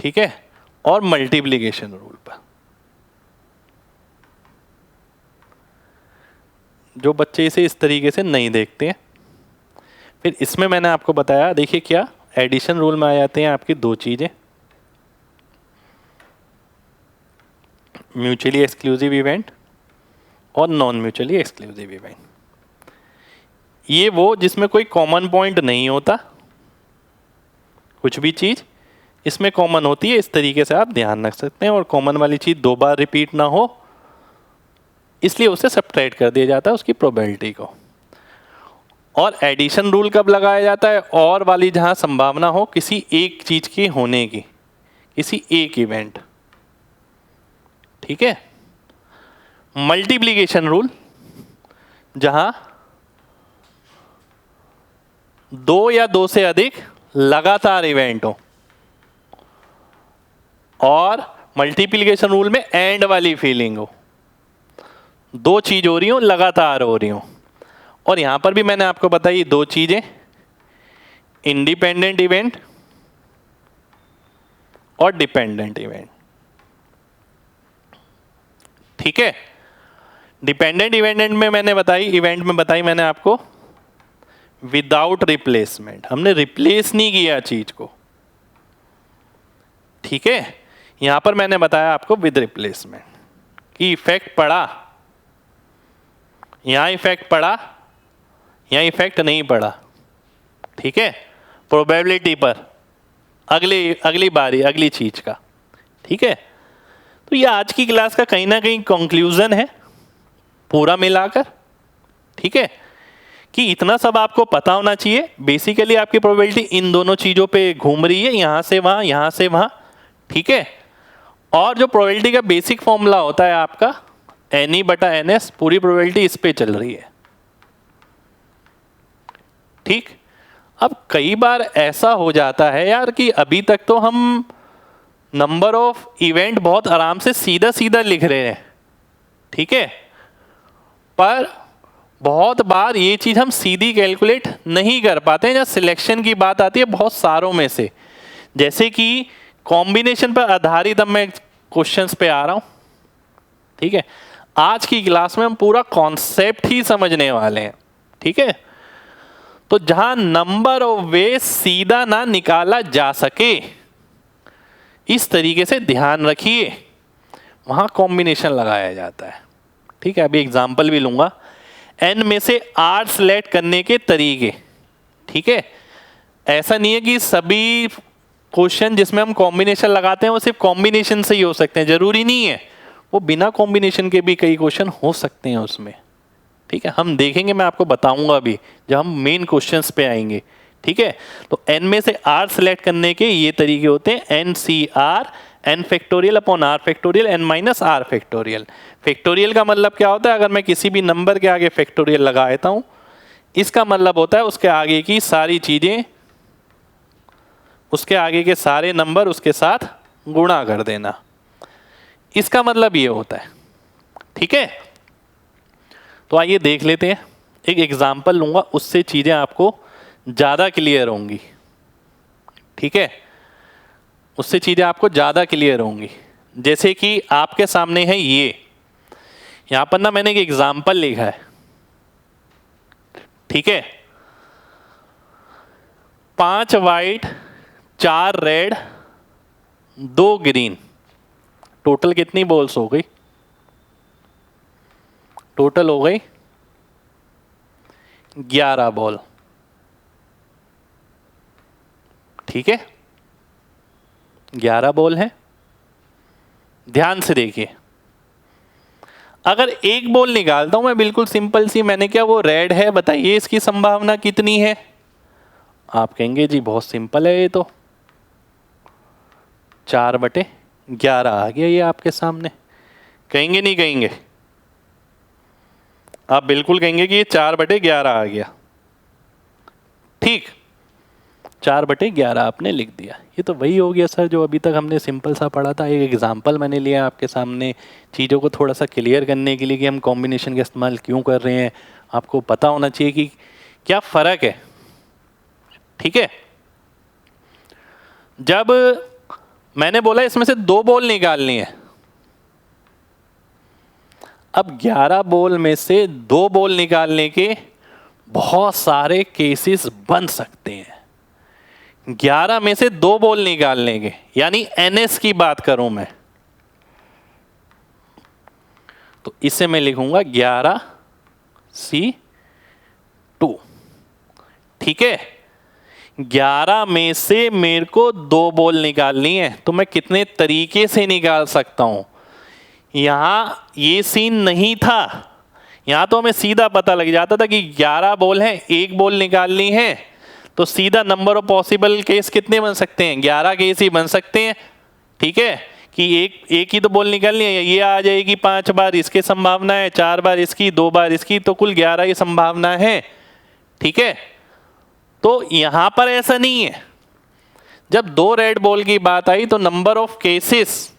ठीक है, और मल्टीप्लिकेशन रूल पर। जो बच्चे इसे इस तरीके से नहीं देखते हैं, फिर इसमें मैंने आपको बताया, देखिए क्या एडिशन रूल में आ जाते हैं आपकी दो चीजें, म्यूचुअली एक्सक्लूसिव इवेंट और नॉन म्यूचुअली एक्सक्लूसिव इवेंट। ये वो जिसमें कोई कॉमन पॉइंट नहीं होता, कुछ भी चीज इसमें कॉमन होती है, इस तरीके से आप ध्यान रख सकते हैं, और कॉमन वाली चीज दो बार रिपीट ना हो इसलिए उसे सब्ट्रैक्ट कर दिया जाता है उसकी प्रोबेबिलिटी को। और एडिशन रूल कब लगाया जाता है? और वाली जहां संभावना हो किसी एक चीज की होने की, किसी एक इवेंट, ठीक है। मल्टीप्लिकेशन रूल जहां दो या दो से अधिक लगातार इवेंट हो, और मल्टीप्लिकेशन रूल में एंड वाली फीलिंग हो, दो चीज हो रही हो, लगातार हो रही हो। और यहां पर भी मैंने आपको बताई दो चीजें, इंडिपेंडेंट इवेंट और डिपेंडेंट इवेंट, ठीक है। डिपेंडेंट इवेंट में मैंने बताई मैंने आपको विदाउट रिप्लेसमेंट, हमने रिप्लेस नहीं किया चीज को, ठीक है। यहां पर मैंने बताया आपको विद रिप्लेसमेंट कि इफेक्ट पड़ा, यहां इफेक्ट पड़ा, यहां इफेक्ट नहीं पड़ा, ठीक है, प्रोबेबिलिटी पर, अगली बारी अगली चीज का, ठीक है। तो ये आज की क्लास का कहीं ना कहीं कंक्लूजन है पूरा मिलाकर, ठीक है, कि इतना सब आपको पता होना चाहिए। बेसिकली आपकी प्रोबेबिलिटी इन दोनों चीजों पे घूम रही है, यहां से वहां, यहां से वहां, ठीक है। और जो प्रोबेबिलिटी का बेसिक फॉर्मूला होता है आपका NE/NS, पूरी प्रोबेबिलिटी इस पे चल रही है, ठीक। अब कई बार ऐसा हो जाता है यार कि अभी तक तो हम नंबर ऑफ इवेंट बहुत आराम से सीधा सीधा लिख रहे हैं, ठीक है, पर बहुत बार ये चीज हम सीधी कैलकुलेट नहीं कर पाते हैं जब सिलेक्शन की बात आती है बहुत सारों में से। जैसे कि कॉम्बिनेशन पर आधारित अब मैं क्वेश्चंस पे आ रहा हूं, ठीक है। आज की क्लास में हम पूरा कॉन्सेप्ट ही समझने वाले हैं, ठीक है। तो जहां नंबर ऑफ वे सीधा ना निकाला जा सके, इस तरीके से ध्यान रखिए, वहां कॉम्बिनेशन लगाया जाता है, ठीक है। अभी एग्जांपल भी लूंगा, n में से 8 सिलेक्ट करने के तरीके, ठीक है। ऐसा नहीं है कि सभी क्वेश्चन जिसमें हम कॉम्बिनेशन लगाते हैं वो सिर्फ कॉम्बिनेशन से ही हो सकते हैं, जरूरी नहीं है, वो बिना कॉम्बिनेशन के भी कई क्वेश्चन हो सकते हैं उसमें, ठीक है। हम देखेंगे, मैं आपको बताऊंगा भी जब हम मेन क्वेश्चंस पे आएंगे, ठीक है। तो n में से r सिलेक्ट करने के ये तरीके होते हैं, NCR, n factorial upon r factorial, n minus r factorial. Factorial का मतलब क्या होता है? अगर मैं किसी भी नंबर के आगे फैक्टोरियल लगा देता हूं, इसका मतलब होता है उसके आगे की सारी चीजें, उसके आगे के सारे नंबर उसके साथ गुणा कर देना, इसका मतलब ये होता है, ठीक है। तो आइए देख लेते हैं, एक एग्जाम्पल लूंगा, उससे चीजें आपको ज्यादा क्लियर होंगी, ठीक है, उससे चीजें आपको ज्यादा क्लियर होंगी। जैसे कि आपके सामने है ये, यहां पर ना मैंने एक एग्जाम्पल लिखा है, ठीक है। 5 वाइट 4 रेड 2 ग्रीन, टोटल कितनी बॉल्स हो गई? टोटल हो गई 11 बॉल, ठीक है, 11 बॉल है। ध्यान से देखिए, अगर एक बॉल निकालता हूं मैं, बिल्कुल सिंपल सी, मैंने क्या, वो रेड है, बताइए इसकी संभावना कितनी है? आप कहेंगे जी बहुत सिंपल है ये तो, 4/11 आ गया ये आपके सामने। कहेंगे नहीं कहेंगे? आप बिल्कुल कहेंगे कि ये 4/11 आ गया, ठीक, 4/11 आपने लिख दिया। ये तो वही हो गया सर जो अभी तक हमने सिंपल सा पढ़ा था। एक एग्जांपल मैंने लिया आपके सामने चीज़ों को थोड़ा सा क्लियर करने के लिए कि हम कॉम्बिनेशन का इस्तेमाल क्यों कर रहे हैं, आपको पता होना चाहिए कि क्या फ़र्क है, ठीक है। जब मैंने बोला इसमें से 2 बॉल निकालनी है। अब 11 बॉल में से 2 बॉल निकालने के बहुत सारे केसेस बन सकते हैं। 11 में से 2 बॉल निकालने के, यानी NS की बात करूं मैं, तो इसे मैं लिखूंगा 11C2। ठीक है, 11 में से मेरे को 2 बॉल निकालनी है, तो मैं कितने तरीके से निकाल सकता हूं। यहां ये सीन नहीं था, यहां तो हमें सीधा पता लग जाता था कि 11 बॉल है, 1 बॉल निकालनी है, तो सीधा नंबर ऑफ पॉसिबल केस कितने बन सकते हैं, 11 केस ही बन सकते हैं। ठीक है, कि एक ही तो बॉल निकालनी है, ये आ जाएगी 5 बार इसके संभावना है, 4 बार इसकी, 2 बार इसकी, तो कुल 11 की संभावना है। ठीक है, तो यहां पर ऐसा नहीं है। जब 2 रेड बॉल की बात आई तो number of cases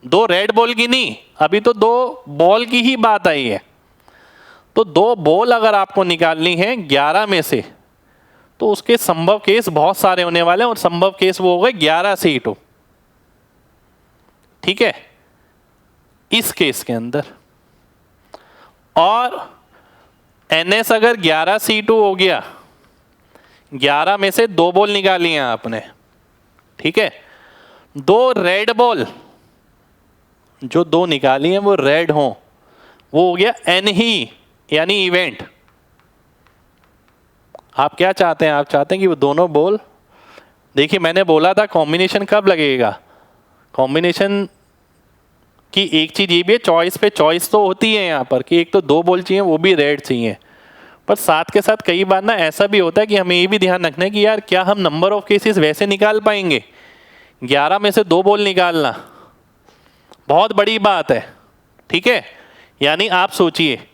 2 red ball की नहीं, अभी तो 2 बॉल की ही बात आई है। तो 2 बॉल अगर आपको निकालनी है 11 में से, तो उसके संभव केस बहुत सारे होने वाले हैं, और संभव केस वो हो गए 11C2। ठीक है, इस केस के अंदर। और NS अगर 11C2 हो गया, 11 में से 2 बॉल निकाली हैं आपने। ठीक है, 2 रेड बॉल जो 2 निकाली हैं वो रेड हो, वो हो गया N ही, यानी इवेंट। आप क्या चाहते हैं, आप चाहते हैं कि वो दोनों बॉल, देखिए मैंने बोला था कॉम्बिनेशन कब लगेगा, कॉम्बिनेशन की एक चीज ये भी है, चॉइस पे चॉइस तो होती है यहाँ पर कि एक तो 2 बॉल चाहिए, वो भी रेड चाहिए, पर साथ के साथ कई बार ना ऐसा भी होता है कि हमें ये भी ध्यान रखना है कि यार क्या हम नंबर ऑफ केसेस वैसे निकाल पाएंगे। 11 में से 2 बॉल निकालना बहुत बड़ी बात है। ठीक है, यानी आप सोचिए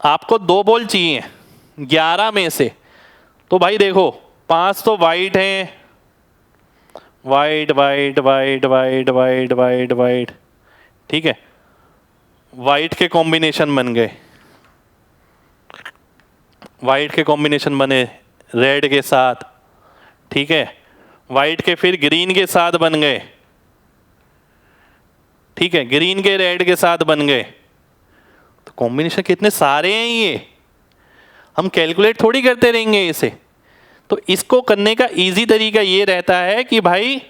आपको 2 बॉल चाहिए 11 में से, तो भाई देखो 5 तो वाइट हैं, white white white white white white white. ठीक है, वाइट के कॉम्बिनेशन बन गए, वाइट के कॉम्बिनेशन बने रेड के साथ। ठीक है, वाइट के फिर ग्रीन के साथ बन गए। ठीक है, ग्रीन के रेड के साथ बन गए, तो कॉम्बिनेशन कितने सारे हैं ये, हम कैलकुलेट थोड़ी करते रहेंगे इसे। तो इसको करने का इजी तरीका ये रहता है कि भाई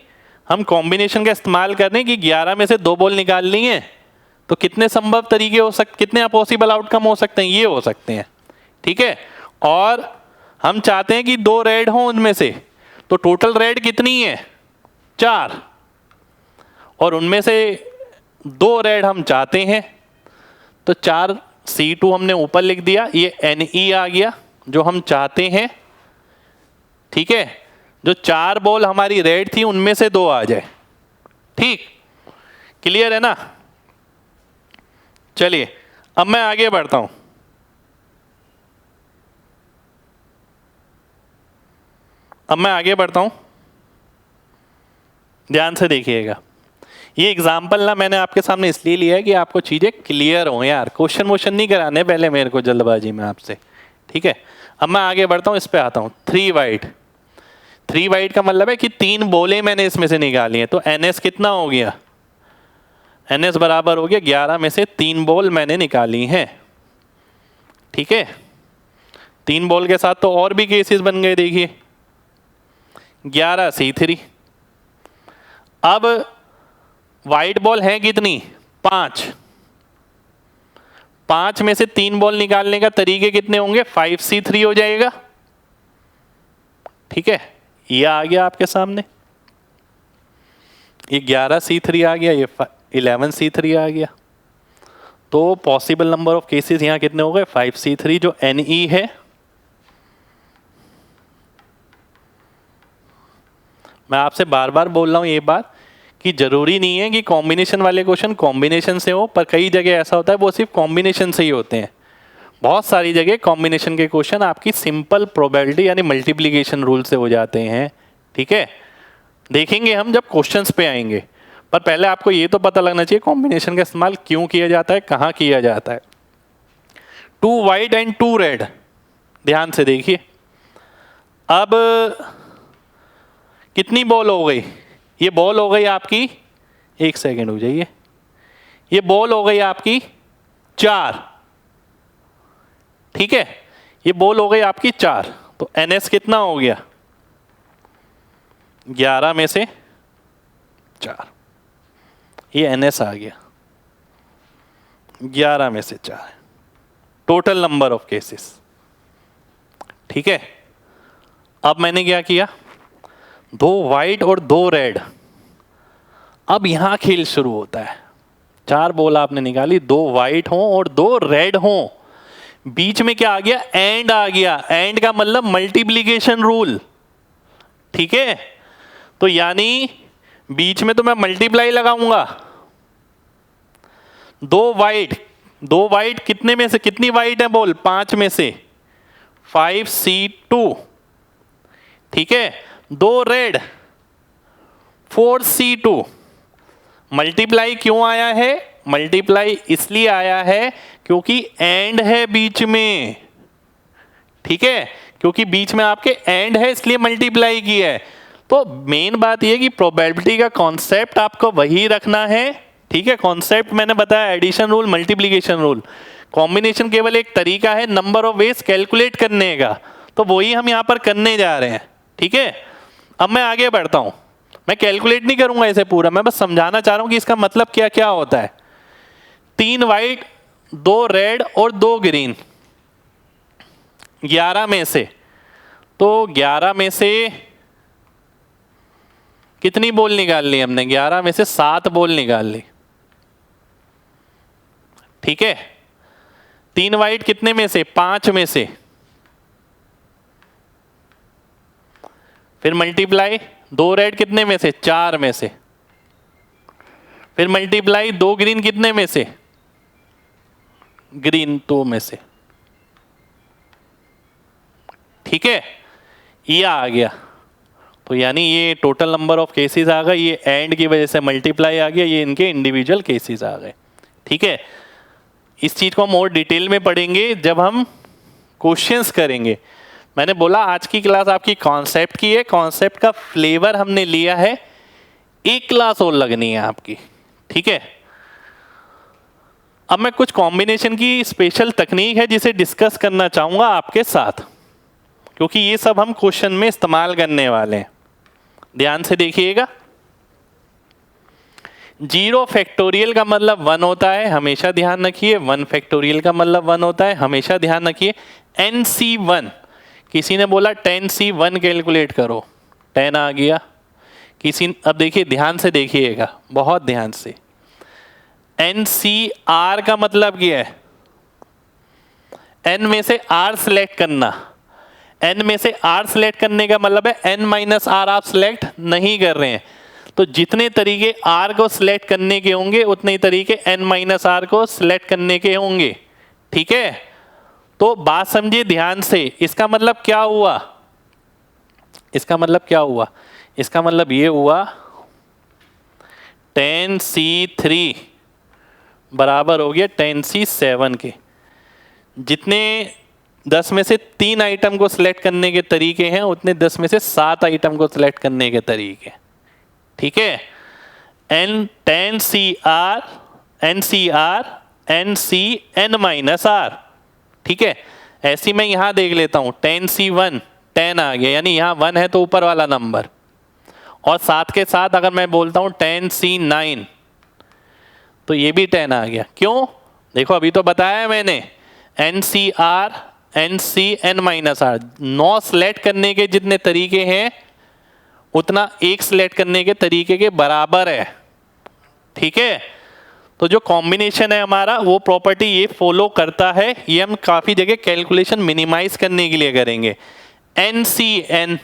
हम कॉम्बिनेशन का इस्तेमाल करें कि 11 में से 2 बॉल निकालनी है, तो कितने संभव तरीके हो सकते, कितने पॉसिबल आउटकम हो सकते हैं, ये हो सकते हैं। ठीक है, और हम चाहते हैं कि 2 रेड हों उनमें से, तो टोटल रेड कितनी है, 4, और उनमें से 2 रेड हम चाहते हैं, तो 4C2 हमने ऊपर लिख दिया, ये NE आ गया जो हम चाहते हैं। ठीक है, जो 4 बॉल हमारी रेड थी उनमें से 2 आ जाए। ठीक, क्लियर है ना। चलिए अब मैं आगे बढ़ता हूं। ध्यान से देखिएगा, ये एग्जाम्पल ना मैंने आपके सामने इसलिए लिया है कि आपको चीजें क्लियर हो यार, क्वेश्चन वोश्चन नहीं कराने पहले मेरे को जल्दबाजी में आपसे। ठीक है, अब मैं आगे बढ़ता हूं, इस पे आता हूं। 3 वाइट, 3 वाइट का मतलब है कि 3 बॉलें मैंने इसमें से निकाली हैं, तो NS कितना हो गया, NS बराबर हो गया 11 में से 3 बॉल मैंने निकाली हैं। ठीक है, 3 बॉल के साथ तो और भी केसेस बन गए, देखिए 11C3। अब वाइट बॉल है कितनी, 5, 5 में से 3 बॉल निकालने का तरीके कितने होंगे, 5C3 हो जाएगा। ठीक है, ये आ गया आपके सामने, ये 11C3 आ गया, ये 11C3 आ गया। तो पॉसिबल नंबर ऑफ केसेस यहां कितने हो गए, 5C3 जो NE है। मैं आपसे बार बार बोल रहा हूं ये बात कि जरूरी नहीं है कि कॉम्बिनेशन वाले क्वेश्चन कॉम्बिनेशन से हो, पर कई जगह ऐसा होता है वो सिर्फ कॉम्बिनेशन से ही होते हैं। बहुत सारी जगह कॉम्बिनेशन के क्वेश्चन आपकी सिंपल प्रोबेबिलिटी यानी मल्टीप्लिकेशन रूल से हो जाते हैं। ठीक है, देखेंगे हम जब क्वेश्चंस पे आएंगे, पर पहले आपको ये तो पता लगना चाहिए कॉम्बिनेशन का इस्तेमाल क्यों किया जाता है, कहाँ किया जाता है। 2 वाइट एंड 2 रेड, ध्यान से देखिए। अब कितनी बॉल हो गई, ये बॉल हो गई आपकी, एक सेकेंड हो जाइए, ये बॉल हो गई आपकी 4, ठीक है, ये बॉल हो गई आपकी 4, तो NS कितना हो गया, 11 में से 4, ये NS आ गया 11 में से 4, टोटल नंबर ऑफ केसेस, ठीक है। अब मैंने क्या किया, 2 वाइट और 2 रेड, अब यहां खेल शुरू होता है। 4 बॉल आपने निकाली, 2 वाइट हों और 2 रेड हों, बीच में क्या आ गया, एंड आ गया। एंड का मतलब मल्टीप्लीकेशन रूल, ठीक है। तो यानी बीच में तो मैं मल्टीप्लाई लगाऊंगा, 2 वाइट कितने में से, कितनी वाइट है बॉल, 5 में से 5C2, ठीक है। 2 रेड 4C2। मल्टीप्लाई क्यों आया है, मल्टीप्लाई इसलिए आया है क्योंकि एंड है बीच में, ठीक है, क्योंकि बीच में आपके एंड है इसलिए मल्टीप्लाई की है। तो मेन बात यह कि प्रोबेबिलिटी का कॉन्सेप्ट आपको वही रखना है, ठीक है। कॉन्सेप्ट मैंने बताया addition rule, multiplication rule, combination केवल एक तरीका है नंबर ऑफ वेज कैलकुलेट करने का, तो वही हम यहां पर करने जा रहे हैं, ठीक है। अब मैं आगे बढ़ता हूं, मैं कैलकुलेट नहीं करूंगा इसे पूरा, मैं बस समझाना चाह रहा हूं कि इसका मतलब क्या क्या होता है। 3 वाइट 2 रेड और 2 ग्रीन, 11 में से, तो 11 में से कितनी बॉल निकाल ली हमने, 11 में से 7 बॉल निकाल ली, ठीक है। 3 वाइट कितने में से, 5 में से, फिर मल्टीप्लाई 2 रेड कितने में से, 4 में से, फिर मल्टीप्लाई 2 ग्रीन कितने में से, ग्रीन 2 में से, ठीक है। ये आ गया, तो यानी ये टोटल नंबर ऑफ केसेस आ गए, ये एंड की वजह से मल्टीप्लाई आ गया, ये इनके इंडिविजुअल केसेस आ गए, ठीक है। इस चीज को हम और डिटेल में पढ़ेंगे जब हम क्वेश्चंस करेंगे। मैंने बोला आज की क्लास आपकी कॉन्सेप्ट की है, कॉन्सेप्ट का फ्लेवर हमने लिया है, एक क्लास और लगनी है आपकी, ठीक है। अब मैं कुछ कॉम्बिनेशन की स्पेशल तकनीक है जिसे डिस्कस करना चाहूंगा आपके साथ, क्योंकि ये सब हम क्वेश्चन में इस्तेमाल करने वाले हैं। ध्यान से देखिएगा, 0 फैक्टोरियल का मतलब 1 होता है, हमेशा ध्यान रखिए। 1 फैक्टोरियल का मतलब 1 होता है, हमेशा ध्यान रखिए। NC1, किसी ने बोला 10C1 कैलकुलेट करो, 10 आ गया। किसी, अब देखिए ध्यान से देखिएगा, बहुत ध्यान से, NCR का मतलब क्या है, N में से R सिलेक्ट करना। N में से R सिलेक्ट करने का मतलब है N माइनस R आप सिलेक्ट नहीं कर रहे हैं, तो जितने तरीके R को सिलेक्ट करने के होंगे उतने ही तरीके N माइनस R को सिलेक्ट करने के होंगे, ठीक है। तो बात समझिए ध्यान से, इसका मतलब क्या हुआ, इसका मतलब क्या हुआ, इसका मतलब ये हुआ 10C3 बराबर हो गया 10C7 के। जितने 10 में से 3 आइटम को सिलेक्ट करने के तरीके हैं उतने 10 में से 7 आइटम को सिलेक्ट करने के तरीके, ठीक है। NCR NCN माइनस R, ठीक है। ऐसी मैं यहां देख लेता हूं, 10C1 10 आ गया, यानी यहां 1 है तो ऊपर वाला नंबर, और साथ के साथ अगर मैं बोलता हूं 10C9 तो ये भी 10 आ गया। क्यों, देखो अभी तो बताया मैंने, NCR NCN minus R, 9 select करने के जितने तरीके हैं उतना 1 सिलेक्ट करने के तरीके के बराबर है, ठीक है। तो जो कॉम्बिनेशन है हमारा वो प्रॉपर्टी ये फॉलो करता है, ये हम काफी जगह कैलकुलेशन मिनिमाइज करने के लिए करेंगे। NCN,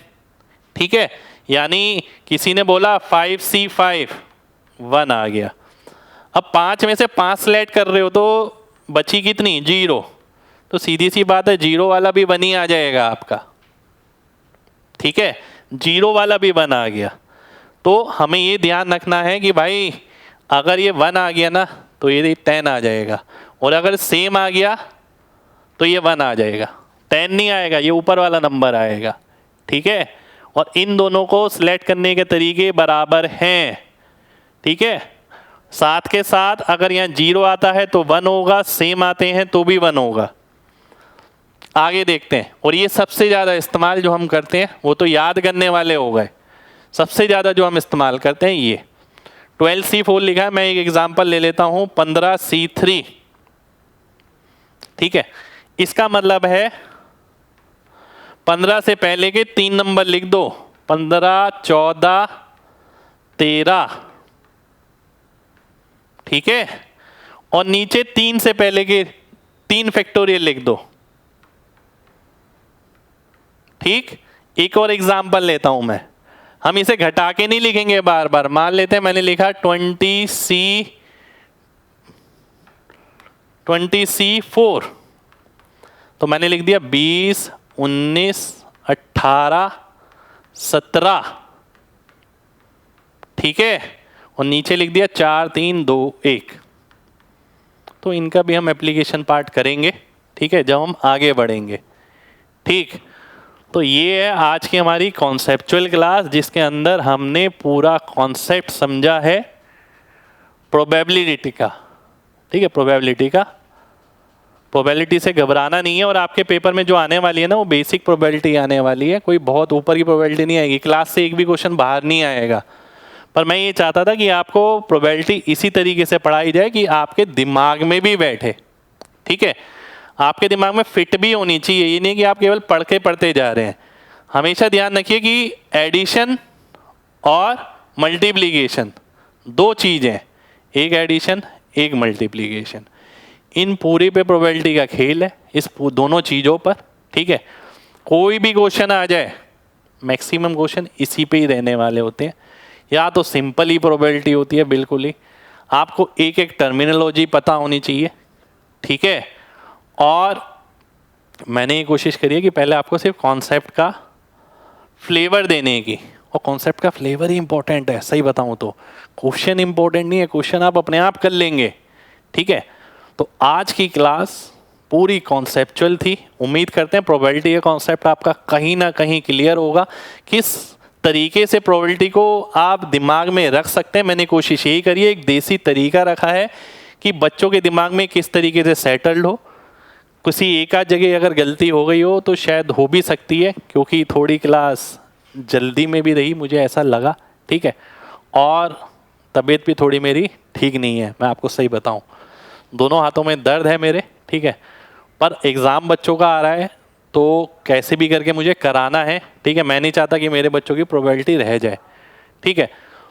ठीक है, यानी किसी ने बोला 5C5 1 आ गया। अब 5 में से 5 सिलेक्ट कर रहे हो तो बची कितनी, 0, तो सीधी सी बात है 0 वाला भी 1 ही आ जाएगा आपका, ठीक है। 0 वाला भी 1 आ गया। तो हमें ये ध्यान रखना है कि भाई अगर ये 1 आ गया ना तो ये 10 आ जाएगा, और अगर सेम आ गया तो ये 1 आ जाएगा, 10 नहीं आएगा, ये ऊपर वाला नंबर आएगा, ठीक है। और इन दोनों को सिलेक्ट करने के तरीके बराबर हैं, ठीक है। साथ के साथ अगर यहाँ 0 आता है तो 1 होगा, सेम आते हैं तो भी 1 होगा। आगे देखते हैं। और ये सबसे ज़्यादा इस्तेमाल जो हम करते हैं, वो तो याद करने वाले हो गए, सबसे ज़्यादा जो हम इस्तेमाल करते हैं ये 12C4 लिखा है। मैं एक एग्जांपल ले लेता हूँ 15C3, ठीक है। इसका मतलब है 15 से पहले के 3 नंबर लिख दो, 15, 14, 13, ठीक है। और नीचे 3 से पहले के 3 फैक्टोरियल लिख दो, ठीक। एक और एग्जांपल लेता हूं मैं, हम इसे घटा के नहीं लिखेंगे बार बार। मान लेते हैं मैंने लिखा 20C4, तो मैंने लिख दिया 20, 19, 18, 17, ठीक है। और नीचे लिख दिया 4, 3, 2, 1। तो इनका भी हम एप्लीकेशन पार्ट करेंगे, ठीक है, जब हम आगे बढ़ेंगे, ठीक। तो ये है आज की हमारी कॉन्सेप्चुअल क्लास, जिसके अंदर हमने पूरा कॉन्सेप्ट समझा है प्रोबेबिलिटी का, ठीक है। प्रोबेबिलिटी से घबराना नहीं है। और आपके पेपर में जो आने वाली है ना, वो बेसिक प्रोबेबिलिटी आने वाली है, कोई बहुत ऊपर की प्रोबेबिलिटी नहीं आएगी। क्लास से एक भी क्वेश्चन बाहर नहीं आएगा। पर मैं ये चाहता था कि आपको प्रोबेबिलिटी इसी तरीके से पढ़ाई जाए कि आपके दिमाग में भी बैठे, ठीक है, आपके दिमाग में फिट भी होनी चाहिए। ये नहीं कि आप केवल पढ़ते जा रहे हैं। हमेशा ध्यान रखिए कि एडिशन और मल्टीप्लिकेशन 2 चीज़ें हैं, एक एडिशन एक मल्टीप्लिकेशन। इन पूरी पे प्रोबेबिलिटी का खेल है, इस दोनों चीज़ों पर, ठीक है। कोई भी क्वेश्चन आ जाए, मैक्सिमम क्वेश्चन इसी पे ही रहने वाले होते हैं। या तो सिंपल ही प्रोबेबिलिटी होती है, बिल्कुल ही आपको एक एक टर्मिनोलॉजी पता होनी चाहिए, ठीक है। और मैंने ये कोशिश करी है कि पहले आपको सिर्फ कॉन्सेप्ट का फ्लेवर देने की, और कॉन्सेप्ट का फ्लेवर ही इंपॉर्टेंट है। सही बताऊं तो क्वेश्चन इंपॉर्टेंट नहीं है, क्वेश्चन आप अपने आप कर लेंगे, ठीक है। तो आज की क्लास पूरी कॉन्सेप्चुअल थी। उम्मीद करते हैं प्रोबेबिलिटी का कॉन्सेप्ट आपका कहीं ना कहीं क्लियर होगा, किस तरीके से प्रोबेबिलिटी को आप दिमाग में रख सकते हैं। मैंने कोशिश यही करी है, एक देसी तरीका रखा है कि बच्चों के दिमाग में किस तरीके से सेटल्ड हो। किसी एक आध जगह अगर गलती हो गई हो तो शायद हो भी सकती है, क्योंकि थोड़ी क्लास जल्दी में भी रही, मुझे ऐसा लगा, ठीक है। और तबीयत भी थोड़ी मेरी ठीक नहीं है, मैं आपको सही बताऊं, दोनों हाथों में दर्द है मेरे, ठीक है। पर एग्ज़ाम बच्चों का आ रहा है तो कैसे भी करके मुझे कराना है, ठीक है। मैं नहीं चाहता कि मेरे बच्चों की प्रोबेबिलिटी रह जाए, ठीक है।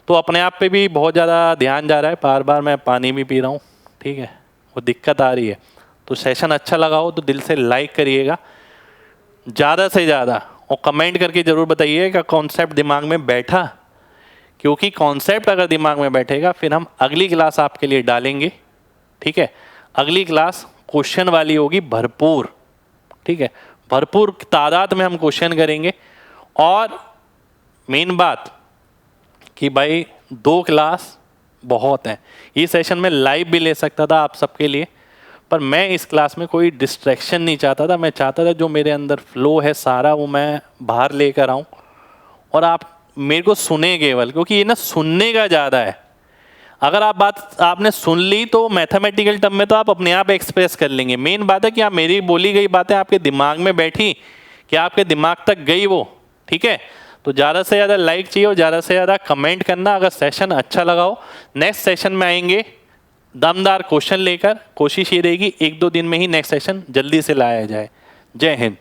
तो अपने आप पे भी बहुत ज़्यादा ध्यान जा रहा है, बार बार मैं पानी भी पी रहा हूँ, ठीक है, वो दिक्कत आ रही है। तो सेशन अच्छा लगा हो तो दिल से लाइक करिएगा ज़्यादा से ज़्यादा, और कमेंट करके ज़रूर बताइए कि कॉन्सेप्ट दिमाग में बैठा, क्योंकि कॉन्सेप्ट अगर दिमाग में बैठेगा फिर हम अगली क्लास आपके लिए डालेंगे, ठीक है। अगली क्लास क्वेश्चन वाली होगी भरपूर, ठीक है, भरपूर तादाद में हम क्वेश्चन करेंगे। और मेन बात कि भाई 2 क्लास बहुत हैं। ये सेशन में लाइव भी ले सकता था आप सबके लिए, पर मैं इस क्लास में कोई डिस्ट्रैक्शन नहीं चाहता था। मैं चाहता था जो मेरे अंदर फ्लो है सारा वो मैं बाहर लेकर आऊँ, और आप मेरे को सुने केवल, क्योंकि ये ना सुनने का ज़्यादा है। अगर आप बात आपने सुन ली तो मैथमेटिकल टर्म में तो आप अपने आप एक्सप्रेस कर लेंगे। मेन बात है कि आप मेरी बोली गई बातें आपके दिमाग में बैठी, कि आपके दिमाग तक गई वो, ठीक है। तो ज़्यादा से ज़्यादा लाइक चाहिए और ज़्यादा से ज़्यादा कमेंट करना अगर सेशन अच्छा लगा हो। नेक्स्ट सेशन में आएंगे दमदार क्वेश्चन लेकर। कोशिश ये रहेगी 1-2 दिन में ही नेक्स्ट सेशन जल्दी से लाया जाए। जय हिंद।